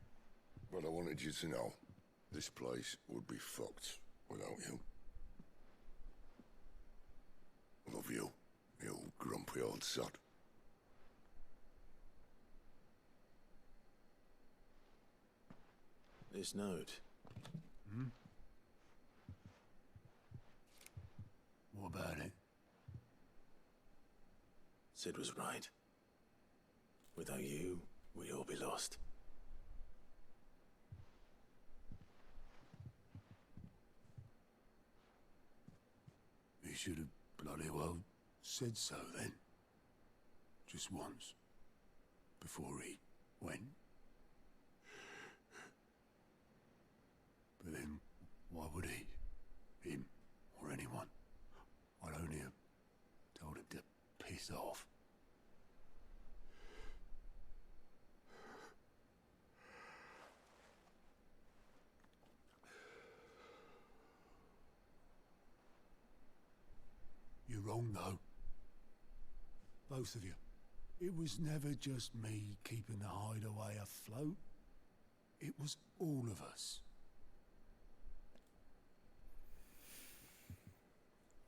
but I wanted you to know this place would be fucked without you. Love you, you grumpy old sod. This note. What about it? Sid was right. Without you, we'd all be lost. He should have bloody well said so then. Just once. Before he went. But then, why would he? Him, or anyone? I'd only have told him to piss off. You're wrong, though. Both of you. It was never just me keeping the hideaway afloat. It was all of us.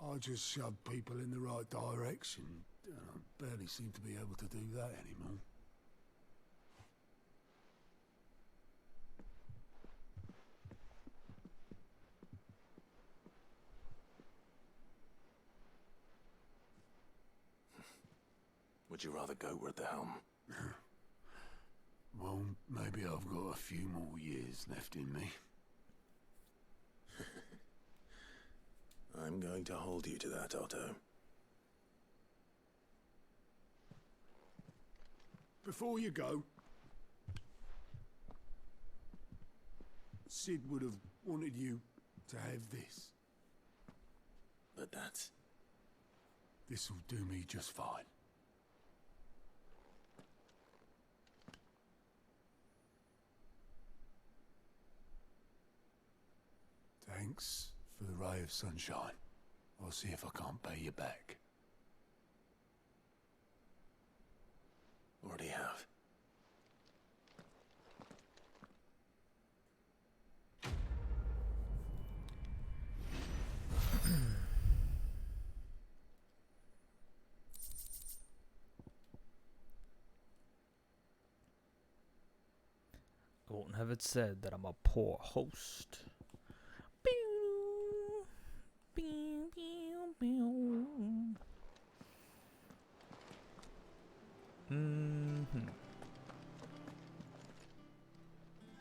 I just shoved people in the right direction. I barely seem to be able to do that anymore. Would you rather Goat were at the helm? Well, maybe I've got a few more years left in me. I'm going to hold you to that, Otto. Before you go, Sid would have wanted you to have this. But that's... This'll do me just fine. Thanks for the ray of sunshine. I'll see if I can't pay you back. Already have. I won't have it said that I'm a poor host.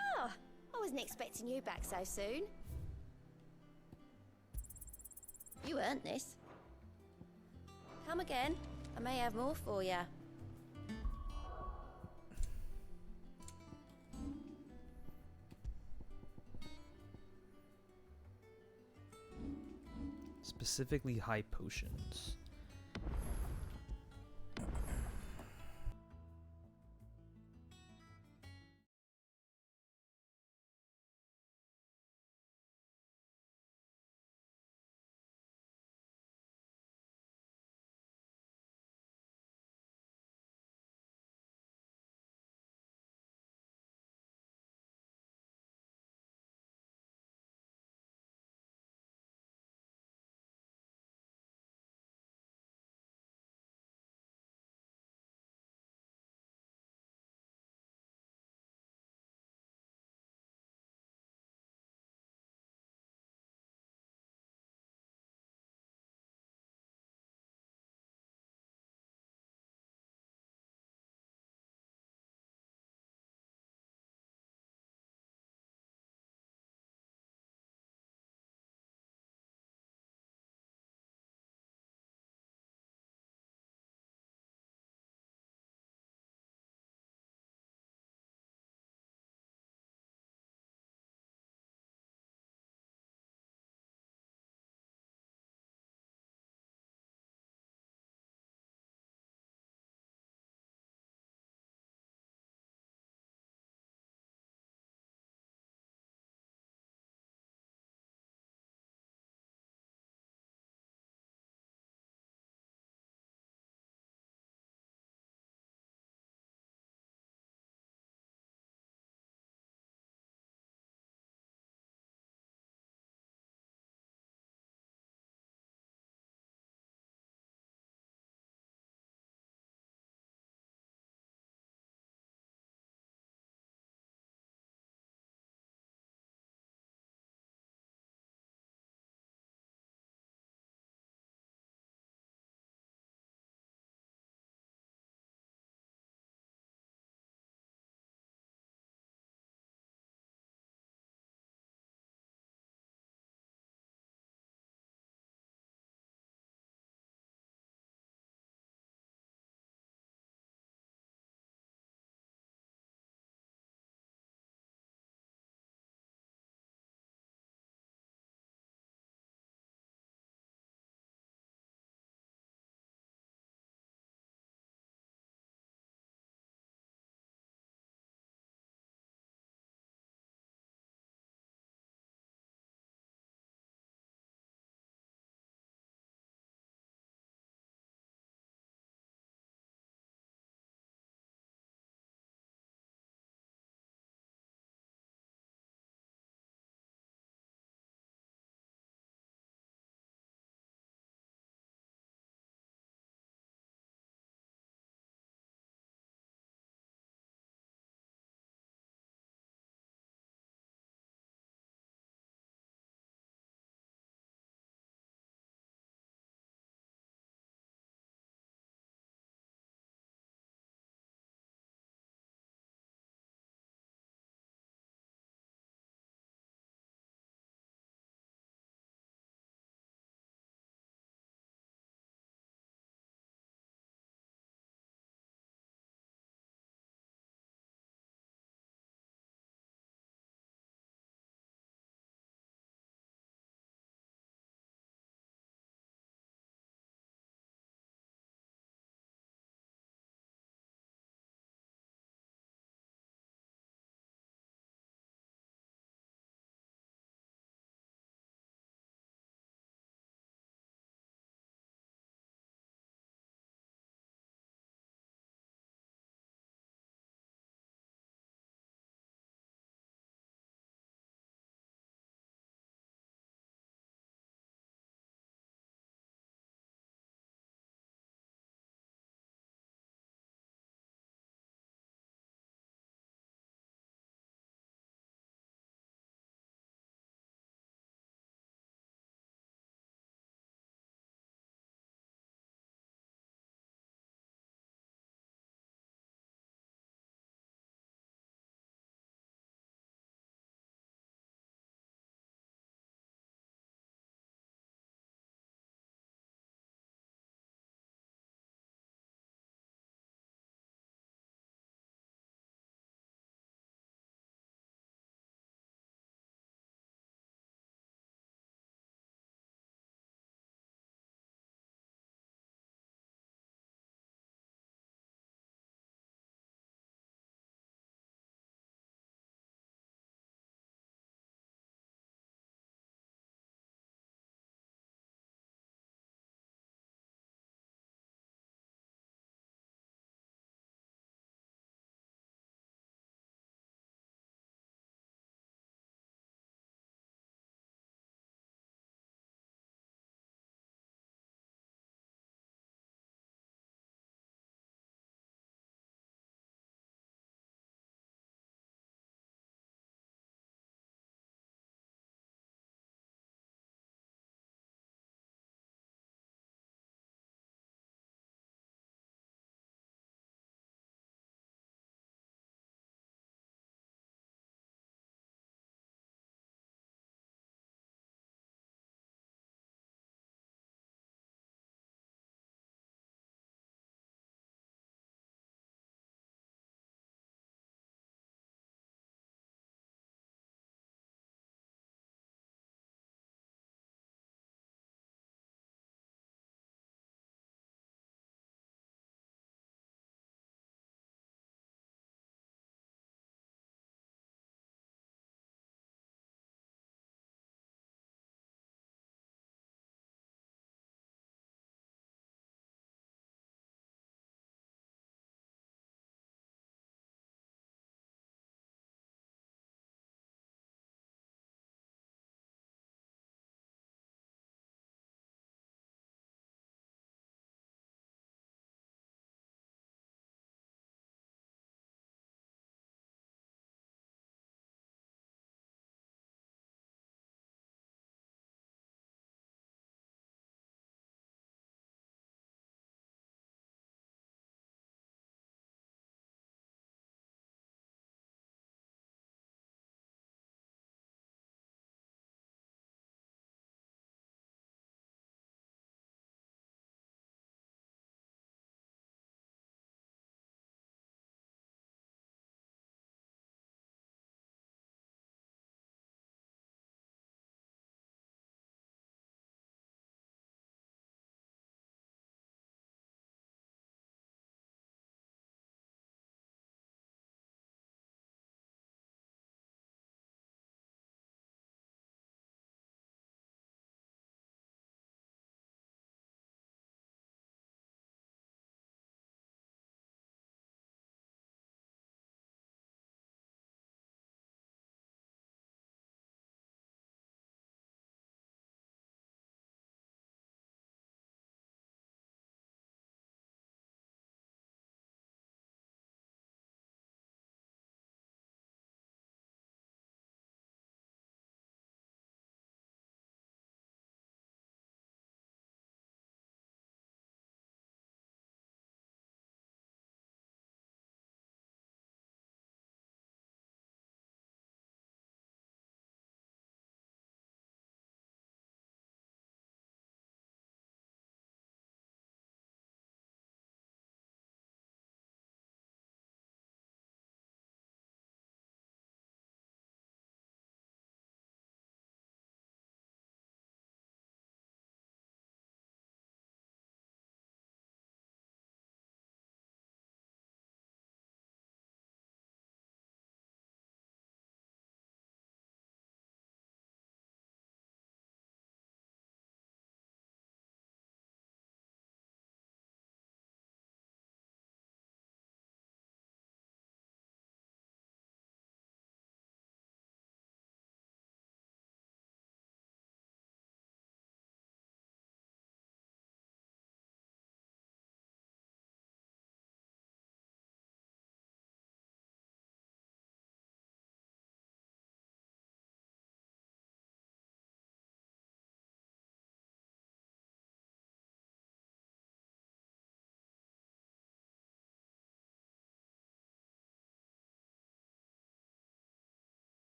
Oh, I wasn't expecting you back so soon. You earned this. Come again. I may have more for you. Specifically high potions.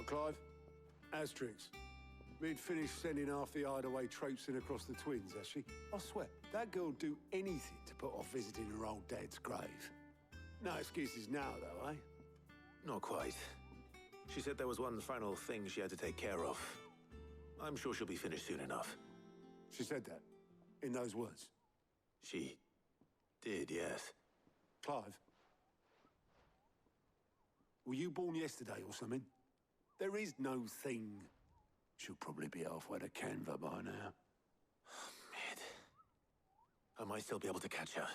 Right, Clive? Asterix. Mid finished sending half the hideaway traipsing across the twins, has she? I swear, that girl'd do anything to put off visiting her old dad's grave. No excuses now, though, eh? Not quite. She said there was one final thing she had to take care of. I'm sure she'll be finished soon enough. She said that? In those words? She did, yes. Clive? Were you born yesterday or something? There is no thing. She'll probably be halfway to Canva by now. Mid. I might still be able to catch her.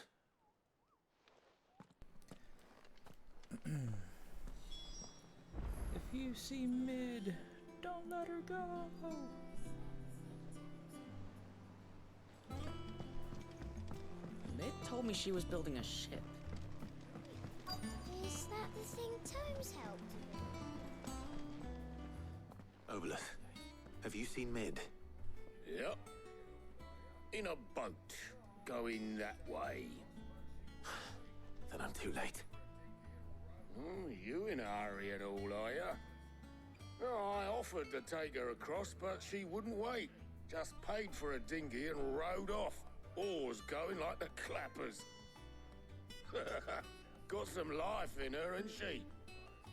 If you see Mid, don't let her go. Mid told me she was building a ship. Is that the thing Tomes helped with? Obolus, have you seen Mid? Yep. In a boat, going that way. Then I'm too late. You in a hurry at all, are ya? Oh, I offered to take her across, but she wouldn't wait. Just paid for a dinghy and rowed off. Oars going like the clappers. Got some life in her, ain't she?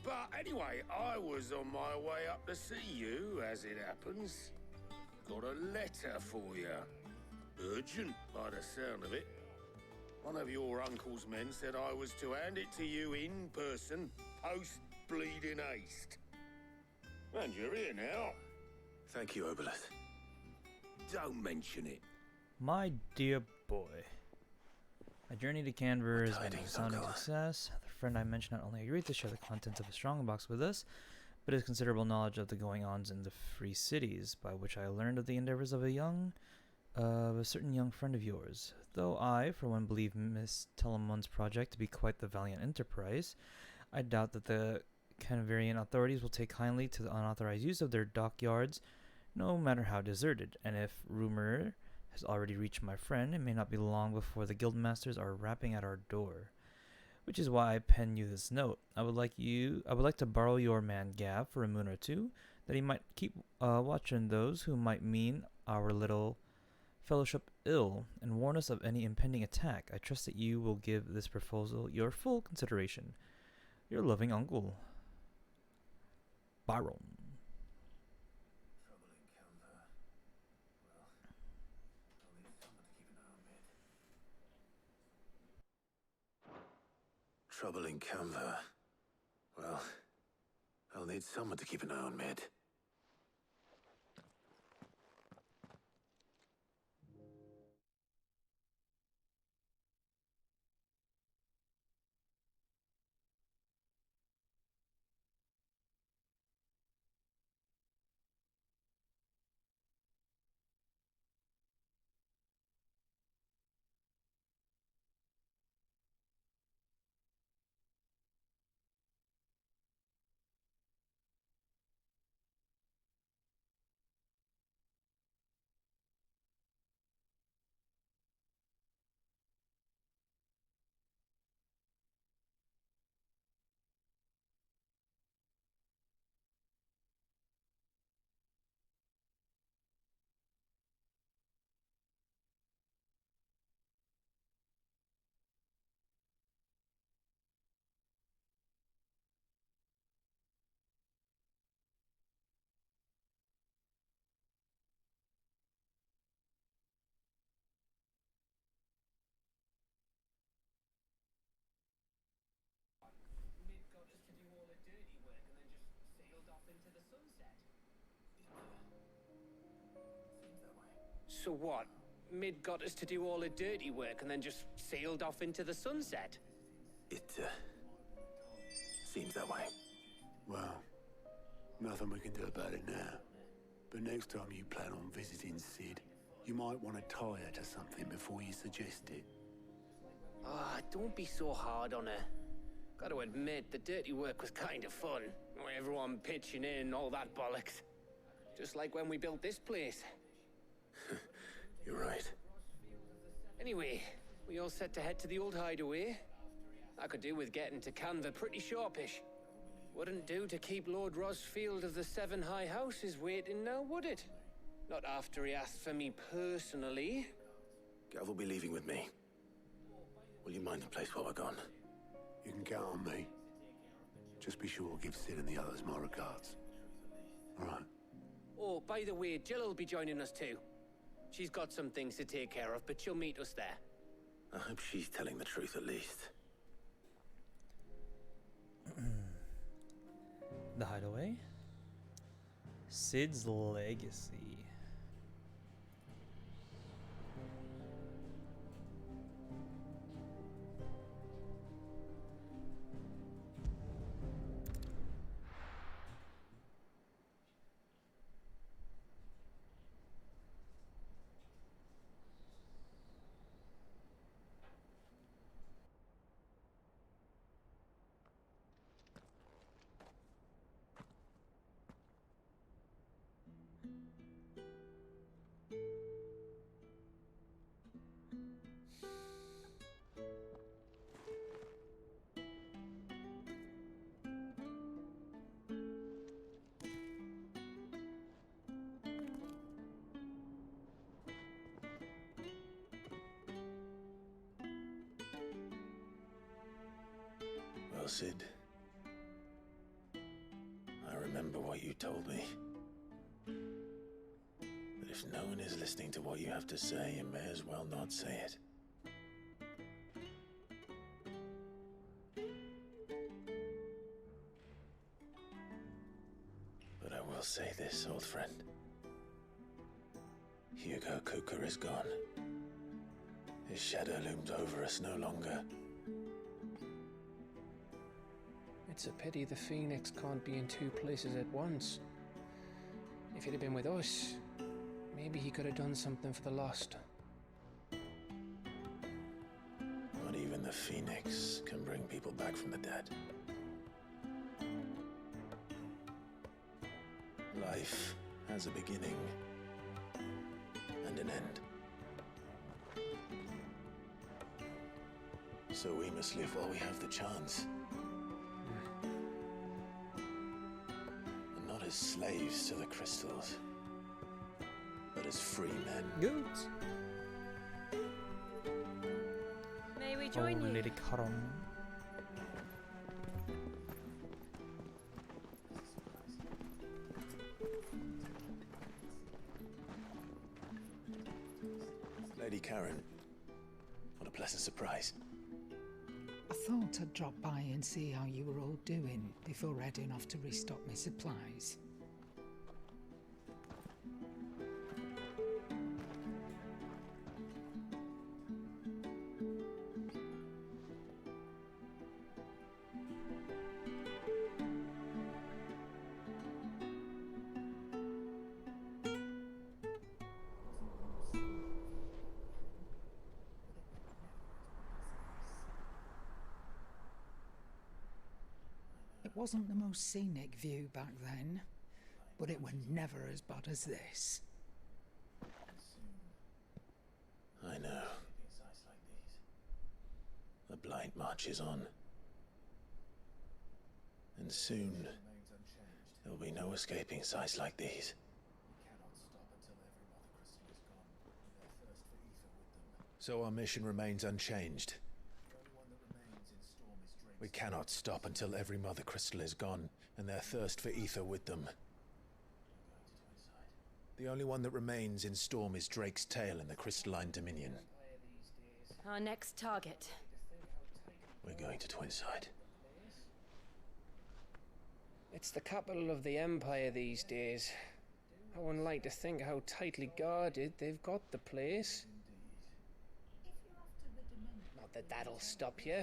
But anyway, I was on my way up to see you, as it happens. Got a letter for you. Urgent, by the sound of it. One of your uncle's men said I was to hand it to you in person, post-bleeding haste. And you're here now. Thank you, Obolus. Don't mention it. My dear boy. My journey to Canver has been a resounding success. The friend I mentioned not only agreed to share the contents of his strongbox with us, but his considerable knowledge of the going-ons in the free cities, by which I learned of the endeavors of a certain young friend of yours. Though I, for one, believe Miss Telemon's project to be quite the valiant enterprise, I doubt that the Canaverian authorities will take kindly to the unauthorized use of their dockyards, no matter how deserted, and if rumor has already reached my friend, it may not be long before the guildmasters are rapping at our door. Which is why I pen you this note. I would like to borrow your man Gav for a moon or two, that he might keep watch on those who might mean our little fellowship ill, and warn us of any impending attack. I trust that you will give this proposal your full consideration. Your loving uncle, Baron. Trouble in Canva. Well, I'll need someone to keep an eye on Mid. So what? Mid got us to do all the dirty work and then just sailed off into the sunset? It, seems that way. Well, nothing we can do about it now. But next time you plan on visiting Sid, you might want to tie her to something before you suggest it. Ah, don't be so hard on her. Got to admit, the dirty work was kind of fun. Everyone pitching in, all that bollocks. Just like when we built this place. You're right. Anyway, we all set to head to the old hideaway. I could do with getting to Canva pretty sharpish. Wouldn't do to keep Lord Rosfield of the Seven High Houses waiting now, would it? Not after he asked for me personally. Gav will be leaving with me. Will you mind the place while we're gone? You can count on me. Just be sure to give Sid and the others my regards. All right. Oh, by the way, Jill will be joining us too. She's got some things to take care of, but she'll meet us there. I hope she's telling the truth at least. The Hideaway. Sid's Legacy. Well, Sid, I remember what you told me. That if no one is listening to what you have to say, you may as well not say it. But I will say this, old friend. Hugo Kuka is gone. His shadow looms over us no longer. It's a pity the Phoenix can't be in two places at once. If he'd have been with us, maybe he could have done something for the lost. Not even the Phoenix can bring people back from the dead. Life has a beginning and an end. So we must live while we have the chance. And not as slaves to the crystals, but as free men. Good. May we join you? Lady Karam. Lady Karen, what a pleasant surprise. I thought I'd drop by and see how you were all doing before heading off to restock my supplies. It wasn't the most scenic view back then, but it were never as bad as this. I know. The blight marches on. And soon, there will be no escaping sights like these. So our mission remains unchanged. We cannot stop until every Mother Crystal is gone, and their thirst for ether with them. The only one that remains in Storm is Drake's tail in the Crystalline Dominion. Our next target. We're going to Twinside. It's the capital of the Empire these days. I wouldn't like to think how tightly guarded they've got the place. Not that that'll stop you,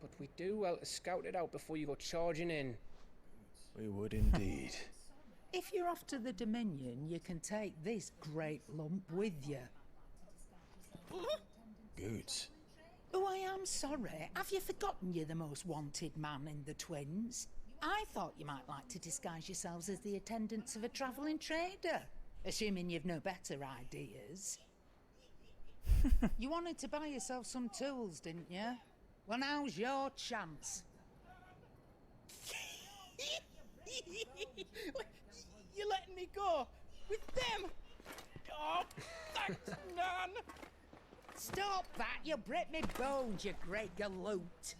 but we do well to scout it out before you go charging in. We would indeed. If you're off to the Dominion, you can take this great lump with you. Goods. Oh, I am sorry. Have you forgotten you're the most wanted man in the Twins? I thought you might like to disguise yourselves as the attendants of a travelling trader, assuming you've no better ideas. You wanted to buy yourself some tools, didn't you? Well, now's your chance. You're letting me go with them? Oh, thanks, Nan. Stop that! You break me bones, you great galoot!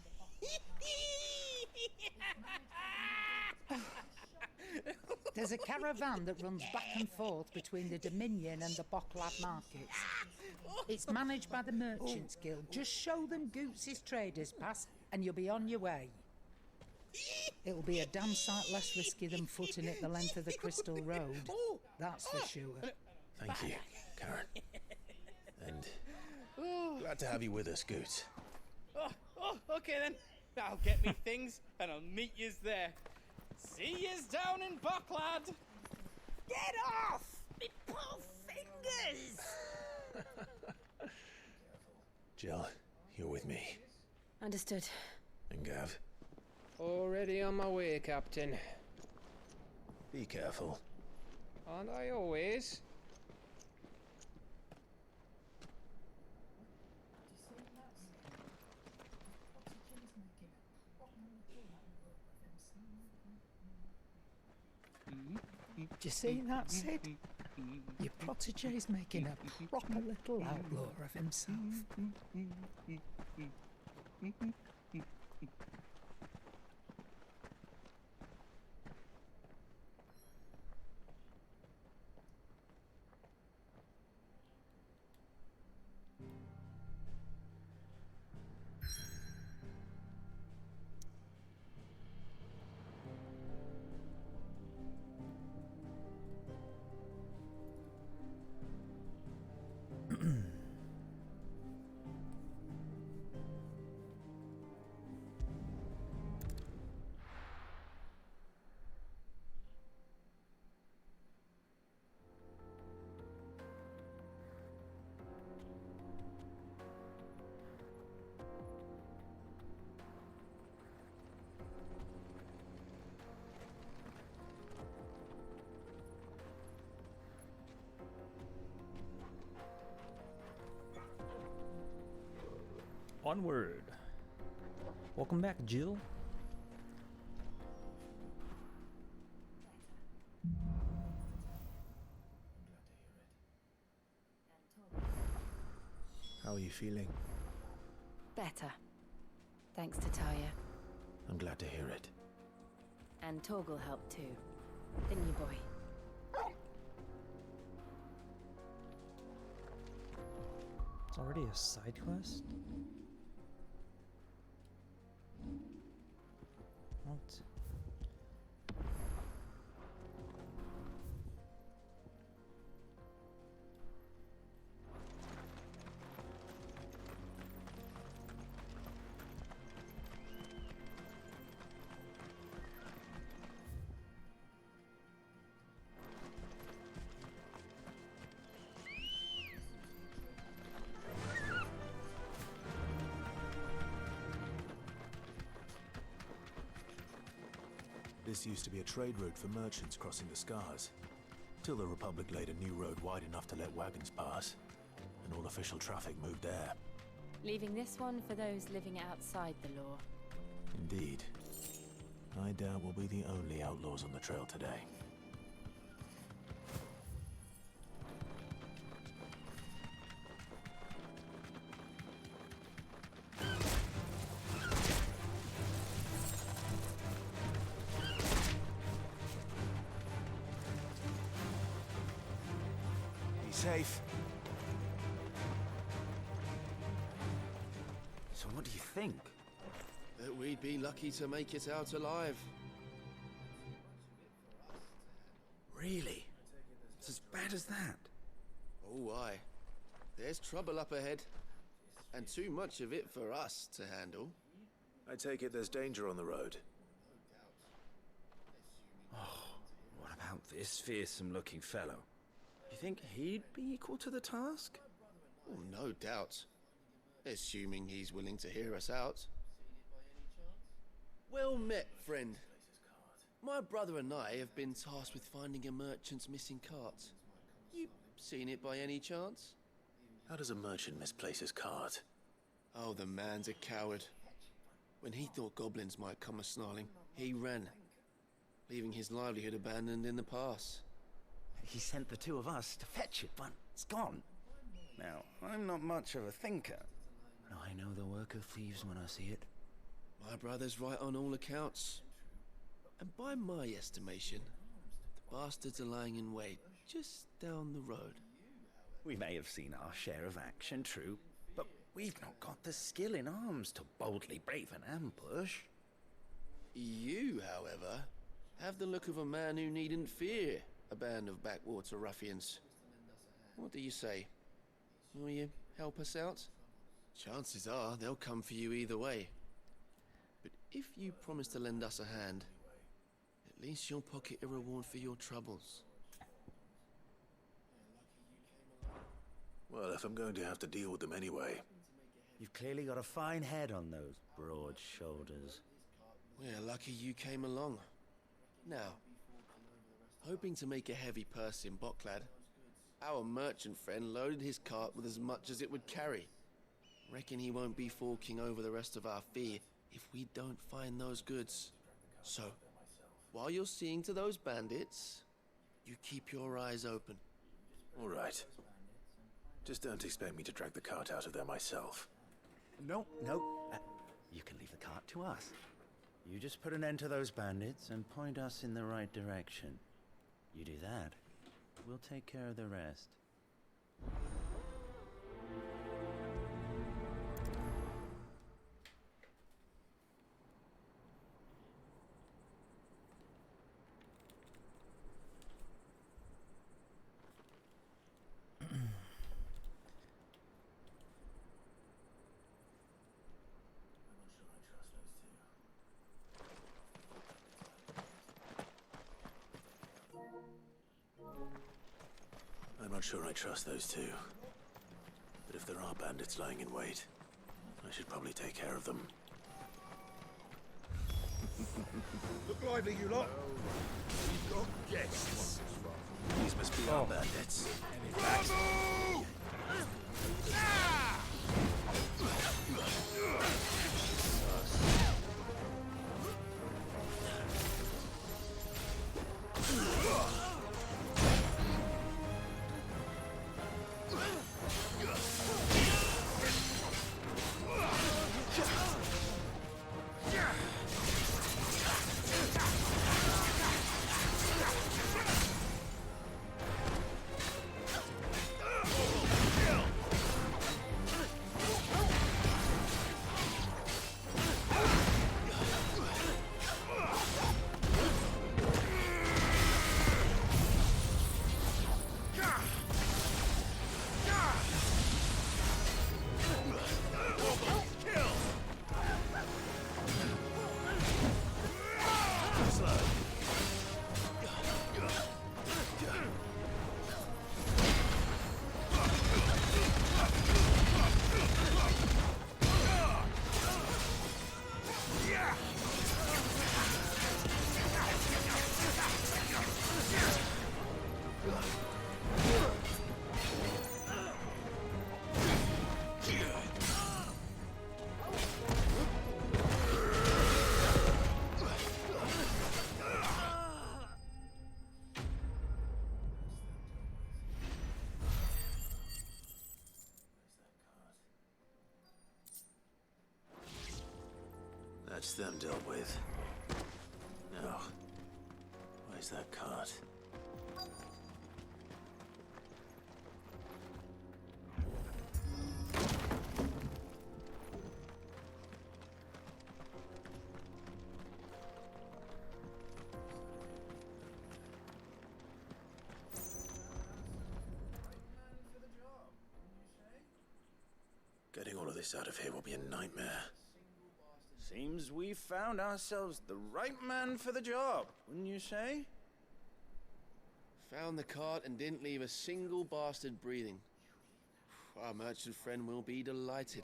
There's a caravan that runs back and forth between the Dominion and the Bocklab markets. It's managed by the Merchants Guild. Just show them Goots' traders pass and you'll be on your way. It'll be a damn sight less risky than footing it the length of the Crystal Road. That's for sure. Thank you, Karen. And glad to have you with us, Goots. Okay then. I'll get me things and I'll meet yous there. See yous down in Bocklad. Get off! Me poor fingers! Jill, you're with me. Understood. And Gav, Already on my way, Captain. be careful. Aren't I always? Do you see that, Sid? Your protege's making a proper little outlaw of himself. Onward. Welcome back, Jill. How are you feeling? Better. Thanks to Taya. I'm glad to hear it. And Torgal helped too. Didn't you, boy? It's already a side quest? What? This used to be a trade route for merchants crossing the Scars, till the Republic laid a new road wide enough to let wagons pass, and all official traffic moved there. Leaving this one for those living outside the law. Indeed. I doubt we'll be the only outlaws on the trail today. Safe. So what do you think? That we'd be lucky to make it out alive. Really? It's as bad as that? Oh, aye. There's trouble up ahead. And too much of it for us to handle. I take it there's danger on the road. Oh, what about this fearsome-looking fellow? You think he'd be equal to the task? Oh, no doubt. Assuming he's willing to hear us out. Well met, friend. My brother and I have been tasked with finding a merchant's missing cart. You seen it by any chance? How does a merchant misplace his cart? Oh, the man's a coward. When he thought goblins might come a-snarling, he ran. leaving his livelihood abandoned in the pass. He sent the two of us to fetch it, but it's gone. Now, I'm not much of a thinker. I know the work of thieves when I see it. My brother's right on all accounts. And by my estimation, the bastards are lying in wait just down the road. We may have seen our share of action, true, but we've not got the skill in arms to boldly brave an ambush. You, however, have the look of a man who needn't fear a band of backwater ruffians. What do you say? Will you help us out? Chances are they'll come for you either way. But if you promise to lend us a hand, at least you'll pocket a reward for your troubles. Well, if I'm going to have to deal with them anyway. You've clearly got a fine head on those broad shoulders. We're lucky you came along. Now, hoping to make a heavy purse in Bocklad, our merchant friend loaded his cart with as much as it would carry. Reckon he won't be forking over the rest of our fee if we don't find those goods. So, while you're seeing to those bandits, you keep your eyes open. All right. Just don't expect me to drag the cart out of there myself. No. You can leave the cart to us. You just put an end to those bandits and point us in the right direction. You do that, we'll take care of the rest. I'm not sure I trust those two. But if there are bandits lying in wait, I should probably take care of them. Look lively, you lot. We've got guests. These must be our bandits. That's them dealt with. Now, where's that cart? Getting all of this out of here will be a nightmare. Seems we've found ourselves the right man for the job, wouldn't you say? Found the cart and didn't leave a single bastard breathing. Our merchant friend will be delighted.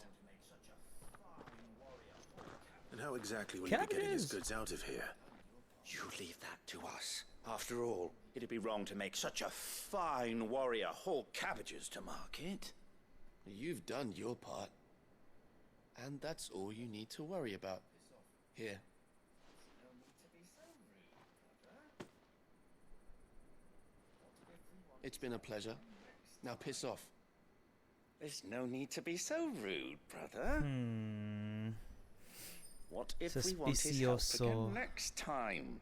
And how exactly will you be getting his goods out of here? You leave that to us. After all, it'd be wrong to make such a fine warrior haul cabbages to market. You've done your part. And that's all you need to worry about. Here. It's been a pleasure. Now piss off. There's no need to be so rude, brother. What if we want his help again next time?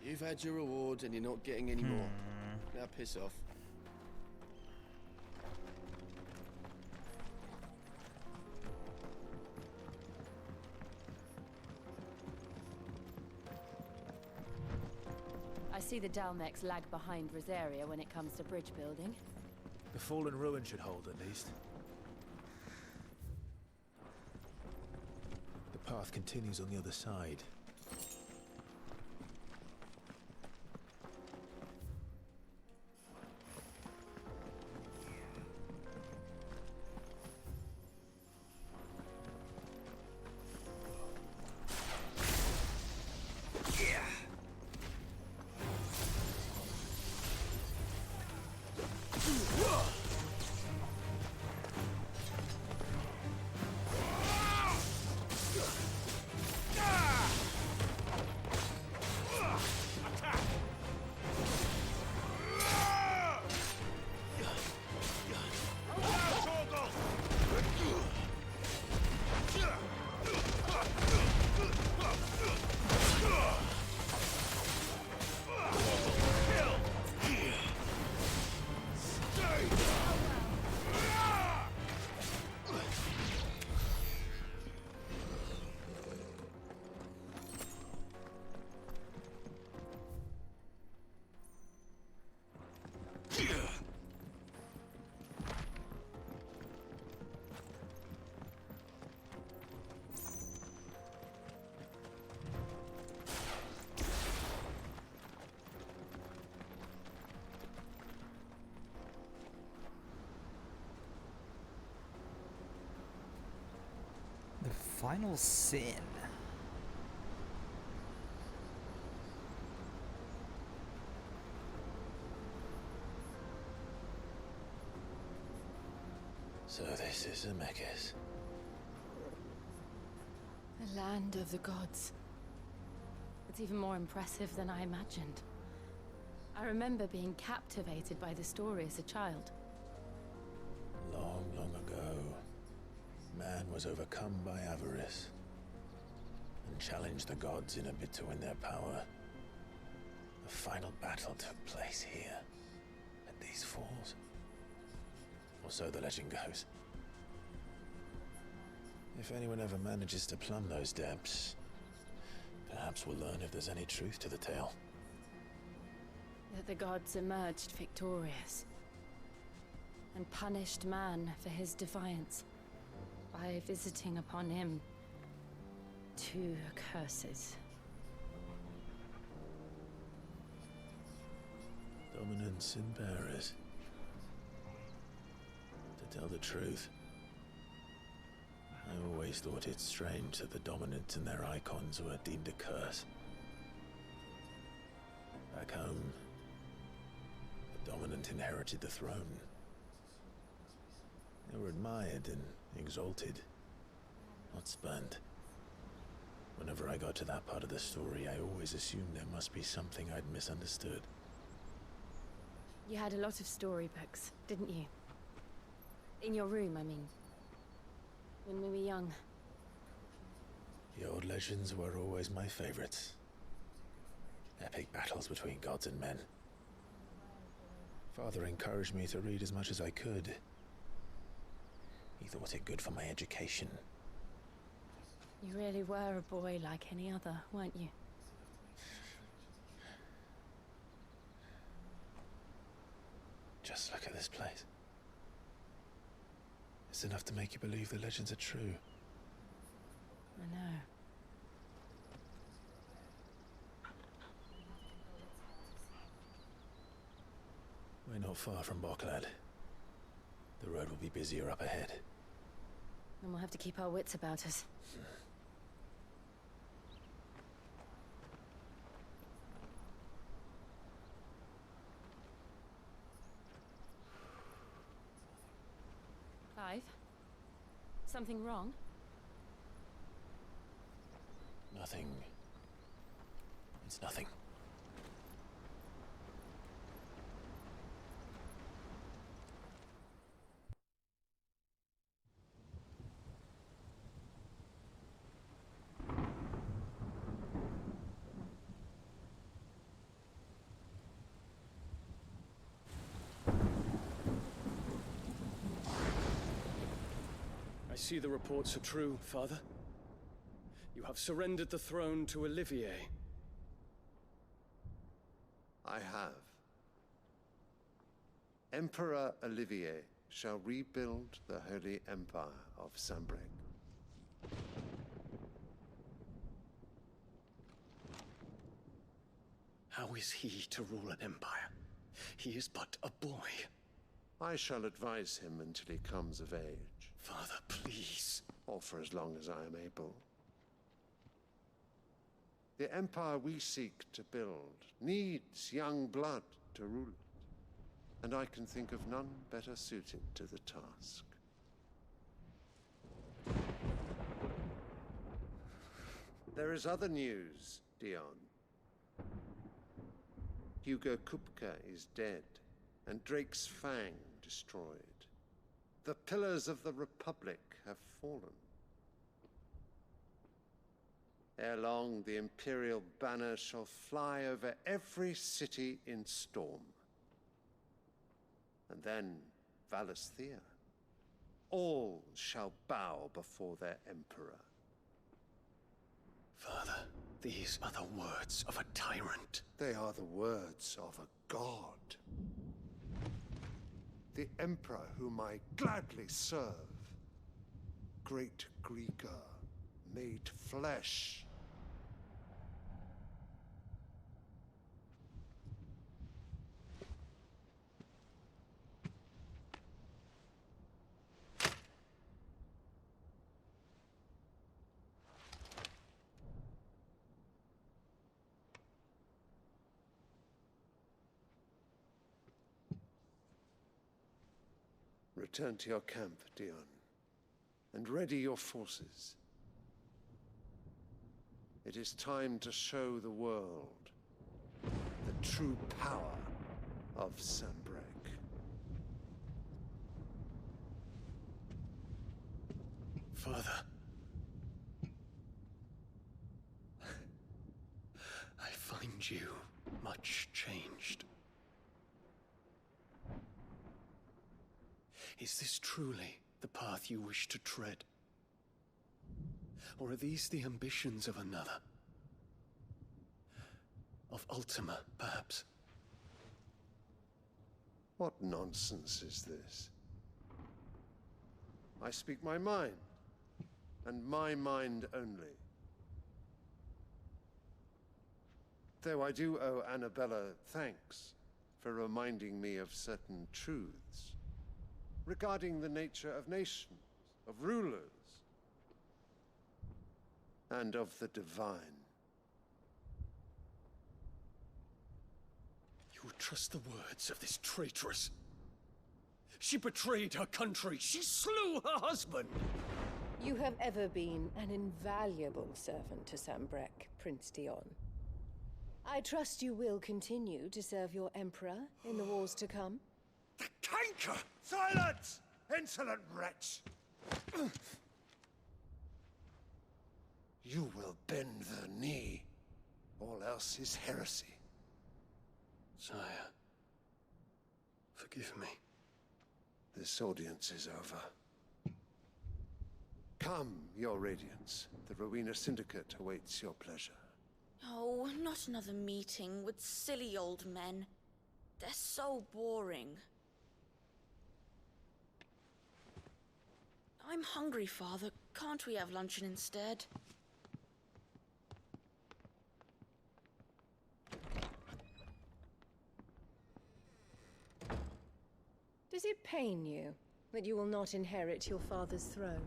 You've had your reward and you're not getting any more. Now piss off. I see the Dalmex lag behind Rosaria when it comes to bridge building. The fallen ruin should hold, at least. The path continues on the other side. Final sin. So this is Zemeckis. The land of the gods. It's even more impressive than I imagined. I remember being captivated by the story as a child. Long, long ago, man was overcome by avarice and challenged the gods in a bid to win their power. The final battle took place here, at these falls. Or so the legend goes. If anyone ever manages to plumb those depths, perhaps we'll learn if there's any truth to the tale. That the gods emerged victorious and punished man for his defiance by visiting upon him 2 curses. Dominance and bearers. To tell the truth, I always thought it strange that the dominant and their icons were deemed a curse. Back home, the dominant inherited the throne. They were admired and exalted, not spurned. Whenever I got to that part of the story, I always assumed there must be something I'd misunderstood. You had a lot of storybooks, didn't you? In your room, I mean. When we were young. The old legends were always my favorites. Epic battles between gods and men. Father encouraged me to read as much as I could. He thought it good for my education. You really were a boy like any other, weren't you? Just look at this place. It's enough to make you believe the legends are true. I know. We're not far from Boklad. The road will be busier up ahead. Then we'll have to keep our wits about us. Something wrong? Nothing. It's nothing. I see the reports are true, Father. You have surrendered the throne to Olivier. I have. Emperor Olivier shall rebuild the Holy Empire of Sambrec. How is he to rule an empire? He is but a boy. I shall advise him until he comes of age. Father, please. Or for as long as I am able. The empire we seek to build needs young blood to rule it, and I can think of none better suited to the task. There is other news, Dion. Hugo Kupka is dead, and Drake's Fang destroyed. The pillars of the Republic have fallen. Ere long, the Imperial banner shall fly over every city in Storm. And then Valisthea. All shall bow before their Emperor. Father, these are the words of a tyrant. They are the words of a god. The Emperor whom I gladly serve. Great Greeker, made flesh. Return to your camp, Dion, and ready your forces. It is time to show the world the true power of Sambrec. Father. I find you much changed. Is this truly the path you wish to tread? Or are these the ambitions of another? Of Ultima, perhaps? What nonsense is this? I speak my mind, and my mind only. Though I do owe Annabella thanks for reminding me of certain truths regarding the nature of nations, of rulers, and of the divine. You would trust the words of this traitress? She betrayed her country. She slew her husband. You have ever been an invaluable servant to Sambrec, Prince Dion. I trust you will continue to serve your Emperor in the wars to come. The canker! Silence! Insolent wretch! You will bend the knee. All else is heresy. Sire, forgive me. This audience is over. Come, your Radiance. The Rowena Syndicate awaits your pleasure. Oh, not another meeting with silly old men. They're so boring. I'm hungry, Father. Can't we have luncheon instead? Does it pain you that you will not inherit your father's throne?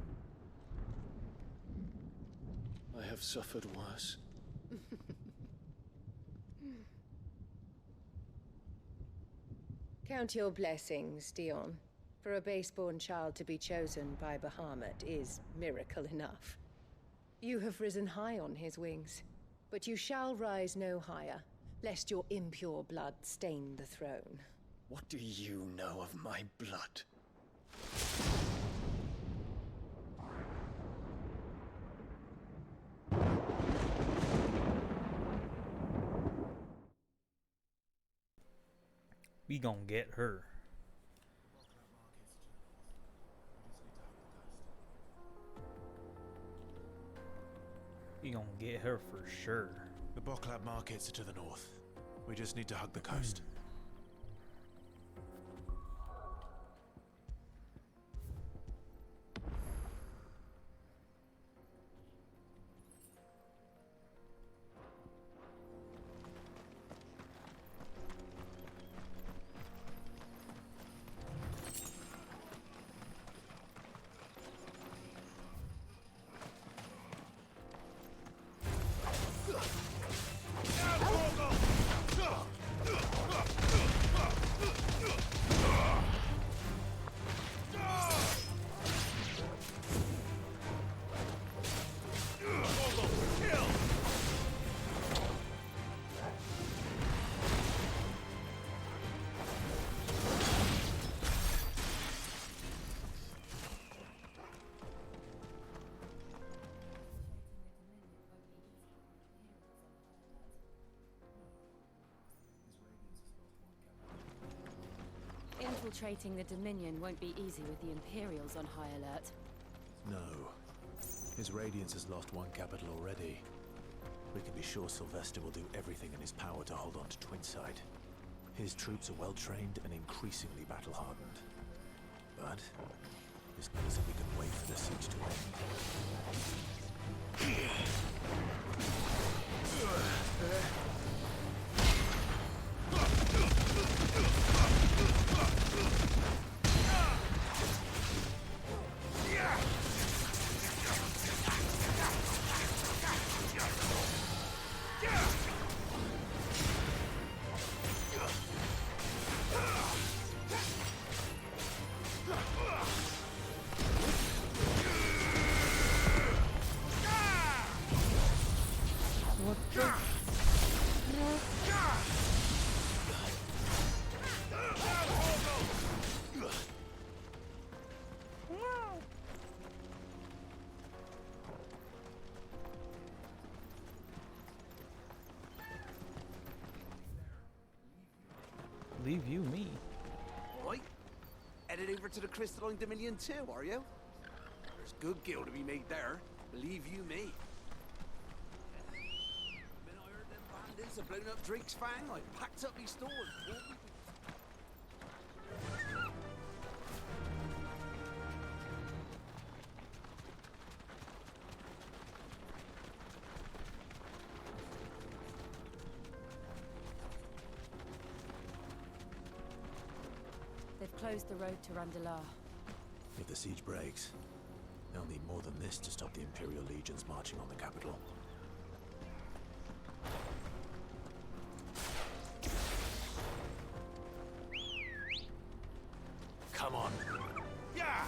I have suffered worse. Count your blessings, Dion. For a base-born child to be chosen by Bahamut is miracle enough. You have risen high on his wings, but you shall rise no higher, lest your impure blood stain the throne. What do you know of my blood? We gonna get her. We gonna get her for sure. The Boklab markets are to the north. We just need to hug the coast. Infiltrating the Dominion won't be easy with the Imperials on high alert. No. His Radiance has lost one capital already. We can be sure Sylvester will do everything in his power to hold on to Twinside. His troops are well-trained and increasingly battle-hardened. But this means that we can wait for the siege to Leave you me. Right. Headed over to the Crystalline Dominion too, are you? There's good gil to be made there. Believe you me. When I heard them bandits had blown up Drake's Fang, I packed up these stores. They've closed the road to Randalar. If the siege breaks, they'll need more than this to stop the Imperial legions marching on the capital. Come on. Yeah!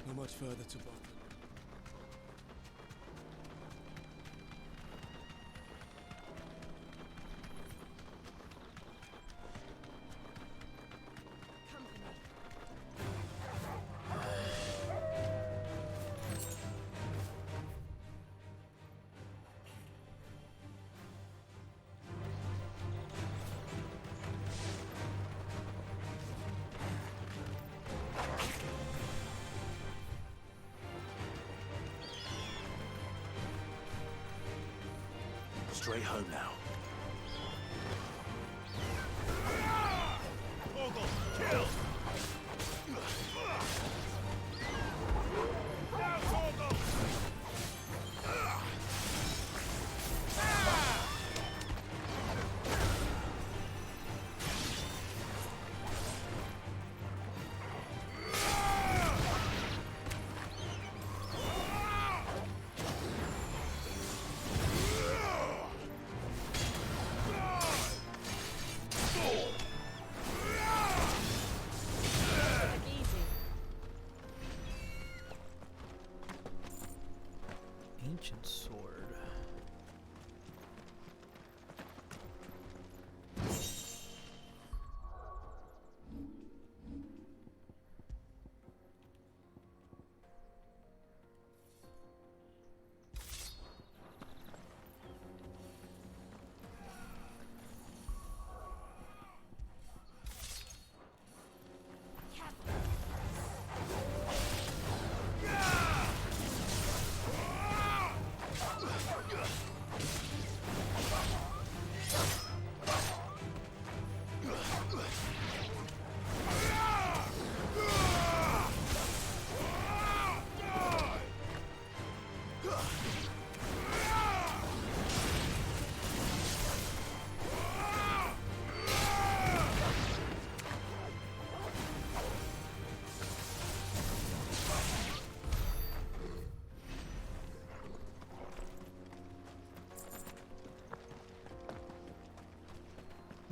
Not much further to Buckland. Straight home now. ancient sword.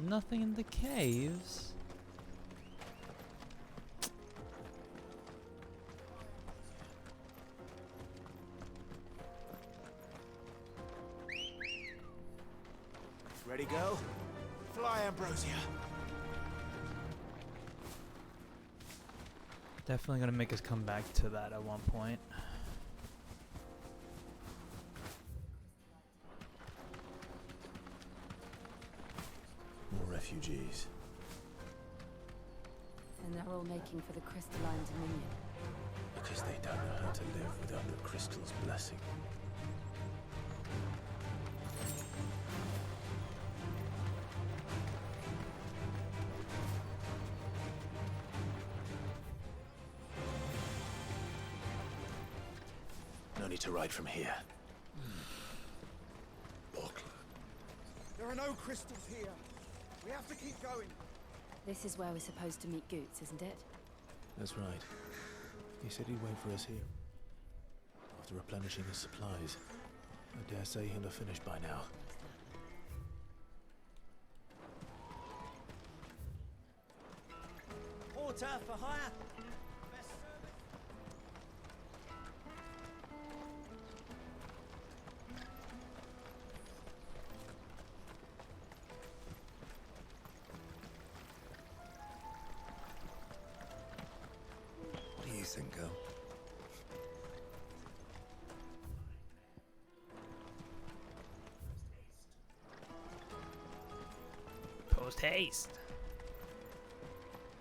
Nothing in the caves. Ready, go? Fly, Ambrosia. Definitely gonna make us come back to that at one point. More refugees. And they're all making for the crystalline dominion. Because they don't know how to live without the crystal's blessing. No need to ride from here. There are no crystals here. We have to keep going. This is where we're supposed to meet Goots, isn't it? That's right. He said he'd wait for us here. After replenishing his supplies. I dare say he'll have finished by now. Porter for hire. What do you think, girl? Post haste.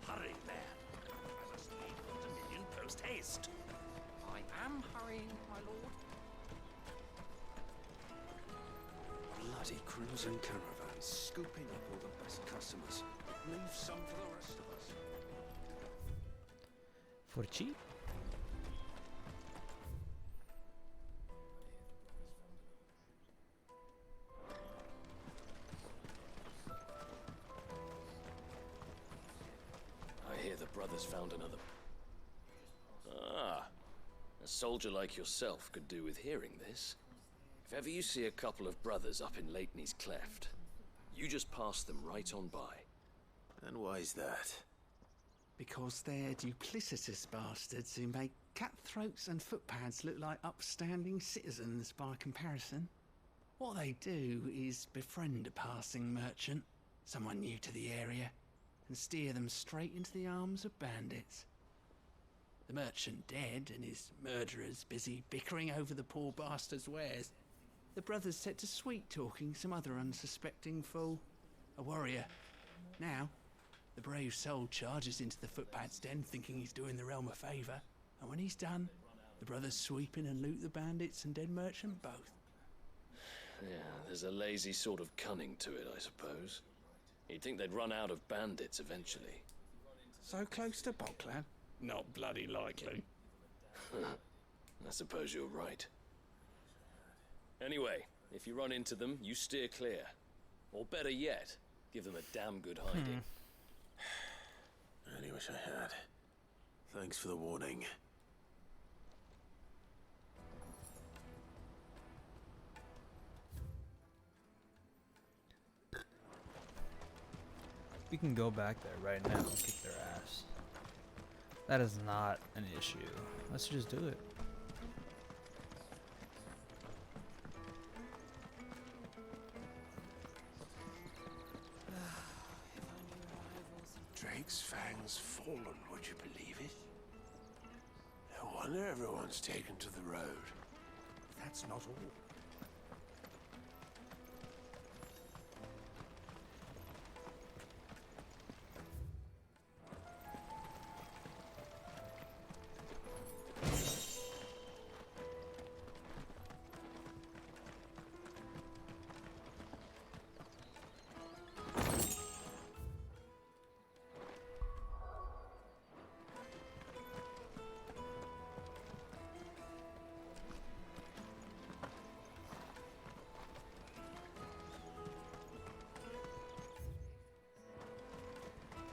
Hurry, man. I must leave the Dominion post haste. I am hurrying, my lord. Bloody crimson caravans, scooping up all the best customers. Leave some for the rest of us. For cheap? I hear the brothers found another. Ah, a soldier like yourself could do with hearing this. If ever you see a couple of brothers up in Lateney's Cleft, you just pass them right on by. And why's that? Because they're duplicitous bastards who make cutthroats and footpads look like upstanding citizens by comparison. What they do is befriend a passing merchant, someone new to the area, and steer them straight into the arms of bandits. The merchant dead and his murderers busy bickering over the poor bastard's wares. The brothers set to sweet-talking some other unsuspecting fool, a warrior. Now, the brave soul charges into the footpad's den thinking he's doing the realm a favour, and when he's done, the brothers sweep in and loot the bandits and dead merchant both. Yeah, there's a lazy sort of cunning to it, I suppose. You'd think they'd run out of bandits eventually. So close to Bocklad? Not bloody likely. I suppose you're right. Anyway, if you run into them, you steer clear. Or better yet, give them a damn good hiding. I only wish I had. Thanks for the warning. We can go back there right now and kick their ass. That is not an issue. Let's just do it. Fang's fallen, would you believe it? No wonder everyone's taken to the road. That's not all.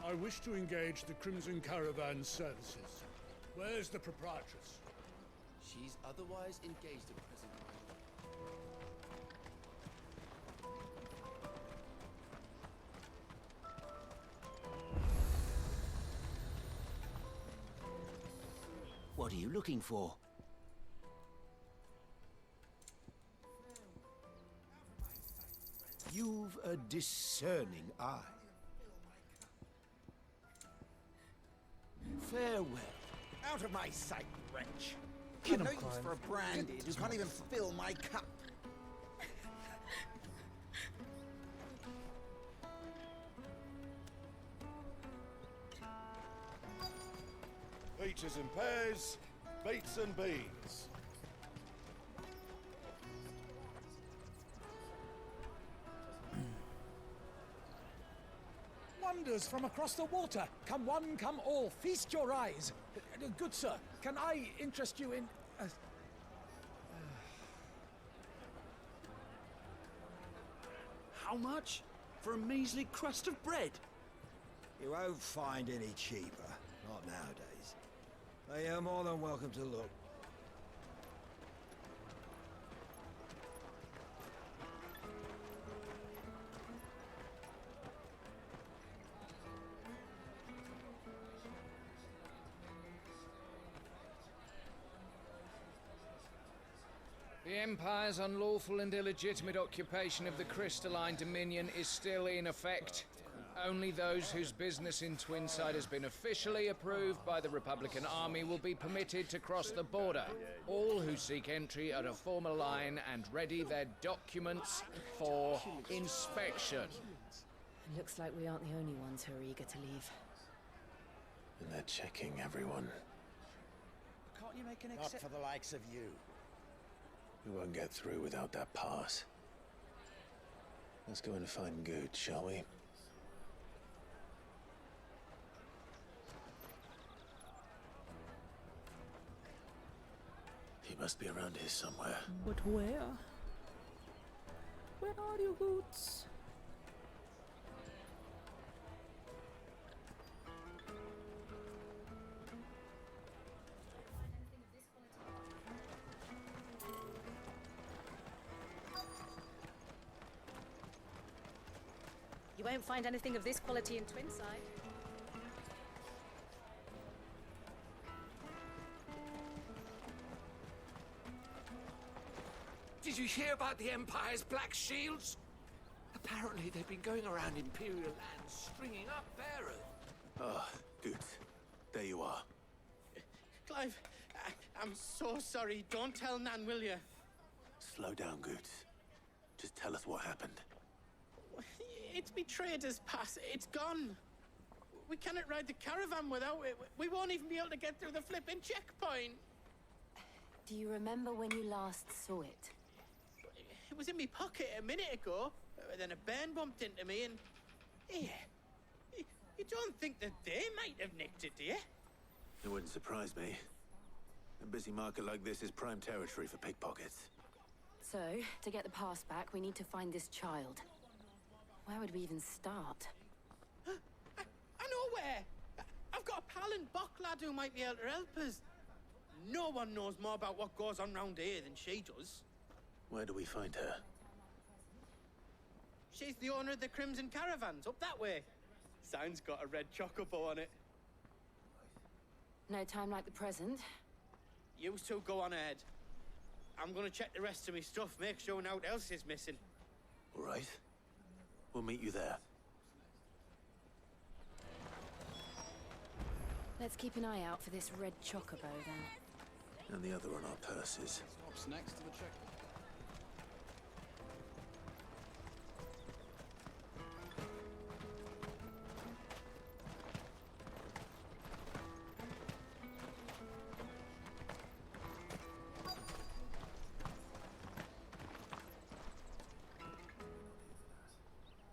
I wish to engage the Crimson Caravan services. Where's the proprietress? She's otherwise engaged at present. What are you looking for? You've a discerning eye. Farewell. Out of my sight, wretch. Get No him, use Clive. for a branded who can't even fill my cup. Peaches and pears, beets and beans. Wonders from across the water. Come one, come all. Feast your eyes. Good sir, can I interest you in... How much? For a measly crust of bread? You won't find any cheaper. Not nowadays. But you're more than welcome to look. The Empire's unlawful and illegitimate occupation of the Crystalline Dominion is still in effect. Only those whose business in Twinside has been officially approved by the Republican Army will be permitted to cross the border. All who seek entry are to form a line and ready their documents for inspection. Looks like we aren't the only ones who are eager to leave. And they're checking everyone. Can't you make an Not for the likes of you. We won't get through without that pass. Let's go and find Good, shall we? He must be around here somewhere. But where? Where are you, Goods? You won't find anything of this quality in Twinside. Did you hear about the Empire's Black Shields? Apparently they've been going around Imperial lands stringing up bearers. Ah, Good. There you are. Clive, I'm so sorry. Don't tell Nan, will you? Slow down, Goods. Just tell us what happened. It's betrayed us, pass. It's gone. We cannot ride the caravan without it. We won't even be able to get through the flipping checkpoint. Do you remember when you last saw it? It was in my pocket a minute ago. Then a bairn bumped into me and... Yeah. You don't think that they might have nicked it, do you? It wouldn't surprise me. A busy market like this is prime territory for pickpockets. So, to get the pass back, we need to find this child. Where would we even start? I know where! I've got a pal in Bock lad who might be able to help us. No one knows more about what goes on round here than she does. Where do we find her? She's the owner of the Crimson Caravans, up that way. Sign's got a red chocobo on it. No time like the present. You two go on ahead. I'm gonna check the rest of my stuff, make sure no one else is missing. All right. We'll meet you there. Let's keep an eye out for this red chocobo then. And the other on our purses. Stops next to the checkpoint.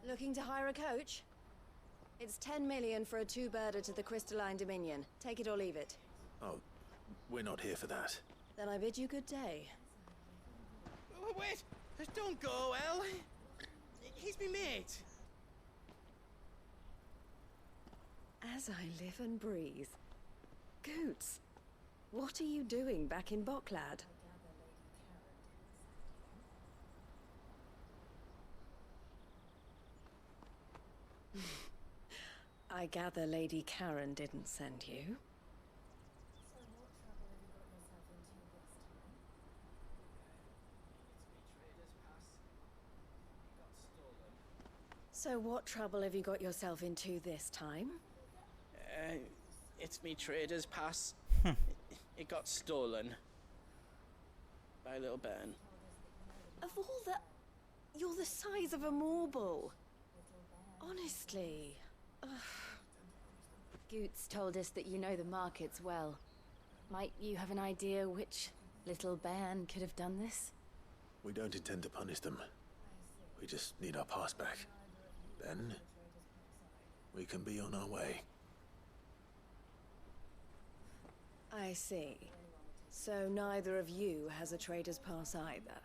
Looking to hire a coach? It's 10 million for a two-birder to the Crystalline Dominion. Take it or leave it. Oh, we're not here for that. Then I bid you good day. Wait! Don't go, El! He's me mate! As I live and breathe. Goots, what are you doing back in Bocklad? I gather Lady Karen didn't send you. So what trouble have you got yourself into this time? It's me trader's pass. It got stolen. By little Ben. Of all the... You're the size of a marble. Honestly. Ugh. Goots told us that you know the markets well. Might you have an idea which little band could have done this? We don't intend to punish them. We just need our pass back. Then, we can be on our way. I see. So neither of you has a trader's pass either.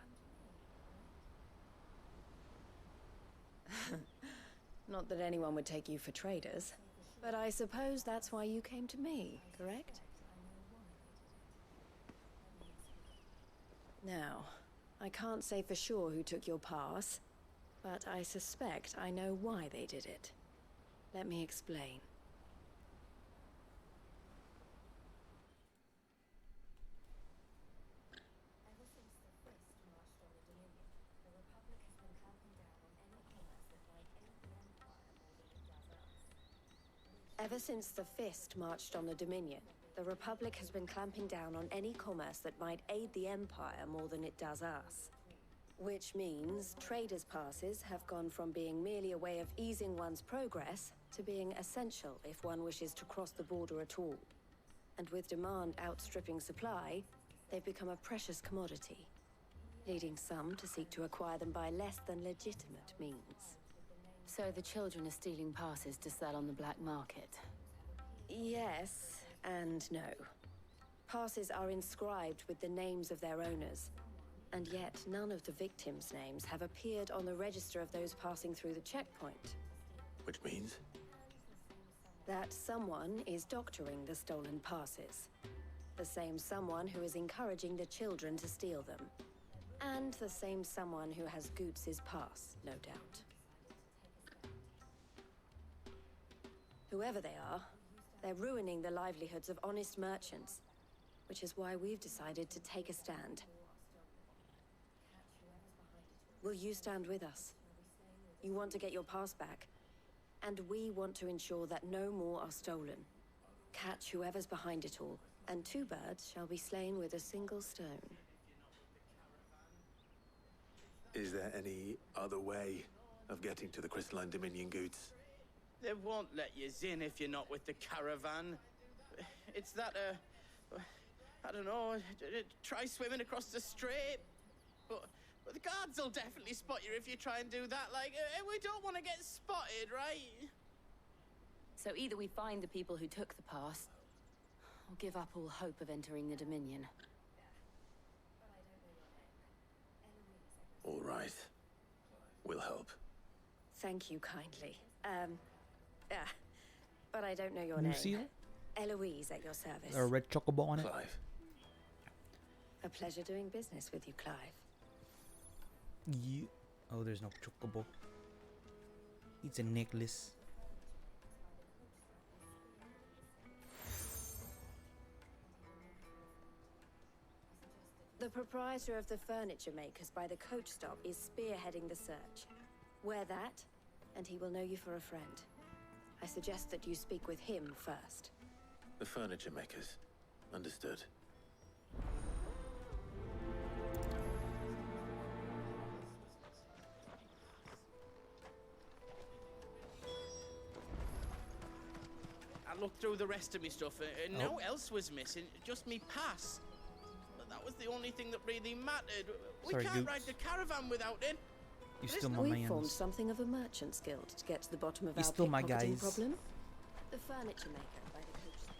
Not that anyone would take you for traders, but I suppose that's why you came to me, correct? Now, I can't say for sure who took your pass, but I suspect I know why they did it. Let me explain. Ever since the Fist marched on the Dominion, the Republic has been clamping down on any commerce that might aid the Empire more than it does us. Which means traders' passes have gone from being merely a way of easing one's progress to being essential if one wishes to cross the border at all. And with demand outstripping supply, they've become a precious commodity, leading some to seek to acquire them by less than legitimate means. So the children are stealing passes to sell on the black market? Yes and no. Passes are inscribed with the names of their owners, and yet none of the victims' names have appeared on the register of those passing through the checkpoint. Which means? That someone is doctoring the stolen passes. The same someone who is encouraging the children to steal them. And the same someone who has Goots' pass, no doubt. Whoever they are, they're ruining the livelihoods of honest merchants, which is why we've decided to take a stand. Will you stand with us? You want to get your pass back, and we want to ensure that no more are stolen. Catch whoever's behind it all, and two birds shall be slain with a single stone. Is there any other way of getting to the Crystalline Dominion, Goots? They won't let you in if you're not with the caravan. It's that, I don't know, try swimming across the strait. But the guards will definitely spot you if you try and do that. Like, we don't want to get spotted, right? So either we find the people who took the pass, or give up all hope of entering the Dominion. All right. We'll help. Thank you kindly. But I don't know your Lucille? name. Eloise at your service. A red chocobo on it. Clive. A pleasure doing business with you, Clive. Yeah. Oh, there's no chocobo. It's a necklace. The proprietor of the furniture makers by the coach stop is spearheading the search. Wear that, and he will know you for a friend. I suggest that you speak with him first. The furniture makers. Understood. I looked through the rest of me stuff, and no else was missing, just me pass. But that was the only thing that really mattered. We Sorry, can't Goops. ride the caravan without it. You still my We mans. formed something of a merchant's guild to get to the bottom of You our still my pickpocketing guys. problem. The furniture maker by the coach.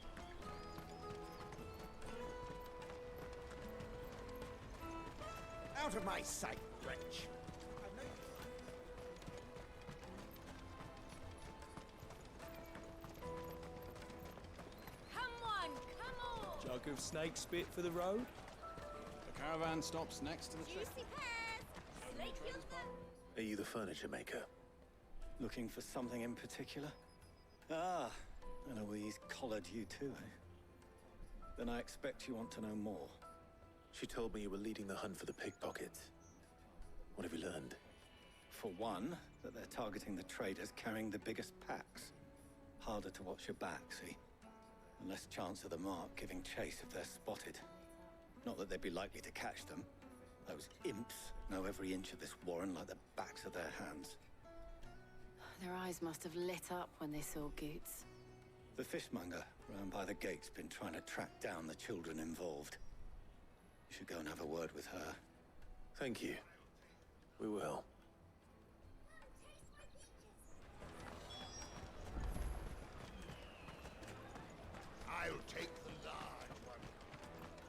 Out of my sight, wretch! Come on! Jug of snake spit for the road? The caravan stops next to the train. Juicy pears! Slake your Are you the furniture maker? Looking for something in particular? Ah, Eloise collared you too, eh? Then I expect you want to know more. She told me you were leading the hunt for the pickpockets. What have you learned? For one, that they're targeting the traders carrying the biggest packs. Harder to watch your back, see? And less chance of the mark giving chase if they're spotted. Not that they'd be likely to catch them. Those imps know every inch of this warren like the backs of their hands. Their eyes must have lit up when they saw Goots. The fishmonger round by the gate's been trying to track down the children involved. You should go and have a word with her. Thank you. We will. I'll take the large one.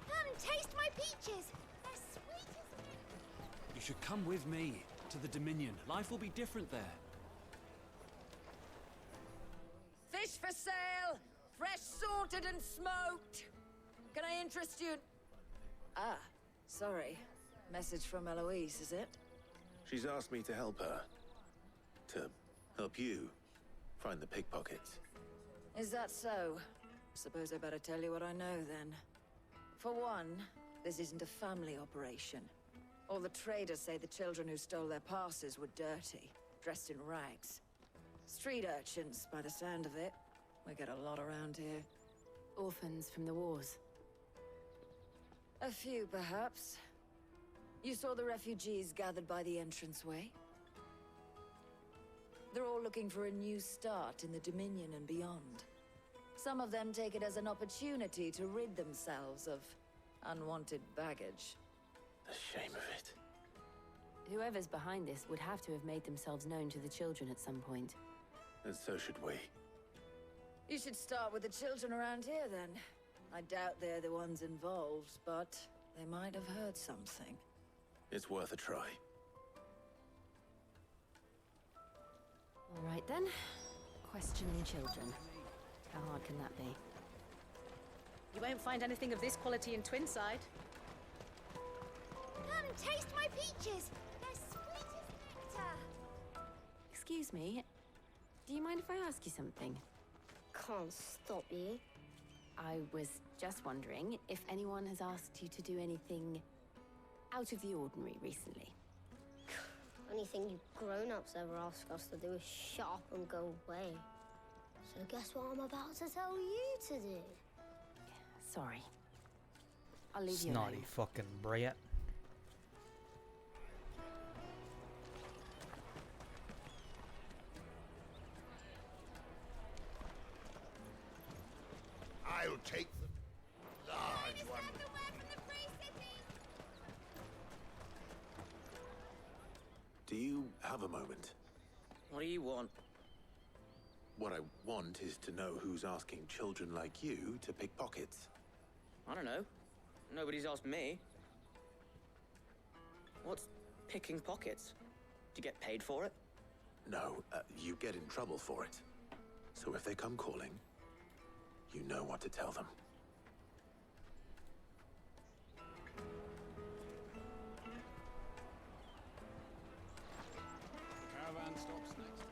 Come taste my peaches. They're sweet as milk. You should come with me to the Dominion. Life will be different there. Fish for sale! Fresh sorted and smoked! Can I interest you? Ah, sorry. Message from Eloise, is it? She's asked me to help her. To help you find the pickpockets. Is that so? Suppose I better tell you what I know, then. For one, this isn't a family operation. All the traders say the children who stole their passes were dirty, dressed in rags. Street urchins, by the sound of it. We get a lot around here. Orphans from the wars. A few, perhaps. You saw the refugees gathered by the entranceway? They're all looking for a new start in the Dominion and beyond. Some of them take it as an opportunity to rid themselves of unwanted baggage. The shame of it. Whoever's behind this would have to have made themselves known to the children at some point. And so should we. You should start with the children around here, then. I doubt they're the ones involved, but they might have heard something. It's worth a try. All right then. Questioning children. How hard can that be? You won't find anything of this quality in Twinside. Come taste my peaches. They're sweet as nectar. Excuse me. Do you mind if I ask you something? Can't stop you. I was just wondering if anyone has asked you to do anything out of the ordinary recently. Anything you grown-ups ever ask us to do is shut up and go away. So guess what I'm about to tell you to do? Sorry. I'll leave you Snotty alone. fucking brat. I'll take the large one. Do you have a moment? What do you want? What I want is to know who's asking children like you to pick pockets. I don't know. Nobody's asked me. What's picking pockets? Do you get paid for it? No, you get in trouble for it. So if they come calling, you know what to tell them. Caravan stops next.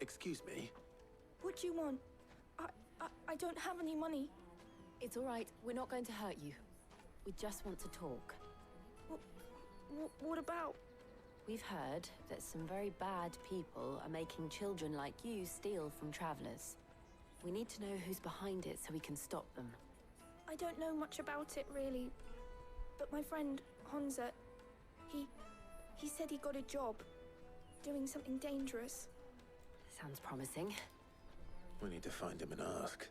Excuse me? What do you want? I don't have any money. It's all right. We're not going to hurt you. We just want to talk. What about? We've heard that some very bad people are making children like you steal from travelers. We need to know who's behind it so we can stop them. I don't know much about it, really. But my friend, Honza, he said he got a job. Doing something dangerous. Sounds promising. We need to find him and ask.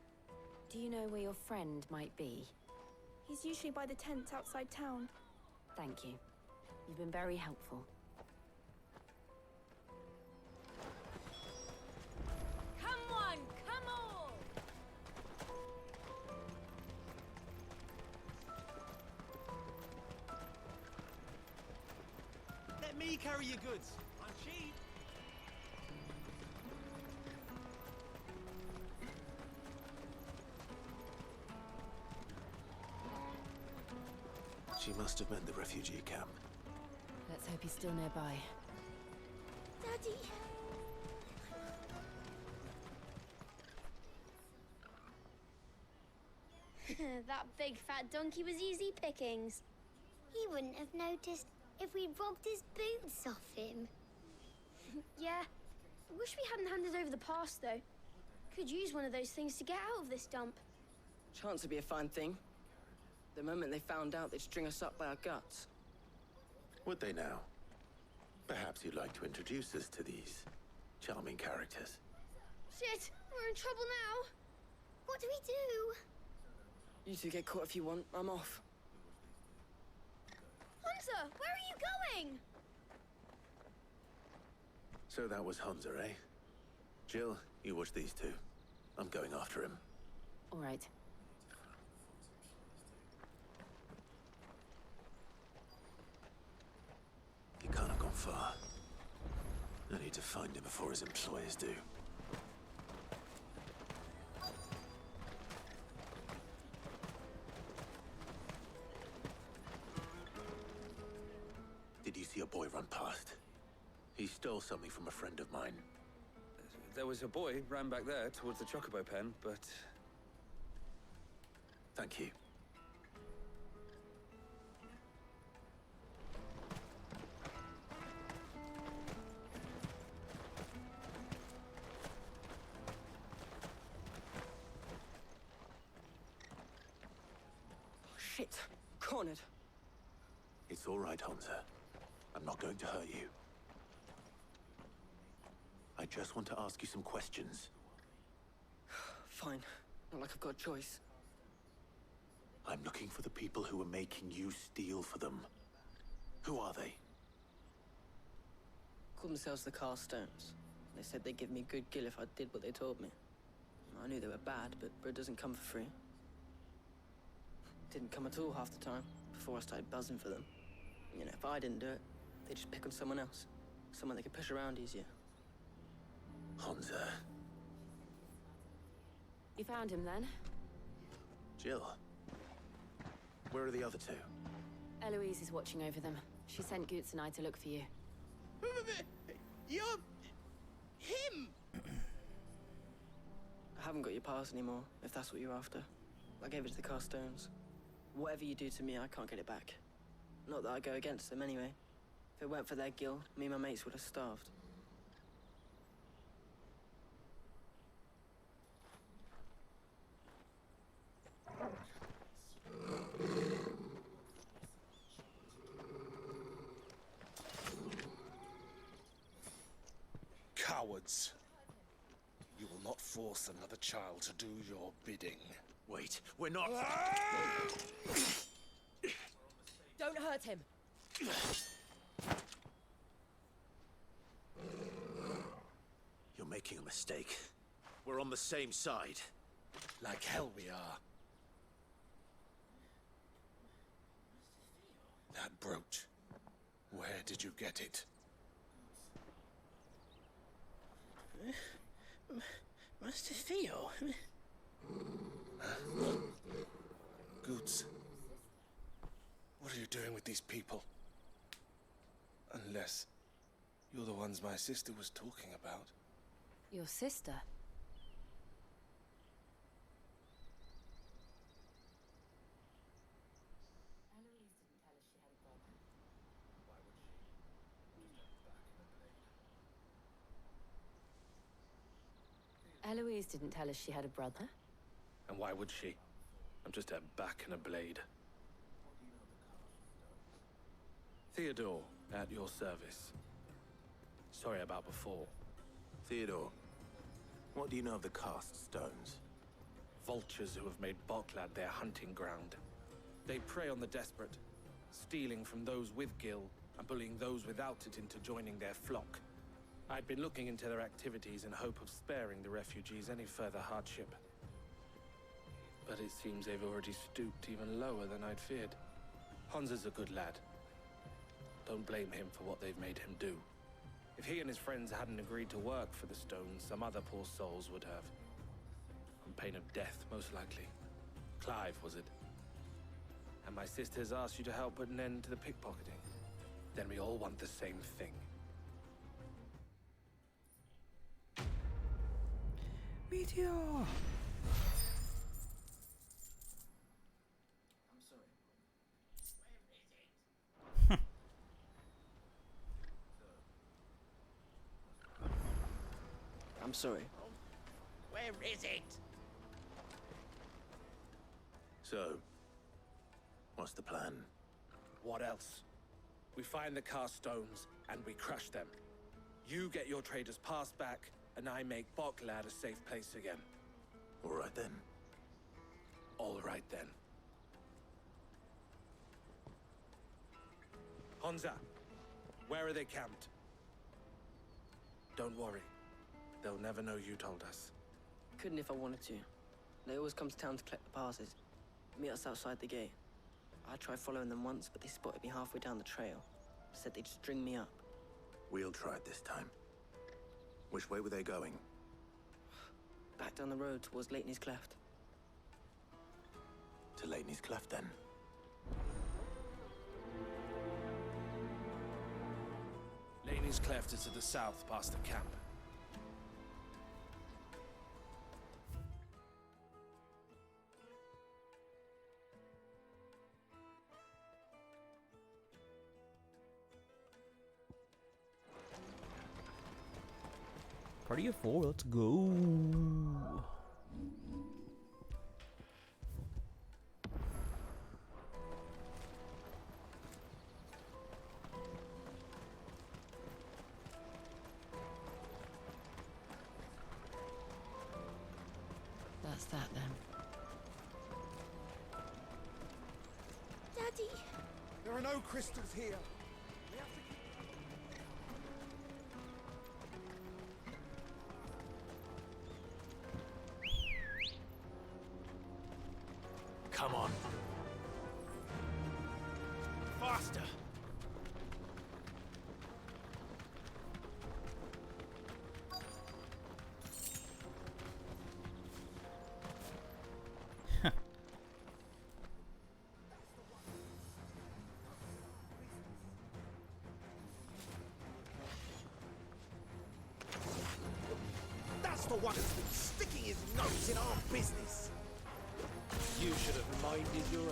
Do you know where your friend might be? He's usually by the tents outside town. Thank you. You've been very helpful. Come on, come on! Let me carry your goods. I'm cheap. She must have meant the refugee camp. Let's hope he's still nearby. Daddy! That big fat donkey was easy pickings. He wouldn't have noticed if we'd robbed his boots off him. Yeah. I wish we hadn't handed over the pass, though. Could use one of those things to get out of this dump. Chance would be a fine thing. The moment they found out, they'd string us up by our guts. Would they now? Perhaps you'd like to introduce us to these charming characters. Shit! We're in trouble now! What do we do? You two get caught if you want. I'm off. Hunter, where are you going? So that was Hunter, eh? Jill, you watch these two. I'm going after him. All right. He can't have gone far. I need to find him before his employers do. Did you see a boy run past? He stole something from a friend of mine. There was a boy ran back there towards the chocobo pen, but... Thank you. Shit. Cornered. It's all right, Hunter. I'm not going to hurt you. I just want to ask you some questions. Fine. Not like I've got a choice. I'm looking for the people who are making you steal for them. Who are they? Call themselves the Carstones. They said they'd give me good gill if I did what they told me. I knew they were bad, but bread doesn't come for free. Didn't come at all half the time, before I started buzzing for them. You know, if I didn't do it, they'd just pick on someone else. Someone they could push around easier. Hunter. You found him then? Jill. Where are the other two? Eloise is watching over them. She sent Goots and I to look for you. You're... him! I haven't got your pass anymore, if that's what you're after. I gave it to the Carstones. Whatever you do to me, I can't get it back. Not that I go against them anyway. If it weren't for their guild, me and my mates would have starved. Cowards. You will not force another child to do your bidding. Wait, we're not... Don't hurt him. You're making a mistake. We're on the same side. Like hell we are. That brooch. Where did you get it? Master Theo? Goots. What are you doing with these people? Unless you're the ones my sister was talking about. Your sister? Eloise didn't tell us she had a brother. And why would she? I'm just a back and a blade. Theodore, at your service. Sorry about before. Theodore, what do you know of the cast stones? Vultures who have made Boklad their hunting ground. They prey on the desperate, stealing from those with gil and bullying those without it into joining their flock. I'd been looking into their activities in hope of sparing the refugees any further hardship. But it seems they've already stooped even lower than I'd feared. Hansa's a good lad. Don't blame him for what they've made him do. If he and his friends hadn't agreed to work for the stones, some other poor souls would have. On pain of death, most likely. Clive, was it? And my sisters asked you to help put an end to the pickpocketing. Then we all want the same thing. Meteor! I'm sorry. Where is it? So, what's the plan? What else? We find the cast stones, and we crush them. You get your traders' pass back, and I make Boklad a safe place again. All right then. All right then. Hansa, where are they camped? Don't worry. They'll never know you told us. Couldn't if I wanted to. They always come to town to collect the passes. Meet us outside the gate. I tried following them once, but they spotted me halfway down the trail. Said they'd string me up. We'll try it this time. Which way were they going? Back down the road towards Leighton's Cleft. To Leighton's Cleft, then. Leighton's Cleft is to the south, past the camp. Party of 4, let's go. That's that then. Daddy! There are no crystals here. Come on. Faster! That's the one who's been sticking his nose in our business. You should have minded your own.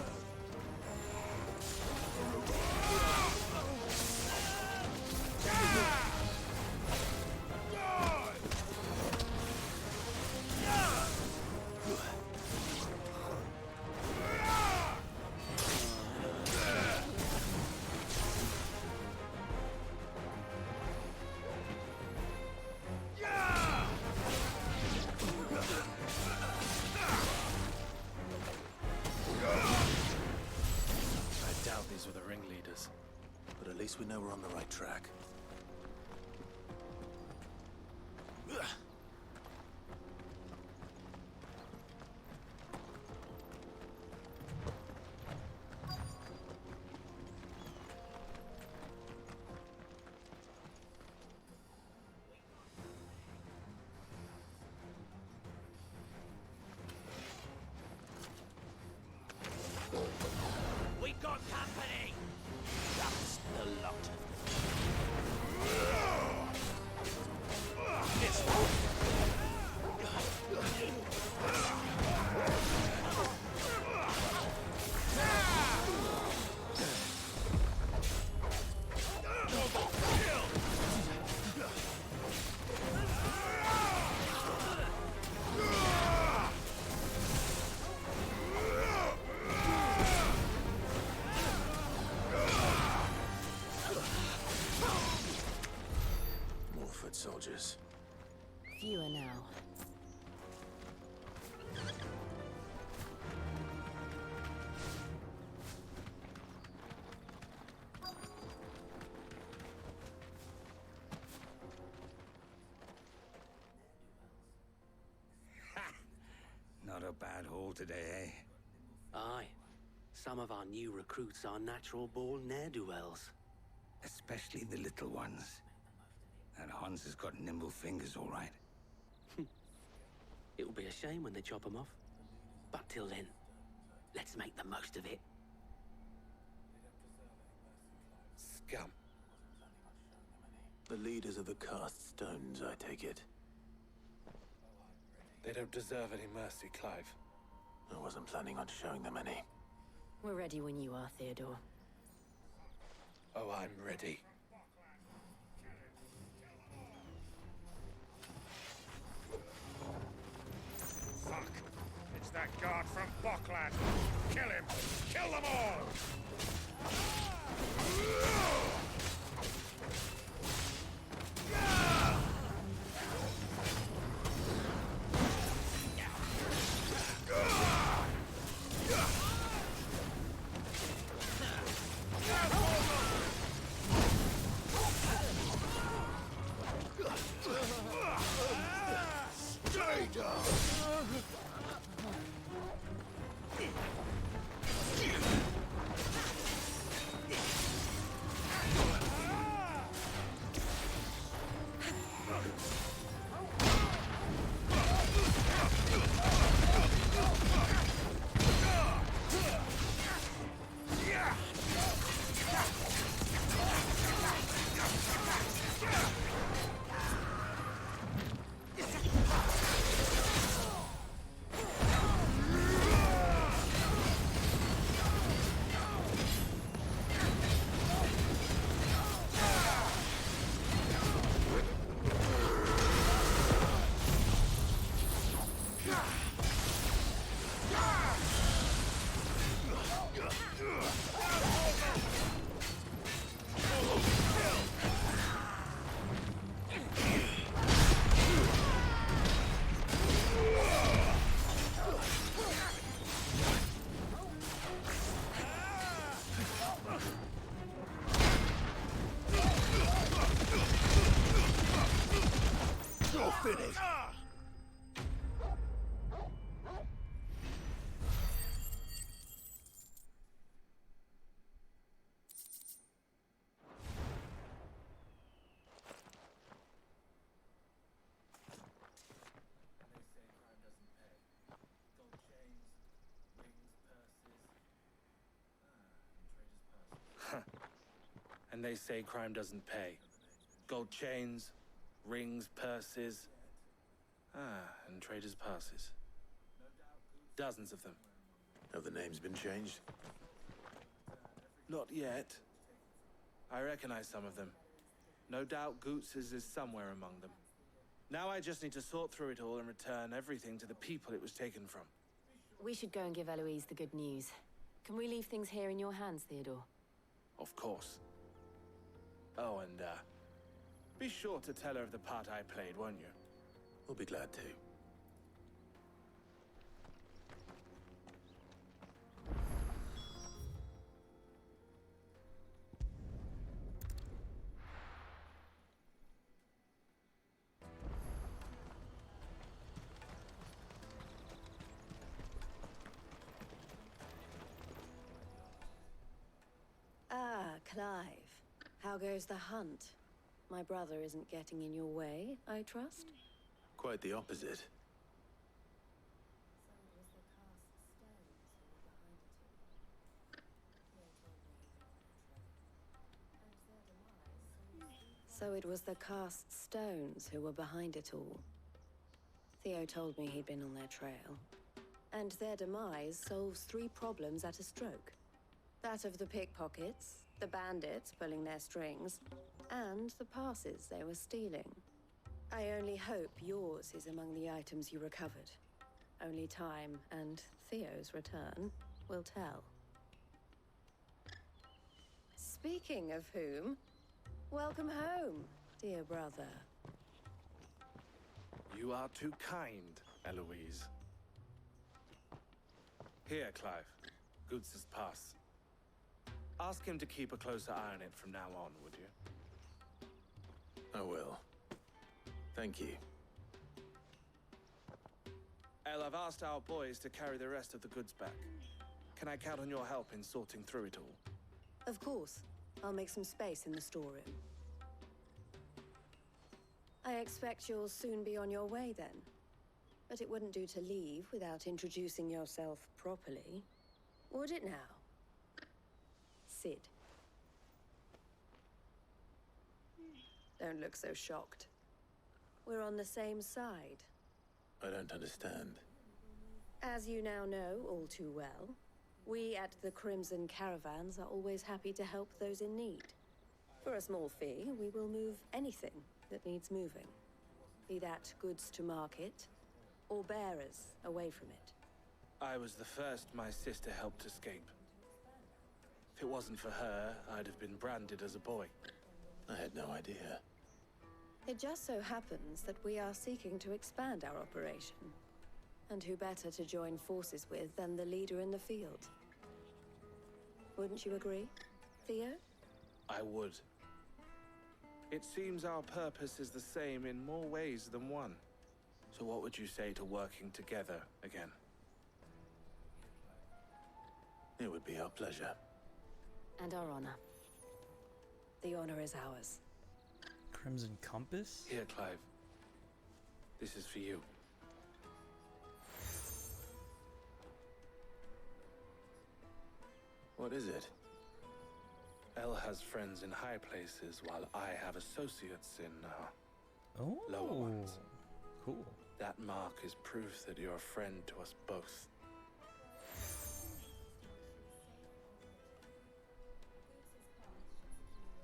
But at least we know we're on the right track. We got company! That's the lot of them. fewer now. Not a bad haul today, eh? Aye. Some of our new recruits are natural-born ne'er-do-wells. Especially the little ones. That Hans has got nimble fingers, all right. It'll be a shame when they chop them off. But till then, let's make the most of it. Scum. The leaders of the cast stones, I take it. They don't deserve any mercy, Clive. I wasn't planning on showing them any. We're ready when you are, Theodore. Oh, I'm ready. Fuck! It's that guard from Bocklad! Kill him! Kill them all! Stay down! You're finished! And they say crime doesn't pay. Gold chains, rings, purses. And traders' passes. Dozens of them. Have the names been changed? Not yet. I recognize some of them. No doubt Goots's is somewhere among them. Now I just need to sort through it all and return everything to the people it was taken from. We should go and give Eloise the good news. Can we leave things here in your hands, Theodore? Of course. Oh, and, be sure to tell her of the part I played, won't you? We'll be glad to. Ah, Clive. How goes the hunt? My brother isn't getting in your way, I trust? Quite the opposite. So it was the cast stones who were behind it all. Theo told me he'd been on their trail. And their demise solves 3 problems at a stroke. That of the pickpockets, the bandits pulling their strings, and the passes they were stealing. I only hope yours is among the items you recovered. Only time and Theo's return will tell. Speaking of whom, welcome home, dear brother. You are too kind, Eloise. Here, Clive. Goods' pass. Ask him to keep a closer eye on it from now on, would you? I will. Thank you. El, I've asked our boys to carry the rest of the goods back. Can I count on your help in sorting through it all? Of course. I'll make some space in the storeroom. I expect you'll soon be on your way then. But it wouldn't do to leave without introducing yourself properly. Would it now? Sid. Don't look so shocked. We're on the same side. I don't understand. As you now know all too well, we at the Crimson Caravans are always happy to help those in need. For a small fee, we will move anything that needs moving. Be that goods to market, or bearers away from it. I was the first my sister helped escape. If it wasn't for her, I'd have been branded as a boy. I had no idea. It just so happens that we are seeking to expand our operation. And who better to join forces with than the leader in the field? Wouldn't you agree, Theo? I would. It seems our purpose is the same in more ways than one. So what would you say to working together again? It would be our pleasure. And our honor. The honor is ours. Crimson Compass? Here, Clive. This is for you. What is it? El has friends in high places, while I have associates in, lower Oh, ones. cool. That mark is proof that you're a friend to us both.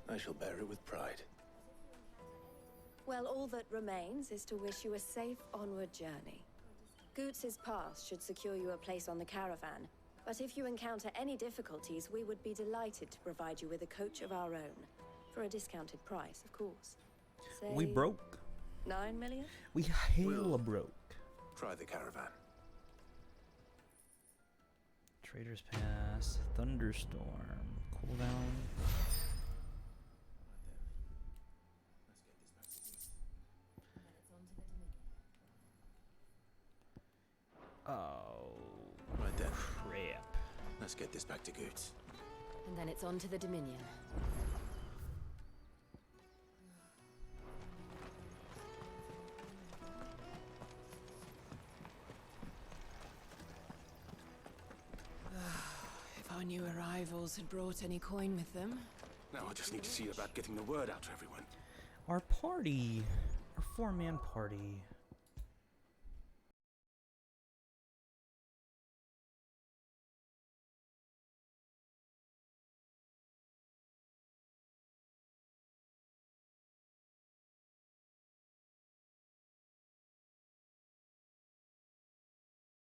I shall bear it with pride. Well, all that remains is to wish you a safe onward journey. Goots' pass should secure you a place on the caravan, but if you encounter any difficulties, we would be delighted to provide you with a coach of our own. For a discounted price, of course. Say We broke. 9 million? We hella broke. Try the caravan. Trader's Pass, Thunderstorm, cooldown. Oh, Right then. crap. Let's get this back to Goots. And then it's on to the Dominion. If our new arrivals had brought any coin with them. Now I just need to see about getting the word out to everyone. Our party, our 4-man party.